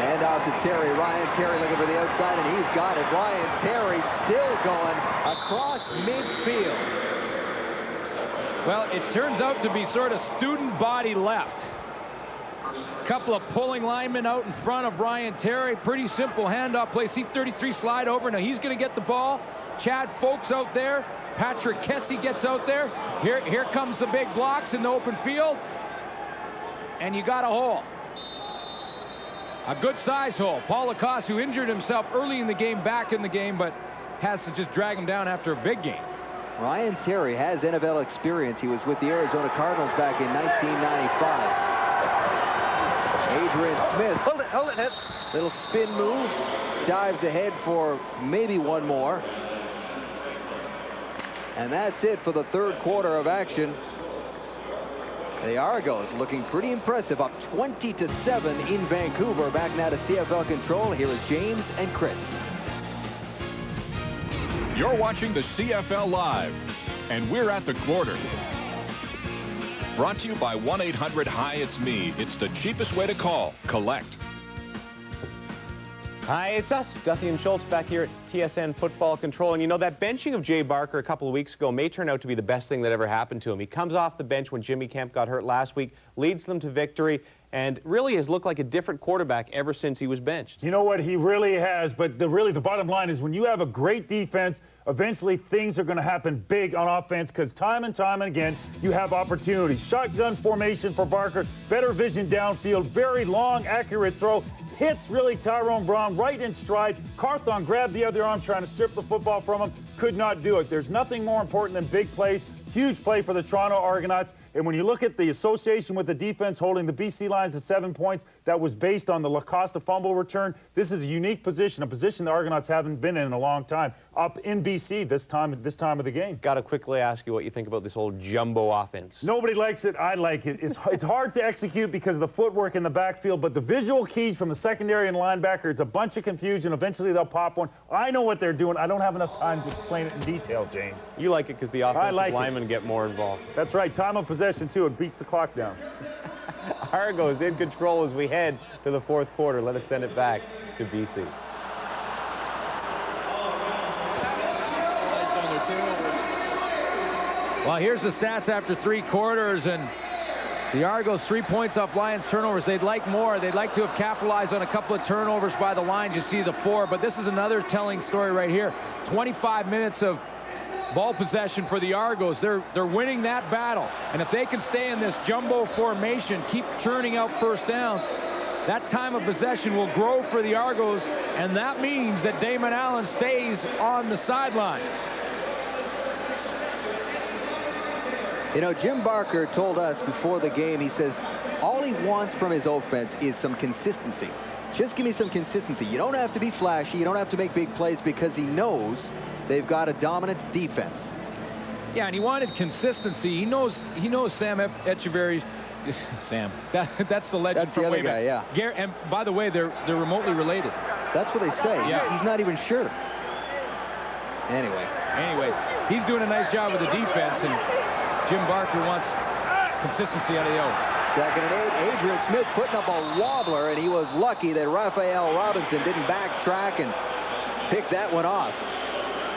And out to Terry. Ryan Terry looking for the outside, and he's got it. Ryan Terry still going across midfield. Well, it turns out to be sort of student body left. Couple of pulling linemen out in front of Ryan Terry. Pretty simple handoff play. C-33 slide over. Now he's going to get the ball. Chad Folks out there. Patrick Kessie gets out there. Here comes the big blocks in the open field. And you got a hole. A good size hole. Paul Lacoste, who injured himself early in the game, back in the game, but has to just drag him down after a big game. Ryan Terry has NFL experience. He was with the Arizona Cardinals back in 1995. Adrian Smith, hold it, little spin move, dives ahead for maybe one more. And that's it for the third quarter of action. The Argos looking pretty impressive, up 20-7 in Vancouver. Back now to CFL Control. Here is James and Chris. You're watching the CFL Live, and we're at the quarter. Brought to you by 1-800-HI-IT'S-ME. It's the cheapest way to call. Collect. Hi, it's us, Duffy and Schultz, back here at TSN Football Control. And you know, that benching of Jay Barker a couple of weeks ago may turn out to be the best thing that ever happened to him. He comes off the bench when Jimmy Kemp got hurt last week, leads them to victory, and really has looked like a different quarterback ever since he was benched. You know what? He really has. But the bottom line is when you have a great defense, eventually things are going to happen big on offense because time and time again, you have opportunities. Shotgun formation for Barker, better vision downfield, very long, accurate throw. Hits really Tyrone Brown right in stride. Carthon grabbed the other arm trying to strip the football from him. Could not do it. There's nothing more important than big plays. Huge play for the Toronto Argonauts. And when you look at the association with the defense holding the BC Lions to 7 points, that was based on the LaCosta fumble return. This is a unique position, a position the Argonauts haven't been in a long time, up in BC this time of the game. Got to quickly ask you what you think about this old jumbo offense. Nobody likes it. I like it. It's hard to execute because of the footwork in the backfield, but the visual keys from the secondary and linebacker, it's a bunch of confusion. Eventually they'll pop one. I know what they're doing. I don't have enough time to explain it in detail, James. You like it because the offensive linemen get more involved. That's right. Time of possession, too. It beats the clock down. Argos in control as we head to the fourth quarter. Let us send it back to BC. Well, here's the stats after 3 quarters, and the Argos 3 points off Lions turnovers. They'd like more. They'd like to have capitalized on a couple of turnovers by the Lions. You see the 4, but this is another telling story right here. 25 minutes of ball possession for the Argos. They're winning that battle, and if they can stay in this jumbo formation, keep churning out first downs, that time of possession will grow for the Argos, and that means that Damon Allen stays on the sideline. You know, Jim Barker told us before the game, he says, all he wants from his offense is some consistency. Just give me some consistency. You don't have to be flashy. You don't have to make big plays, because he knows they've got a dominant defense. Yeah, and he wanted consistency. He knows Sam Echeverry's. Sam, that's the legend. That's the other guy, yeah. And by the way, they're remotely related. That's what they say. Yeah. He's not even sure. Anyways, he's doing a nice job with the defense, and Jim Barker wants consistency out of the O. 2nd and 8. Adrian Smith putting up a wobbler, and he was lucky that Raphael Robinson didn't backtrack and pick that one off.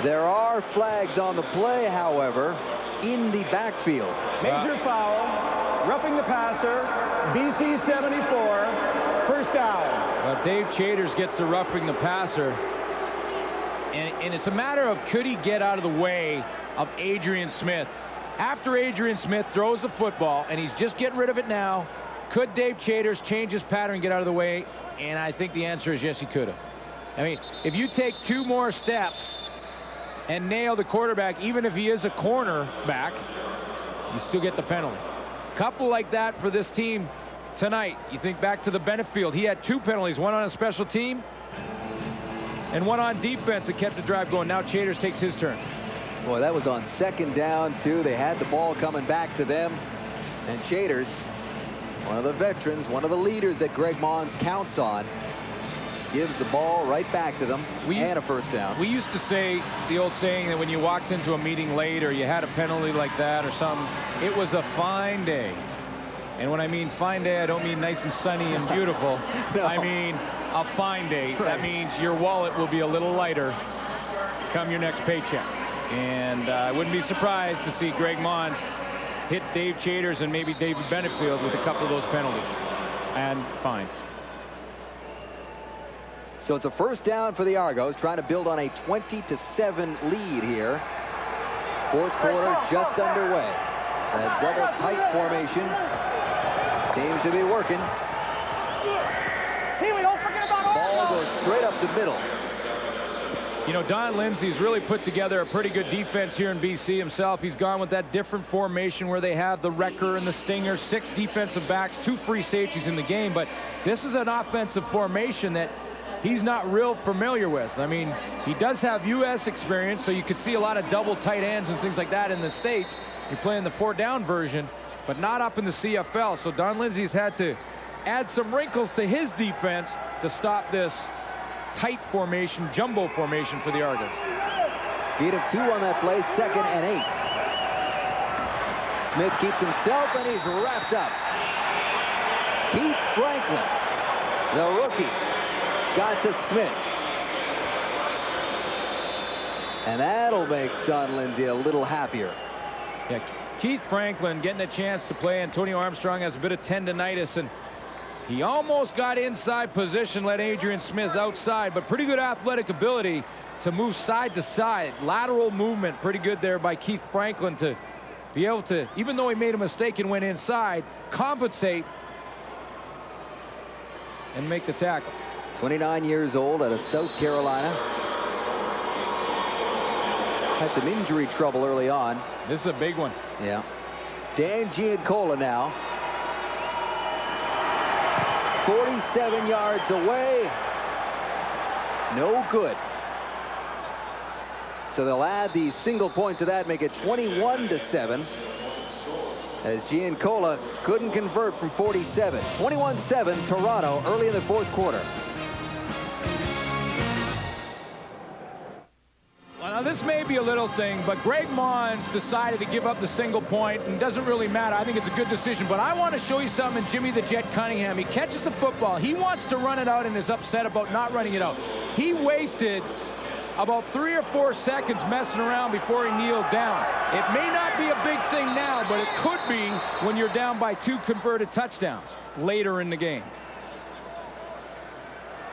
There are flags on the play, however, in the backfield. Major foul, roughing the passer, BC 74, first down. Well, Dave Chaters gets the roughing the passer, and it's a matter of could he get out of the way of Adrian Smith. After Adrian Smith throws the football, and he's just getting rid of it now, could Dave Chaters change his pattern and get out of the way? And I think the answer is yes, he could have. I mean, if you take 2 more steps and nail the quarterback, even if he is a cornerback, you still get the penalty. Couple like that for this team tonight. You think back to the Benefield. He had 2 penalties, one on a special team and one on defense that kept the drive going. Now Chaters takes his turn. Boy, that was on 2nd down, too. They had the ball coming back to them. And Chaters, one of the veterans, one of the leaders that Greg Mons counts on, gives the ball right back to them and a first down. We used to say the old saying that when you walked into a meeting late or you had a penalty like that or something, it was a fine day. And when I mean fine day, I don't mean nice and sunny and beautiful. No. I mean a fine day. Right. That means your wallet will be a little lighter come your next paycheck. And I wouldn't be surprised to see Greg Mons hit Dave Chaters and maybe David Benefield with a couple of those penalties and fines. So it's a first down for the Argos, trying to build on a 20-7 lead here. Fourth quarter just underway. A double tight formation seems to be working. Ball goes straight up the middle. You know, Don Lindsay's really put together a pretty good defense here in BC himself. He's gone with that different formation where they have the wrecker and the stinger, 6 defensive backs, 2 free safeties in the game. But this is an offensive formation that he's not real familiar with. I mean, he does have U.S. experience, so you could see a lot of double tight ends and things like that in the States. You're playing the 4-down version, but not up in the CFL. So Don Lindsay's had to add some wrinkles to his defense to stop this tight formation, jumbo formation for the Argos. Beat him 2 on that play, 2nd and 8. Smith keeps himself, and he's wrapped up. Keith Franklin, the rookie, got to Smith. And that'll make Don Lindsay a little happier. Yeah, Keith Franklin getting a chance to play. Antonio Armstrong has a bit of tendonitis, and he almost got inside position, let Adrian Smith outside, but pretty good athletic ability to move side to side. Lateral movement, pretty good there by Keith Franklin to be able to, even though he made a mistake and went inside, compensate and make the tackle. 29 years old out of South Carolina. Had some injury trouble early on. This is a big one. Yeah. Dan Giancola now. 47 yards away. No good. So they'll add the single point to that, make it 21-7. As Giancola couldn't convert from 47. 21-7 Toronto early in the fourth quarter. Now, this may be a little thing, but Greg Mons decided to give up the single point, and it doesn't really matter. I think it's a good decision, but I want to show you something in Jimmy the Jet Cunningham. He catches the football. He wants to run it out and is upset about not running it out. He wasted about 3 or 4 seconds messing around before he kneeled down. It may not be a big thing now, but it could be when you're down by 2 converted touchdowns later in the game.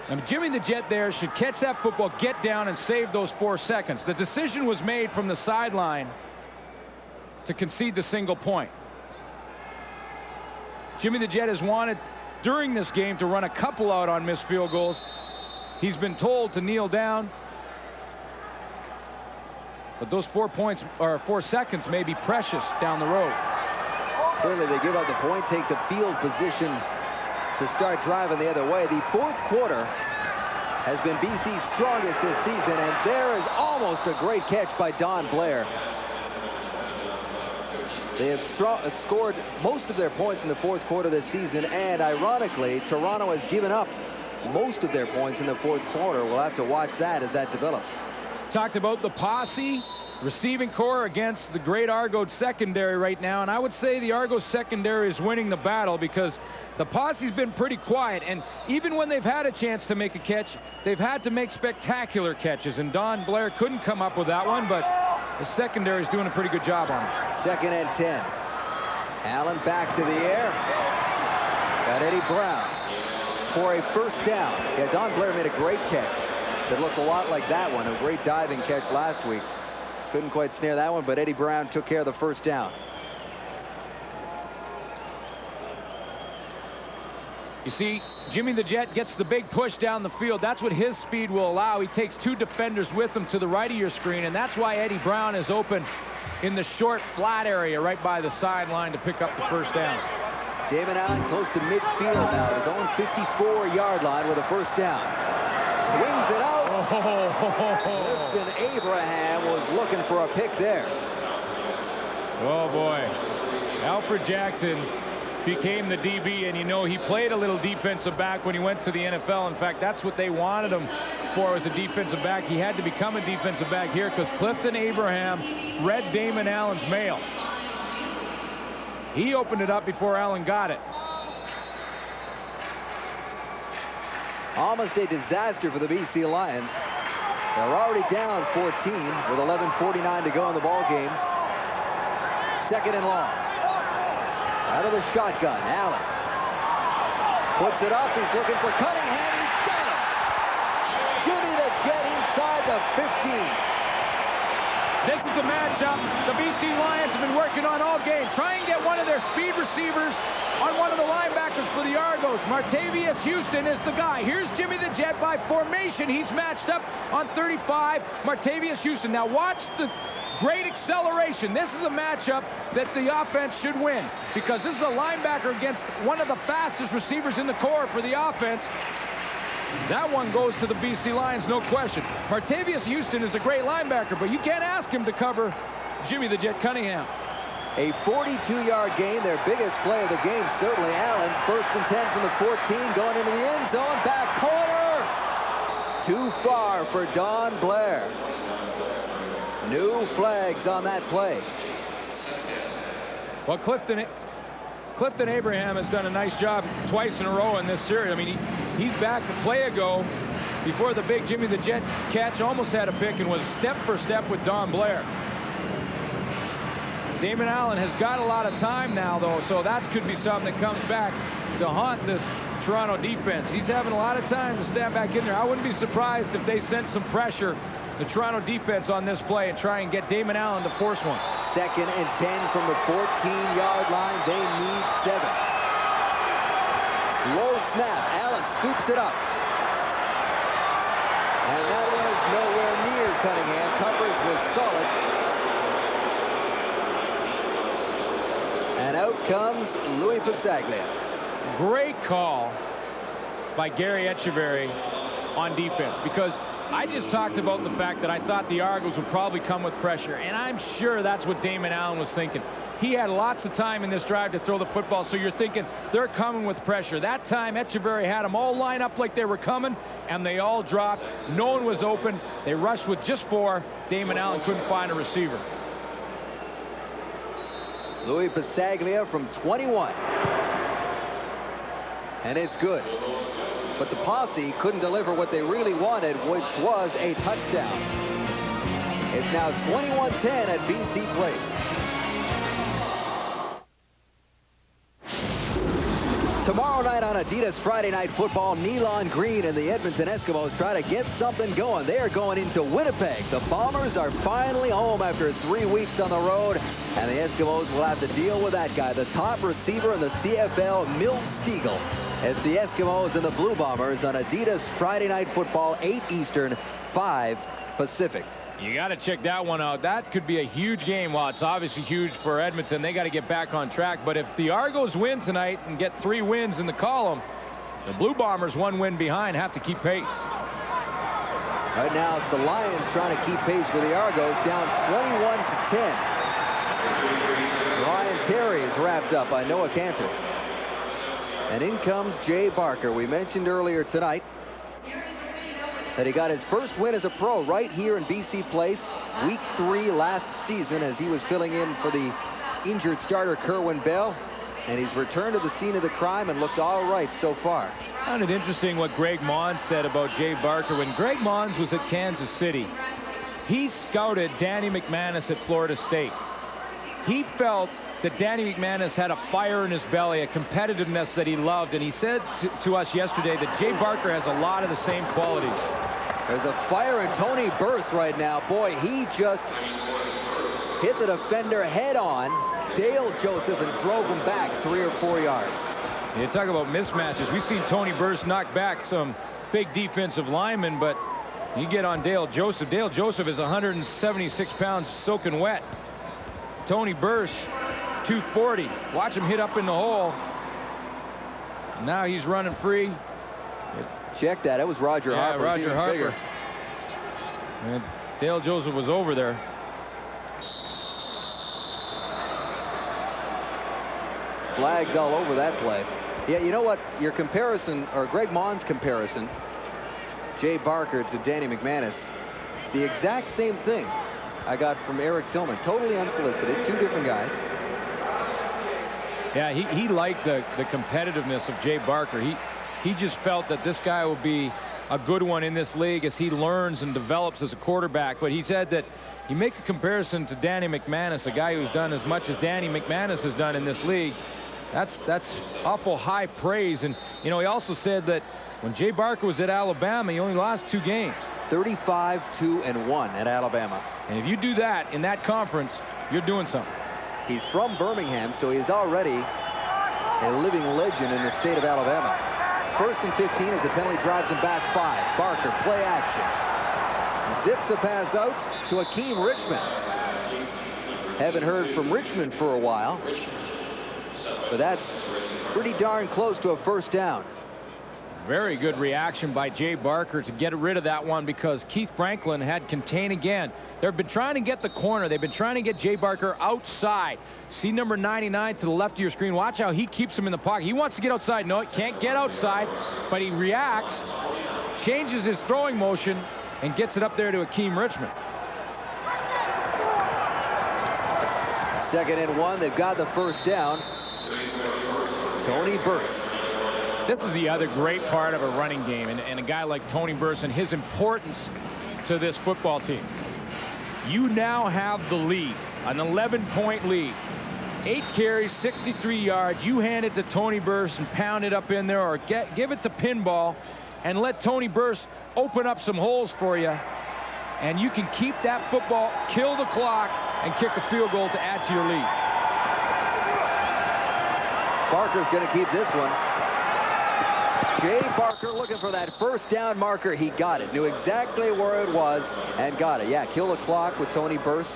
And Jimmy the Jet there should catch that football, get down, and save those 4 seconds. The decision was made from the sideline to concede the single point. Jimmy the Jet has wanted during this game to run a couple out on missed field goals. He's been told to kneel down. But those 4 points or 4 seconds may be precious down the road. Clearly they give up the point, take the field position to start driving the other way. The fourth quarter has been BC's strongest this season, and there is almost a great catch by Don Blair. They have scored most of their points in the fourth quarter this season, and ironically, Toronto has given up most of their points in the fourth quarter. We'll have to watch that as that develops. Talked about the posse receiving core against the great Argo secondary right now, and I would say the Argo secondary is winning the battle because the posse's been pretty quiet, and even when they've had a chance to make a catch, they've had to make spectacular catches, and Don Blair couldn't come up with that one, but the secondary is doing a pretty good job on it. 2nd and 10. Allen back to the air. Got Eddie Brown for a first down. Yeah, Don Blair made a great catch that looked a lot like that one. A great diving catch last week. Couldn't quite snare that one, but Eddie Brown took care of the first down. You see, Jimmy the Jet gets the big push down the field. That's what his speed will allow. He takes 2 defenders with him to the right of your screen, and that's why Eddie Brown is open in the short, flat area right by the sideline to pick up the first down. Damon Allen close to midfield now at his own 54-yard line with a first down. Swings it out. Clifton Abraham was looking for a pick there. Oh, boy. Alfred Jackson became the DB, and you know he played a little defensive back when he went to the NFL. In fact, that's what they wanted him for, as a defensive back. He had to become a defensive back here because Clifton Abraham read Damon Allen's mail. He opened it up before Allen got it. Almost a disaster for the BC Lions. They're already down 14 with 11:49 to go in the ball game. 2nd and long. Out of the shotgun, Allen puts it up. He's looking for Cunningham. He's got him. Jimmy the Jet inside the 15. This is the matchup the BC Lions have been working on all game. Try and get one of their speed receivers on one of the linebackers for the Argos. Martavius Houston is the guy. Here's Jimmy the Jet by formation. He's matched up on 35. Martavius Houston. Now watch the great acceleration. This is a matchup that the offense should win because this is a linebacker against one of the fastest receivers in the core for the offense. That one goes to the BC Lions, no question. Martavius Houston is a great linebacker, but you can't ask him to cover Jimmy the Jet Cunningham. A 42-yard gain, their biggest play of the game, certainly Allen. 1st and 10 from the 14, going into the end zone, back corner. Too far for Don Blair. New flags on that play. Well, Clifton Abraham has done a nice job twice in a row in this series. I mean, he's back a play ago before the big Jimmy the Jet catch, almost had a pick and was step for step with Don Blair. Damon Allen has got a lot of time now, though, so that could be something that comes back to haunt this Toronto defense. He's having a lot of time to stand back in there. I wouldn't be surprised if they sent some pressure, the Toronto defense, on this play and try and get Damon Allen to force one. 2nd and 10 from the 14-yard line. They need 7. Low snap. Allen scoops it up. And that one is nowhere near Cunningham. Coverage was solid. comes Louis Pasaglia. Great call by Gary Echeverry on defense, because I just talked about the fact that I thought the Argos would probably come with pressure, and I'm sure that's what Damon Allen was thinking. He had lots of time in this drive to throw the football, so you're thinking they're coming with pressure. That time, Echeverry had them all line up like they were coming, and they all dropped. No one was open. They rushed with just 4. Damon Allen couldn't find a receiver. Louis Pasaglia from 21. And it's good. But the posse couldn't deliver what they really wanted, which was a touchdown. It's now 21-10 at BC Place. Tomorrow night on Adidas Friday Night Football, Nealon Green and the Edmonton Eskimos try to get something going. They are going into Winnipeg. The Bombers are finally home after 3 weeks on the road, and the Eskimos will have to deal with that guy, the top receiver in the CFL, Milt Stiegel. It's the Eskimos and the Blue Bombers on Adidas Friday Night Football, 8 Eastern, 5 Pacific. You got to check that one out. That could be a huge game. Well, it's obviously huge for Edmonton. They got to get back on track. But if the Argos win tonight and get 3 wins in the column, the Blue Bombers 1 win behind have to keep pace. Right now, it's the Lions trying to keep pace with the Argos, down 21-10. Ryan Terry is wrapped up by Noah Cantor. And in comes Jay Barker. We mentioned earlier tonight that he got his first win as a pro right here in BC Place, week 3 last season, as he was filling in for the injured starter Kerwin Bell, and he's returned to the scene of the crime and looked all right so far. I found it interesting what Greg Mons said about Jay Barker. When Greg Mons was at Kansas City, he scouted Danny McManus at Florida State. He felt that Danny McManus had a fire in his belly, a competitiveness that he loved, and he said to us yesterday that Jay Barker has a lot of the same qualities. There's a fire in Tony Burse right now. Boy, he just hit the defender head on, Dale Joseph, and drove him back 3 or 4 yards. You talk about mismatches. We've seen Tony Burse knock back some big defensive linemen, but you get on Dale Joseph. Dale Joseph is 176 pounds soaking wet. Tony Burse, 240. Watch him hit up in the hole. Now he's running free. Check that. It was Roger Harper. Roger Harper. And Dale Joseph was over there. Flags all over that play. Yeah, you know what? Your comparison, or Greg Mons' comparison, Jay Barker to Danny McManus, the exact same thing I got from Eric Tillman. Totally unsolicited. 2 different guys. Yeah, he liked the competitiveness of Jay Barker. He just felt that this guy will be a good one in this league as he learns and develops as a quarterback. But he said that you make a comparison to Danny McManus, a guy who's done as much as Danny McManus has done in this league. That's awful high praise. And, you know, he also said that when Jay Barker was at Alabama, he only lost 2 games. 35-2-1 at Alabama. And if you do that in that conference, you're doing something. He's from Birmingham, so he's already a living legend in the state of Alabama. 1st and 15 as the penalty drives him back 5. Barker, play action. Zips a pass out to Akeem Richmond. Haven't heard from Richmond for a while, but that's pretty darn close to a first down. Very good reaction by Jay Barker to get rid of that one, because Keith Franklin had contain again. They've been trying to get the corner. They've been trying to get Jay Barker outside. See number 99 to the left of your screen. Watch how he keeps him in the pocket. He wants to get outside. No, he can't get outside, but he reacts, changes his throwing motion, and gets it up there to Akeem Richmond. 2nd and 1. They've got the first down. Tony Burse. This is the other great part of a running game, and a guy like Tony Burse and his importance to this football team. You now have the lead, an 11-point lead. 8 carries, 63 yards. You hand it to Tony Burse and pound it up in there, or give it to Pinball and let Tony Burse open up some holes for you. And you can keep that football, kill the clock, and kick a field goal to add to your lead. Barker's going to keep this one. Jay Barker looking for that first down marker. He got it. Knew exactly where it was and got it. Yeah, kill the clock with Tony Burse.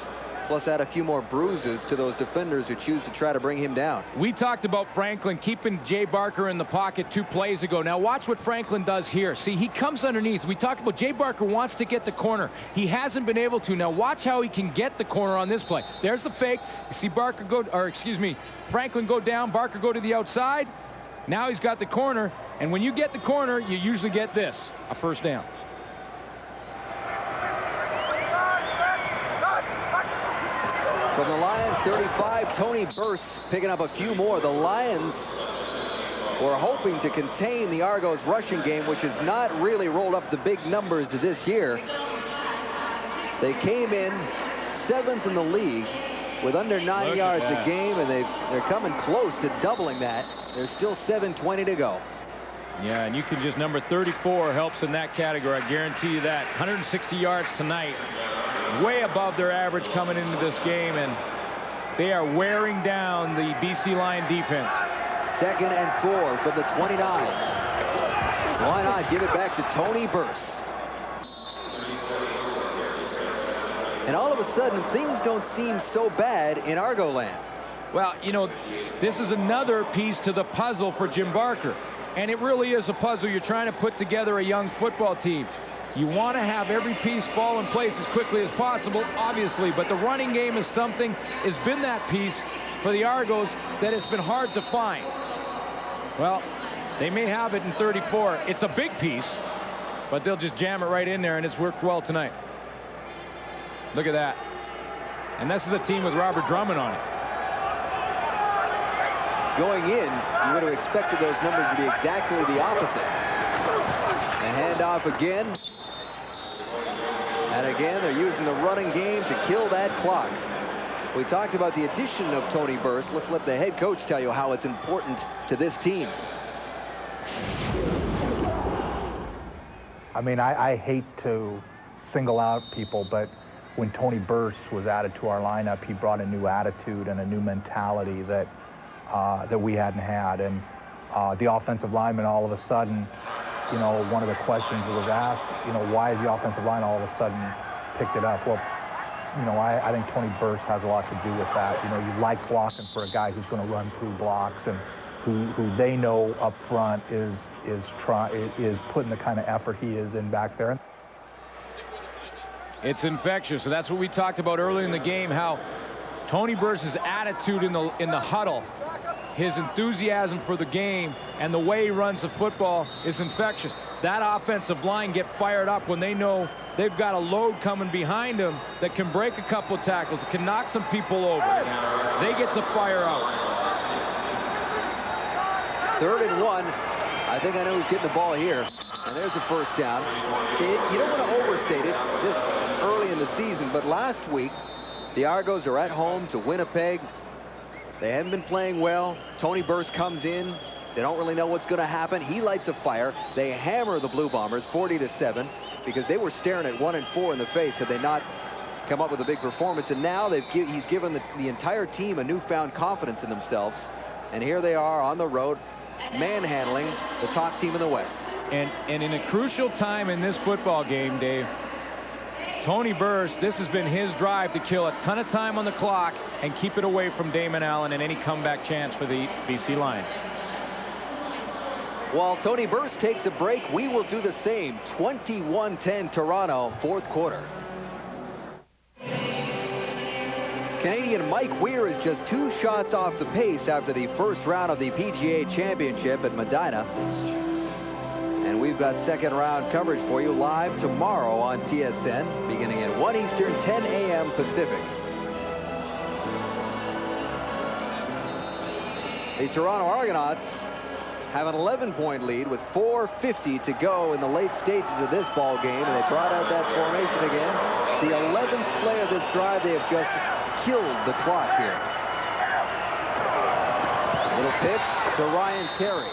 plus add a few more bruises to those defenders who choose to try to bring him down. We talked about Franklin keeping Jay Barker in the pocket 2 plays ago. Now watch what Franklin does here. See, he comes underneath. We talked about Jay Barker wants to get the corner. He hasn't been able to. Now watch how he can get the corner on this play. There's the fake. You see Barker go, or excuse me, Franklin go down, Barker go to the outside. Now he's got the corner, and when you get the corner, you usually get this, a first down. From the Lions 35, Tony Burse picking up a few more. The Lions were hoping to contain the Argos rushing game, which has not really rolled up the big numbers to this year. They came in 7th in the league with under 9 yards a game, and they're coming close to doubling that. There's still 7:20 to go. Yeah, and you can just, number 34 helps in that category. I guarantee you that. 160 yards tonight. Way above their average coming into this game, and they are wearing down the BC Lion defense. 2nd and 4 from the 29. Why not give it back to Tony Burse? And all of a sudden, things don't seem so bad in Argoland. Well, you know, this is another piece to the puzzle for Jim Barker. And it really is a puzzle. You're trying to put together a young football team. You want to have every piece fall in place as quickly as possible, obviously, but the running game is something, has been that piece for the Argos that it's been hard to find. Well, they may have it in 34. It's a big piece, but they'll just jam it right in there, and it's worked well tonight. Look at that. And this is a team with Robert Drummond on it. Going in, you would have expected those numbers to be exactly the opposite. And handoff again. And again, they're using the running game to kill that clock. We talked about the addition of Tony Burse. Let's let the head coach tell you how it's important to this team. I mean, I hate to single out people, but when Tony Burse was added to our lineup, he brought a new attitude and a new mentality that that we hadn't had. And the offensive lineman, all of a sudden, you know, one of the questions that was asked, you know, why is the offensive line all of a sudden picked it up? Well, you know, I think Tony Burse has a lot to do with that. You know, you like blocking for a guy who's going to run through blocks and who they know up front is putting the kind of effort he is in back there. It's infectious. So that's what we talked about early in the game, how Tony Burse's attitude in the huddle, his enthusiasm for the game, and the way he runs the football is infectious. That offensive line get fired up when they know they've got a load coming behind them that can break a couple of tackles, can knock some people over. They get to fire out. 3rd and 1. I think I know who's getting the ball here. And there's a first down. You don't want to overstate it this early in the season, but last week, the Argos are at home to Winnipeg. They haven't been playing well. Tony Burse comes in. They don't really know what's going to happen. He lights a fire. They hammer the Blue Bombers 40-7 because they were staring at 1 and 4 in the face had they not come up with a big performance. And now he's given the entire team a newfound confidence in themselves. And here they are on the road, manhandling the top team in the West. And in a crucial time in this football game, Dave, Tony Burse, this has been his drive to kill a ton of time on the clock and keep it away from Damon Allen and any comeback chance for the BC Lions. While Tony Burse takes a break, we will do the same. 21-10 Toronto, 4th quarter. Canadian Mike Weir is just 2 shots off the pace after the first round of the PGA Championship at Medina. And we've got 2nd round coverage for you live tomorrow on TSN, beginning at 1 Eastern, 10 a.m. Pacific. The Toronto Argonauts have an 11-point lead with 4:50 to go in the late stages of this ball game, and they brought out that formation again. The 11th play of this drive, they have just killed the clock here. Little pitch to Ryan Terry.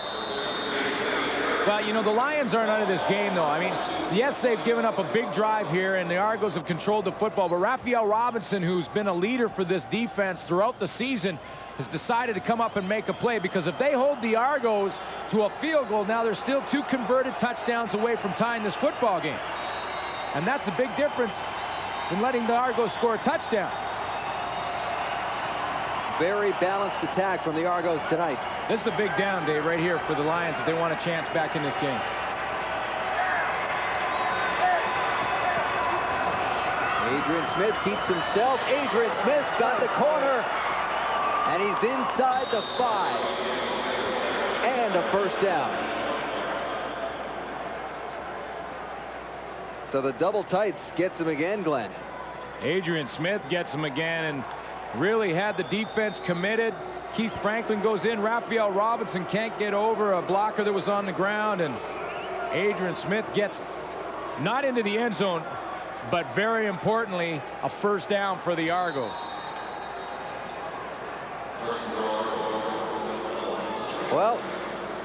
Well, you know, the Lions aren't out of this game, though. I mean, yes, they've given up a big drive here, and the Argos have controlled the football. But Raphael Robinson, who's been a leader for this defense throughout the season, has decided to come up and make a play. Because if they hold the Argos to a field goal, now they're still 2 converted touchdowns away from tying this football game. And that's a big difference in letting the Argos score a touchdown. very balanced attack from the Argos tonight. This is a big down day right here for the Lions if they want a chance back in this game. Adrian Smith keeps himself. Adrian Smith got the corner, and he's inside the 5. And a first down. So the double tights gets him again, Glenn. Adrian Smith gets him again and really had the defense committed. Keith Franklin goes in. Raphael Robinson can't get over a blocker that was on the ground, and Adrian Smith gets not into the end zone, but very importantly, a first down for the Argos. Well,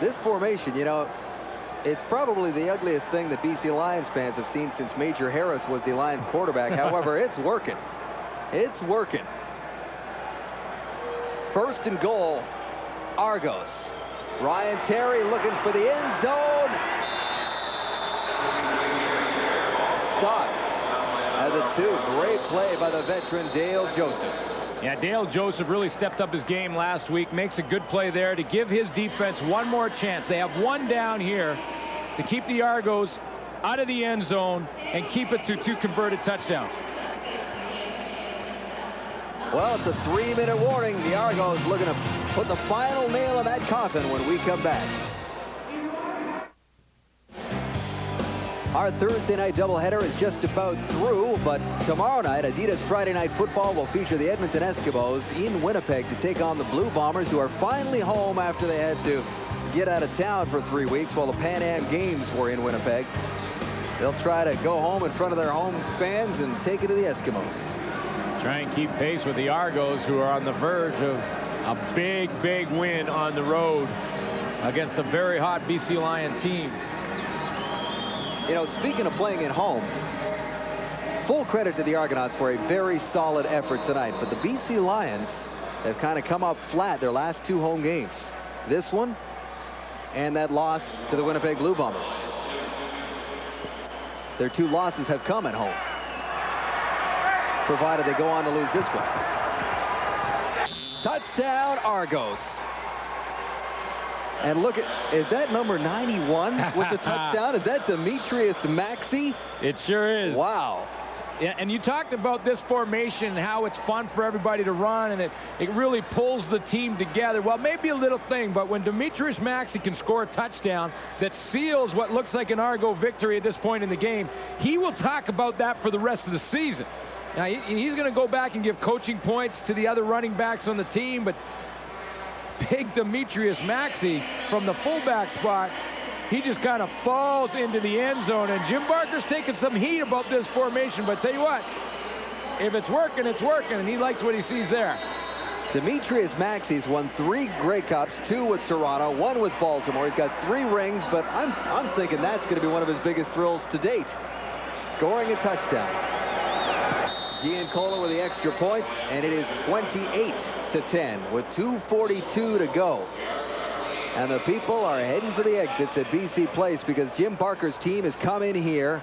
this formation, you know, it's probably the ugliest thing that BC Lions fans have seen since Major Harris was the Lions quarterback. However, it's working. It's working. First and goal, Argos. Ryan Terry looking for the end zone. Stopped at the 2. Great play by the veteran Dale Joseph. Yeah, Dale Joseph really stepped up his game last week. Makes a good play there to give his defense one more chance. They have one down here to keep the Argos out of the end zone and keep it to 2 converted touchdowns. Well, it's a 3-minute warning. The Argos looking to put the final nail in that coffin when we come back. Our Thursday night doubleheader is just about through, but tomorrow night, Adidas Friday Night Football will feature the Edmonton Eskimos in Winnipeg to take on the Blue Bombers, who are finally home after they had to get out of town for 3 weeks while the Pan Am Games were in Winnipeg. They'll try to go home in front of their home fans and take it to the Eskimos. Try and keep pace with the Argos, who are on the verge of a big, big win on the road against a very hot BC Lion team. You know, speaking of playing at home, full credit to the Argonauts for a very solid effort tonight. But the BC Lions have kind of come up flat their last 2 home games. This one and that loss to the Winnipeg Blue Bombers. Their 2 losses have come at home, provided they go on to lose this one. Touchdown, Argos. And look at, is that number 91 with the touchdown? Is that Demetrius Maxey? It sure is. Wow. Yeah, and you talked about this formation, how it's fun for everybody to run, and it really pulls the team together. Well, maybe a little thing, but when Demetrius Maxey can score a touchdown that seals what looks like an Argo victory at this point in the game, he will talk about that for the rest of the season. Now, he's going to go back and give coaching points to the other running backs on the team, but big Demetrius Maxey from the fullback spot, he just kind of falls into the end zone, and Jim Barker's taking some heat about this formation, but tell you what, if it's working, it's working, and he likes what he sees there. Demetrius Maxey's won 3 Grey Cups, 2 with Toronto, 1 with Baltimore. He's got 3 rings, but I'm thinking that's going to be one of his biggest thrills to date, scoring a touchdown. Giancola with the extra points, and it is 28-10 with 2:42 to go. And the people are heading for the exits at BC Place because Jim Barker's team has come in here,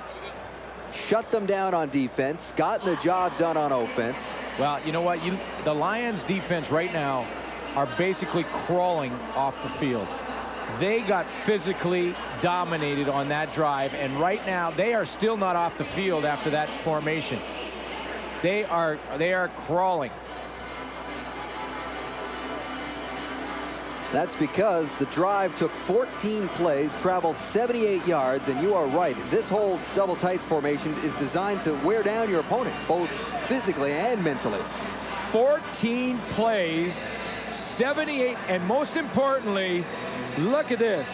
shut them down on defense, gotten the job done on offense. Well, you know what? The Lions defense right now are basically crawling off the field. They got physically dominated on that drive, and right now they are still not off the field after that formation. They are crawling. That's because the drive took 14 plays, traveled 78 yards, and you are right. This whole double tights formation is designed to wear down your opponent, both physically and mentally. 14 plays, 78, and most importantly, look at this.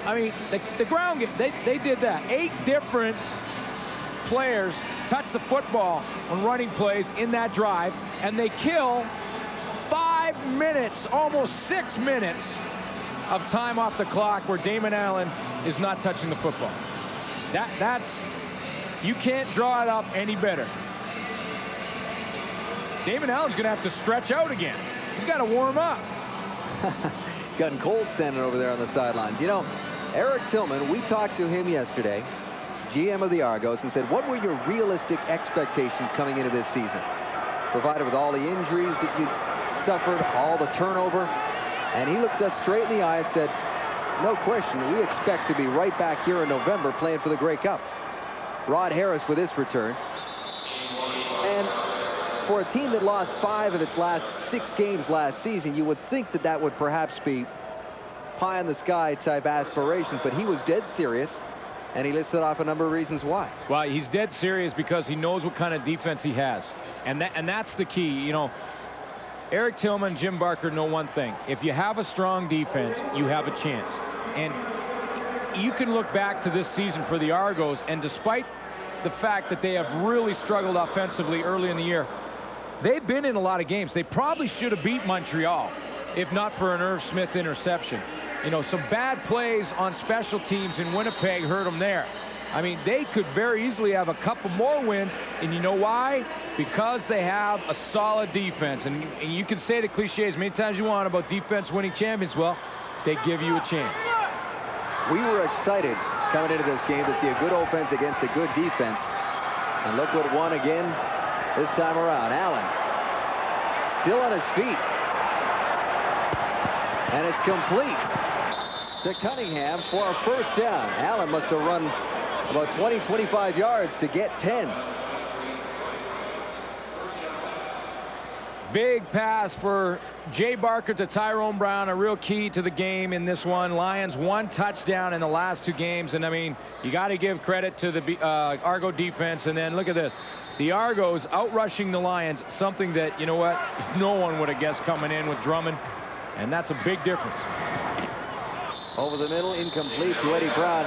I mean, the ground game, they did that. 8 different players touch the football on running plays in that drive, and they kill 5 minutes, almost 6 minutes of time off the clock where Damon Allen is not touching the football. That's you can't draw it up any better. Damon Allen's going to have to stretch out again. He's got to warm up. He's gotten cold standing over there on the sidelines. You know, Eric Tillman, we talked to him yesterday, GM of the Argos, and said, what were your realistic expectations coming into this season? Provided with all the injuries that you suffered all the turnover. And he looked us straight in the eye and said, no question, we expect to be right back here in November playing for the Grey Cup. Rod Harris with his return. And for a team that lost 5 of its last 6 games last season, you would think that that would perhaps be pie in the sky type aspirations, but he was dead serious, and he listed off a number of reasons why. Well, he's dead serious because he knows what kind of defense he has, and that's the key. You know, Eric Tillman, Jim Barker know one thing: if you have a strong defense, you have a chance. And you can look back to this season for the Argos, and despite the fact that they have really struggled offensively early in the year, they've been in a lot of games. They probably should have beat Montreal if not for an Irv Smith interception. You know, some bad plays on special teams in Winnipeg hurt them there. I mean, they could very easily have a couple more wins, and you know why? Because they have a solid defense. And you can say the cliches many times you want about defense winning champions. Well, they give you a chance. We were excited coming into this game to see a good offense against a good defense. And look what won again this time around. Allen still on his feet. And it's complete to Cunningham for a first down. Allen must have run about 20-25 yards to get 10. Big pass for Jay Barker to Tyrone Brown, a real key to the game in this one. Lions 1 touchdown in the last 2 games, and I mean, you got to give credit to the Argo defense. And then look at this, the Argos outrushing the Lions, something that, you know what, no one would have guessed coming in with Drummond, and that's a big difference. Over the middle, incomplete to Eddie Brown.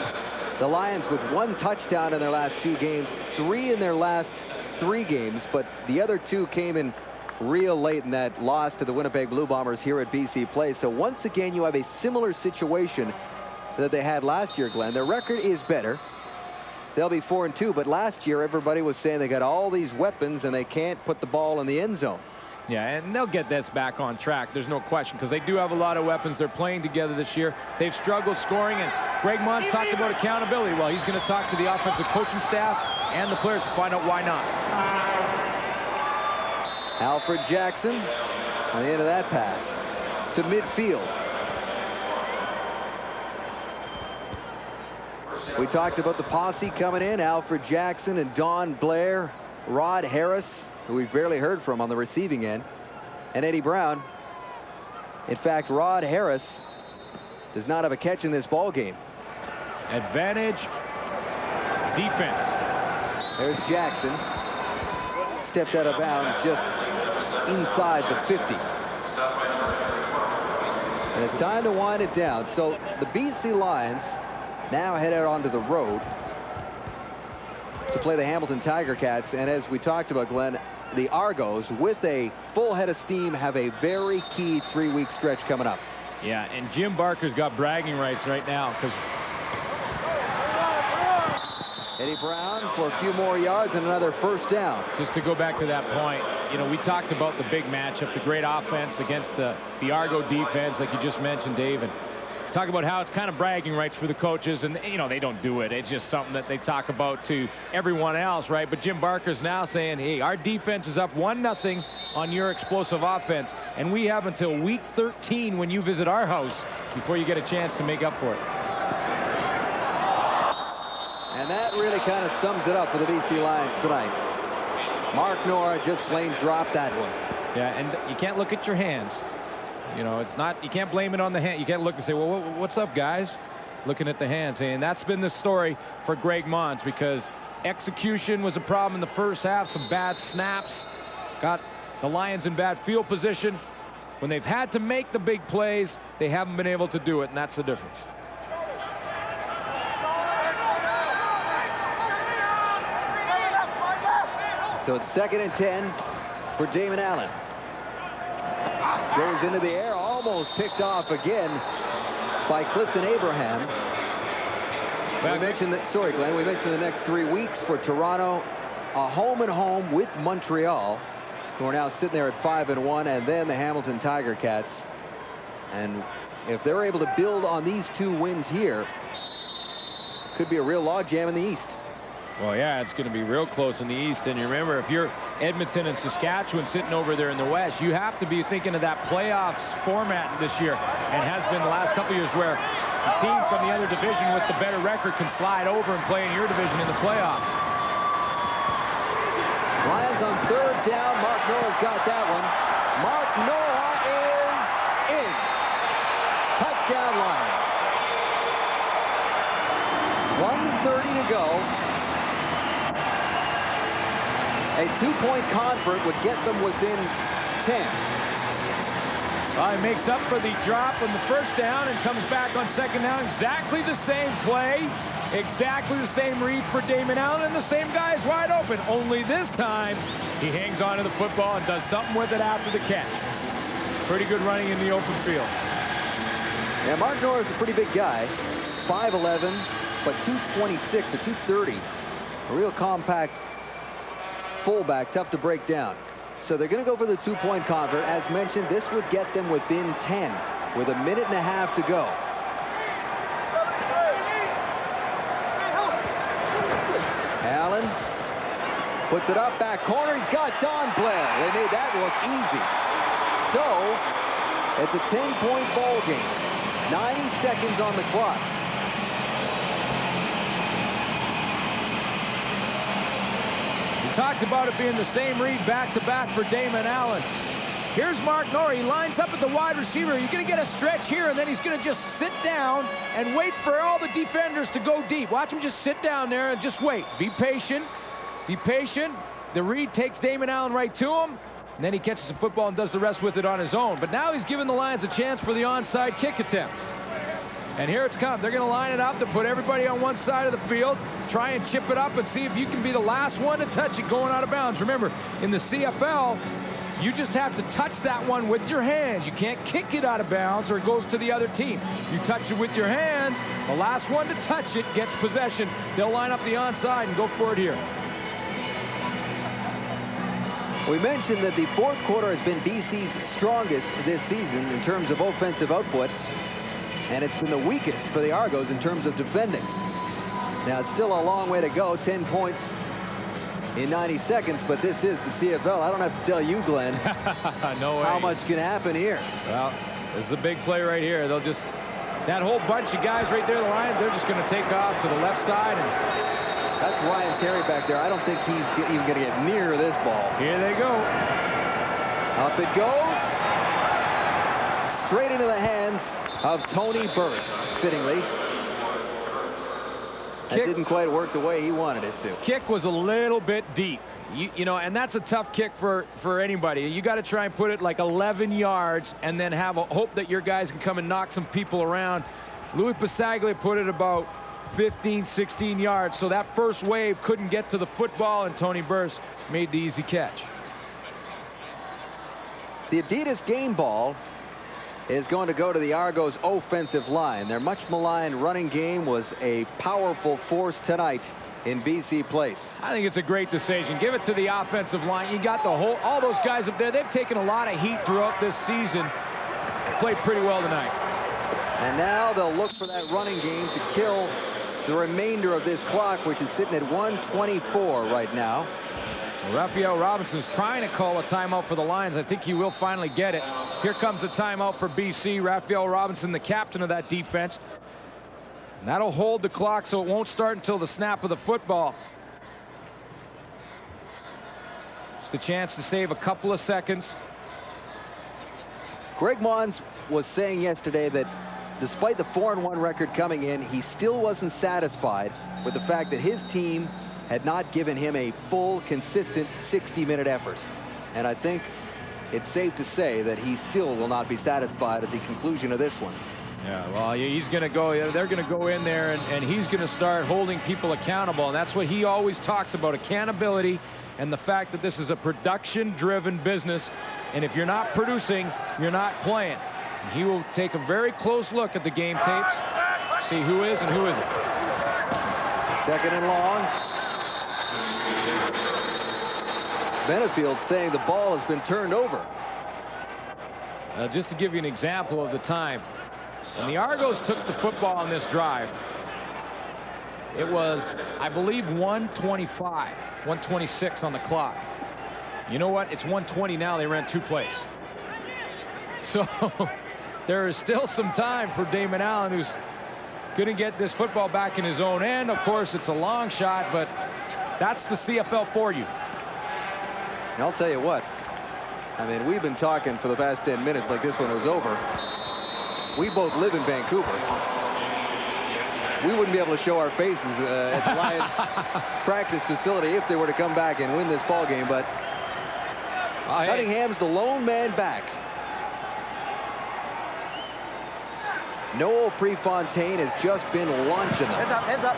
The Lions with 1 touchdown in their last 2 games, 3 in their last 3 games, but the other 2 came in real late in that loss to the Winnipeg Blue Bombers here at BC Place. So once again, you have a similar situation that they had last year, Glenn. Their record is better. They'll be 4-2, but last year everybody was saying they got all these weapons and they can't put the ball in the end zone. Yeah, and they'll get this back on track. There's no question, because they do have a lot of weapons. They're playing together this year. They've struggled scoring, and Greg Mons talked about accountability. Well, he's going to talk to the offensive coaching staff and the players to find out why not. Alfred Jackson on the end of that pass to midfield. We talked about the posse coming in: Alfred Jackson and Don Blair, Rod Harris, who we've barely heard from on the receiving end, and Eddie Brown. In fact, Rod Harris does not have a catch in this ball game. Advantage defense. There's Jackson. Stepped out of bounds just inside the 50. And it's time to wind it down. So the BC Lions now head out onto the road to play the Hamilton Tiger Cats. And as we talked about, Glenn, the Argos, with a full head of steam, have a very key 3-week stretch coming up. Yeah, and Jim Barker's got bragging rights right now, because Eddie Brown for a few more yards and another first down. Just to go back to that point, you know, we talked about the big matchup, the great offense against the Argo defense, like you just mentioned, Dave, and talk about how it's kind of bragging rights for the coaches, and, you know, they don't do it. It's just something that they talk about to everyone else, right? But Jim Barker's now saying, hey, our defense is up 1-0 on your explosive offense, and we have until week 13 when you visit our house before you get a chance to make up for it. And that really kind of sums it up for the BC Lions tonight. Mark Nora just plain dropped that one. Yeah, and you can't look at your hands. You know, it's not, you can't blame it on the hand. You can't look and say, well, what's up, guys? Looking at the hands. And that's been the story for Greg Mons, because execution was a problem in the first half. Some bad snaps got the Lions in bad field position. When they've had to make the big plays, they haven't been able to do it, and that's the difference. So it's 2nd and 10 for Damon Allen. Goes into the air, almost picked off again by Clifton Abraham. We mentioned that, sorry, Glenn, we mentioned the next 3 weeks for Toronto. A home-and-home with Montreal, who are now sitting there at 5-1, and then the Hamilton Tiger Cats. And if they're able to build on these 2 wins here, could be a real logjam in the East. Well, yeah, it's going to be real close in the East. And you remember, if Edmonton and Saskatchewan sitting over there in the West. You have to be thinking of that playoffs format this year, and has been the last couple years, where the team from the other division with the better record can slide over and play in your division in the playoffs. Lions on third down. Mark Noah's got that one. Mark Noah is in. Touchdown Lions. 1:30 to go. A 2-point convert would get them within 10. Well, he makes up for the drop on the first down and comes back on second down. Exactly the same play, exactly the same read for Damon Allen, and the same guy is wide open. Only this time, he hangs on to the football and does something with it after the catch. Pretty good running in the open field. Yeah, Mark Norris is a pretty big guy. 5'11", but 226 or 230. A real compact fullback, tough to break down. So they're going to go for the 2-point convert. As mentioned, this would get them within 10 with a minute and a half to go. Allen puts it up, back corner. He's got Don Blair. They made that look easy. So it's a 10-point ball game. 90 seconds on the clock. Talked about it being the same read back-to-back for Damon Allen. Here's Mark Norrie. He lines up at the wide receiver. You're going to get a stretch here, and then he's going to just sit down and wait for all the defenders to go deep. Watch him just sit down there and just wait. Be patient. Be patient. The read takes Damon Allen right to him, and then he catches the football and does the rest with it on his own. But now he's giving the Lions a chance for the onside kick attempt. And here it's come. They're going to line it up to put everybody on one side of the field, try and chip it up and see if you can be the last one to touch it going out of bounds. Remember, in the CFL, you just have to touch that one with your hands. You can't kick it out of bounds or it goes to the other team. You touch it with your hands. The last one to touch it gets possession. They'll line up the onside and go for it here. We mentioned that the fourth quarter has been BC's strongest this season in terms of offensive output. And it's been the weakest for the Argos in terms of defending. Now, it's still a long way to go, 10 points in 90 seconds, but this is the CFL. I don't have to tell you, Glenn, no way. How much can happen here. Well, this is a big play right here. They'll just, that whole bunch of guys right there, the Lions, they're just going to take off to the left side. And that's Ryan Terry back there. I don't think he's even going to get near this ball. Here they go. Up it goes. Straight into the hands of Tony Burris, fittingly. That didn't quite work the way he wanted it to. Kick was a little bit deep. You know, and that's a tough kick for anybody. You got to try and put it like 11 yards and then have a hope that your guys can come and knock some people around. Louis Pasaglia put it about 15, 16 yards, so that first wave couldn't get to the football, and Tony Burris made the easy catch. The Adidas game ball is going to go to the Argos offensive line. Their much maligned running game was a powerful force tonight in BC Place. I think it's a great decision. Give it to the offensive line. You got the whole, all those guys up there. They've taken a lot of heat throughout this season. Played pretty well tonight. And now they'll look for that running game to kill the remainder of this clock, which is sitting at 1:24 right now. Raphael Robinson's trying to call a timeout for the Lions. I think he will finally get it. Here comes a timeout for BC. Raphael Robinson, the captain of that defense. And that'll hold the clock so it won't start until the snap of the football. Just a chance to save a couple of seconds. Greg Mons was saying yesterday that despite the 4-1 record coming in, he still wasn't satisfied with the fact that his team had not given him a full, consistent 60-minute effort. And I think it's safe to say that he still will not be satisfied at the conclusion of this one. Yeah, well, he's going to go, they're going to go in there and he's going to start holding people accountable. And that's what he always talks about, accountability and the fact that this is a production-driven business. And if you're not producing, you're not playing. And he will take a very close look at the game tapes, see who is and who isn't. Second and long. Benefield saying the ball has been turned over. Just to give you an example of the time, when the Argos took the football on this drive, it was, I believe, 1:25, 1:26 on the clock. You know what? It's 120 now. They ran 2 plays. So there is still some time for Damon Allen, who's going to get this football back in his own end. Of course, it's a long shot, but that's the CFL for you. And I'll tell you what. I mean, we've been talking for the past 10 minutes like this one was over. We both live in Vancouver. We wouldn't be able to show our faces at the Lions practice facility if they were to come back and win this ball game, but Cunningham's the lone man back. Noel Prefontaine has just been launching them. Heads up, heads up.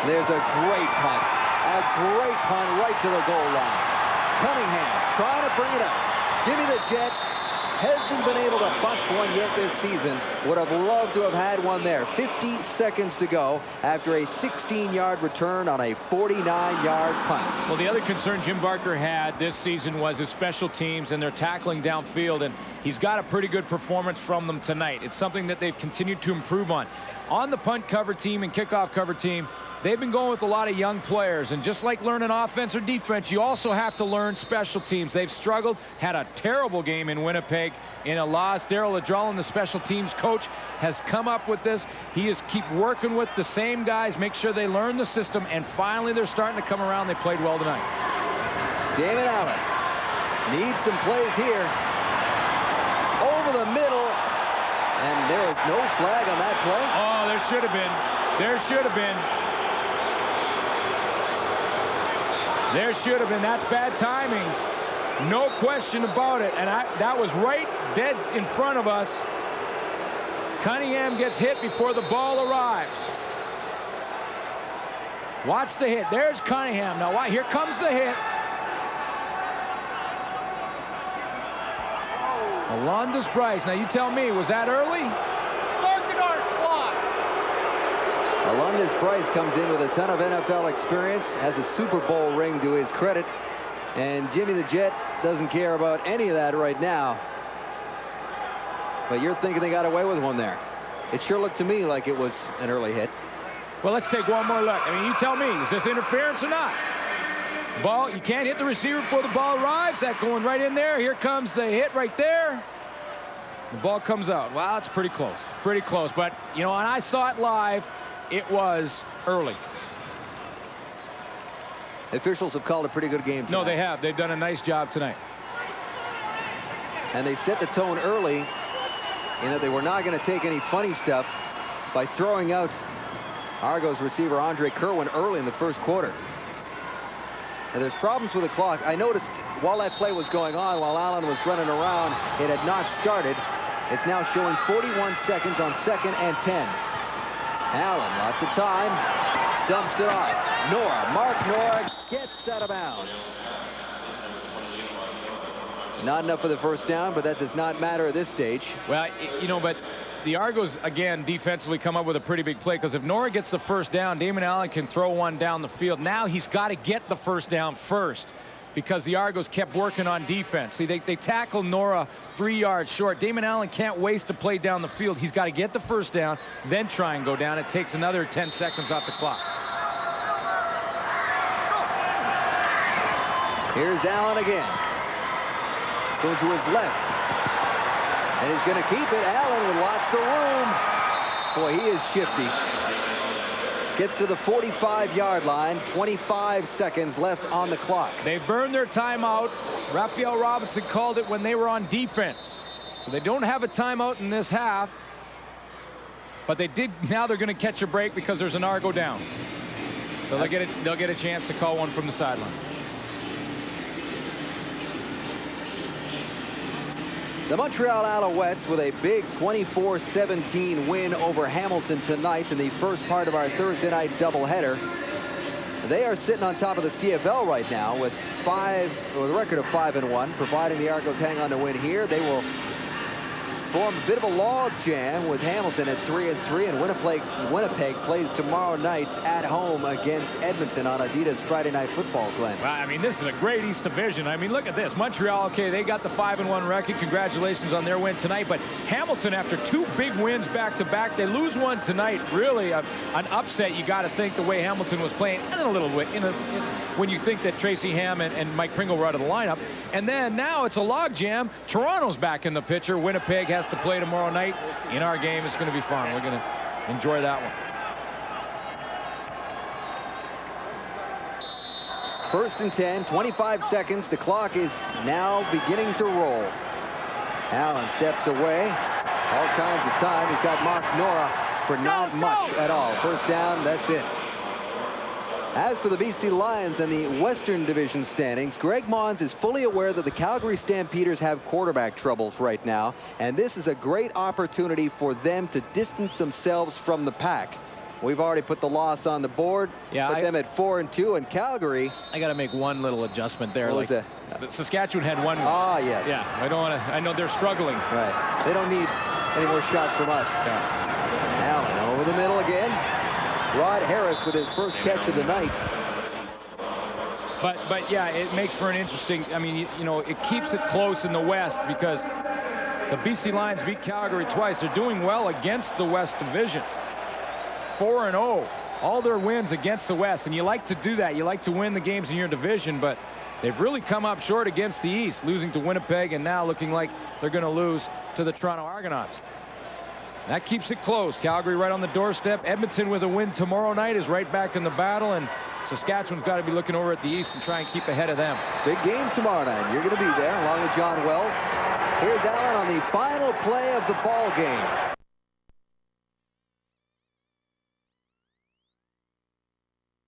There's a great punt. A great punt right to the goal line. Cunningham trying to bring it up. Jimmy the Jet hasn't been able to bust one yet this season. Would have loved to have had one there. 50 seconds to go after a 16-yard return on a 49-yard punt. Well, the other concern Jim Barker had this season was his special teams and their tackling downfield, and he's got a pretty good performance from them tonight. It's something that they've continued to improve on. On the punt cover team and kickoff cover team, they've been going with a lot of young players, and just like learning offense or defense, you also have to learn special teams. They've struggled, had a terrible game in Winnipeg in a loss. Darryl Ladrellin, the special teams coach, has come up with this. He is keep working with the same guys, make sure they learn the system, and finally they're starting to come around. They played well tonight. Damon Allen needs some plays here. Over the middle, and there is no flag on that play. Oh, there should have been. There should have been. There should have been. That's bad timing. No question about it. And that was right dead in front of us. Cunningham gets hit before the ball arrives. Watch the hit. There's Cunningham. Now, here comes the hit. Alondis Bryce. Now, you tell me, was that early? Alondis Bryce comes in with a ton of NFL experience, has a Super Bowl ring to his credit, and Jimmy the Jet doesn't care about any of that right now. But you're thinking they got away with one there. It sure looked to me like it was an early hit. Well, let's take one more look. I mean, you tell me, is this interference or not? Ball, you can't hit the receiver before the ball arrives. That going right in there. Here comes the hit right there. The ball comes out. Wow, it's pretty close. Pretty close. But, you know, when I saw it live, it was early. Officials have called a pretty good game tonight. No, they have. They've done a nice job tonight. And they set the tone early in that they were not going to take any funny stuff by throwing out Argos receiver Andre Kerwin early in the first quarter. And there's problems with the clock. I noticed while that play was going on, while Allen was running around, it had not started. It's now showing 41 seconds on 2nd and 10. Allen, lots of time, dumps it off. Nora, Mark Nora gets out of bounds. Not enough for the first down, but that does not matter at this stage. Well, you know, but the Argos, again, defensively come up with a pretty big play, because if Nora gets the first down, Damon Allen can throw one down the field. Now he's got to get the first down first, because the Argos kept working on defense. See, they tackled Nora 3 yards short. Damon Allen can't waste a play down the field. He's got to get the first down, then try and go down. It takes another 10 seconds off the clock. Here's Allen again. Going to his left. And he's going to keep it. Allen with lots of room. Boy, he is shifty. Gets to the 45-yard line. 25 seconds left on the clock. They burned their timeout. Raphael Robinson called it when they were on defense. So they don't have a timeout in this half. But they did. Now they're going to catch a break because there's an Argo down. So they'll get a chance to call one from the sideline. The Montreal Alouettes with a big 24-17 win over Hamilton tonight in the first part of our Thursday night doubleheader. They are sitting on top of the CFL right now with a record of 5-1. Providing the Argos hang on to win here, they will form a bit of a log jam with Hamilton at 3-3, and Winnipeg plays tomorrow night at home against Edmonton on Adidas Friday Night Football, Glenn. Well, I mean, this is a great East Division. I mean, look at this. Montreal, okay, they got the 5-1 record. Congratulations on their win tonight. But Hamilton, after 2 big wins back-to-back, they lose one tonight. Really an upset, you got to think, the way Hamilton was playing. And a little bit when you think that Tracy Ham and Mike Pringle were out of the lineup. And then now it's a logjam. Toronto's back in the picture. Winnipeg has to play tomorrow night in our game. It's going to be fun. We're going to enjoy that one. First and 10, 25 seconds. The clock is now beginning to roll. Allen steps away. All kinds of time. He's got Mark Nora for not much at all. First down, that's it. As for the BC Lions and the Western Division standings, Greg Mons is fully aware that the Calgary Stampeders have quarterback troubles right now, and this is a great opportunity for them to distance themselves from the pack. We've already put the loss on the board, put them at 4-2, and Calgary. I got to make one little adjustment there. What was that? Saskatchewan had one. Ah, yes. Yeah, I don't want to. I know they're struggling. Right. They don't need any more shots from us. Yeah. Allen over the middle again. Rod Harris with his first catch of the night. But yeah, it makes for an interesting. I mean, you know, it keeps it close in the West because the BC Lions beat Calgary twice. They're doing well against the West Division. 4-0, all their wins against the West, and you like to do that. You like to win the games in your division, but they've really come up short against the East, losing to Winnipeg, and now looking like they're going to lose to the Toronto Argonauts. That keeps it close. Calgary right on the doorstep. Edmonton with a win tomorrow night is right back in the battle, and Saskatchewan's got to be looking over at the East and try and keep ahead of them. Big game tomorrow night. You're going to be there along with John Wells. Here's Allen on the final play of the ball game.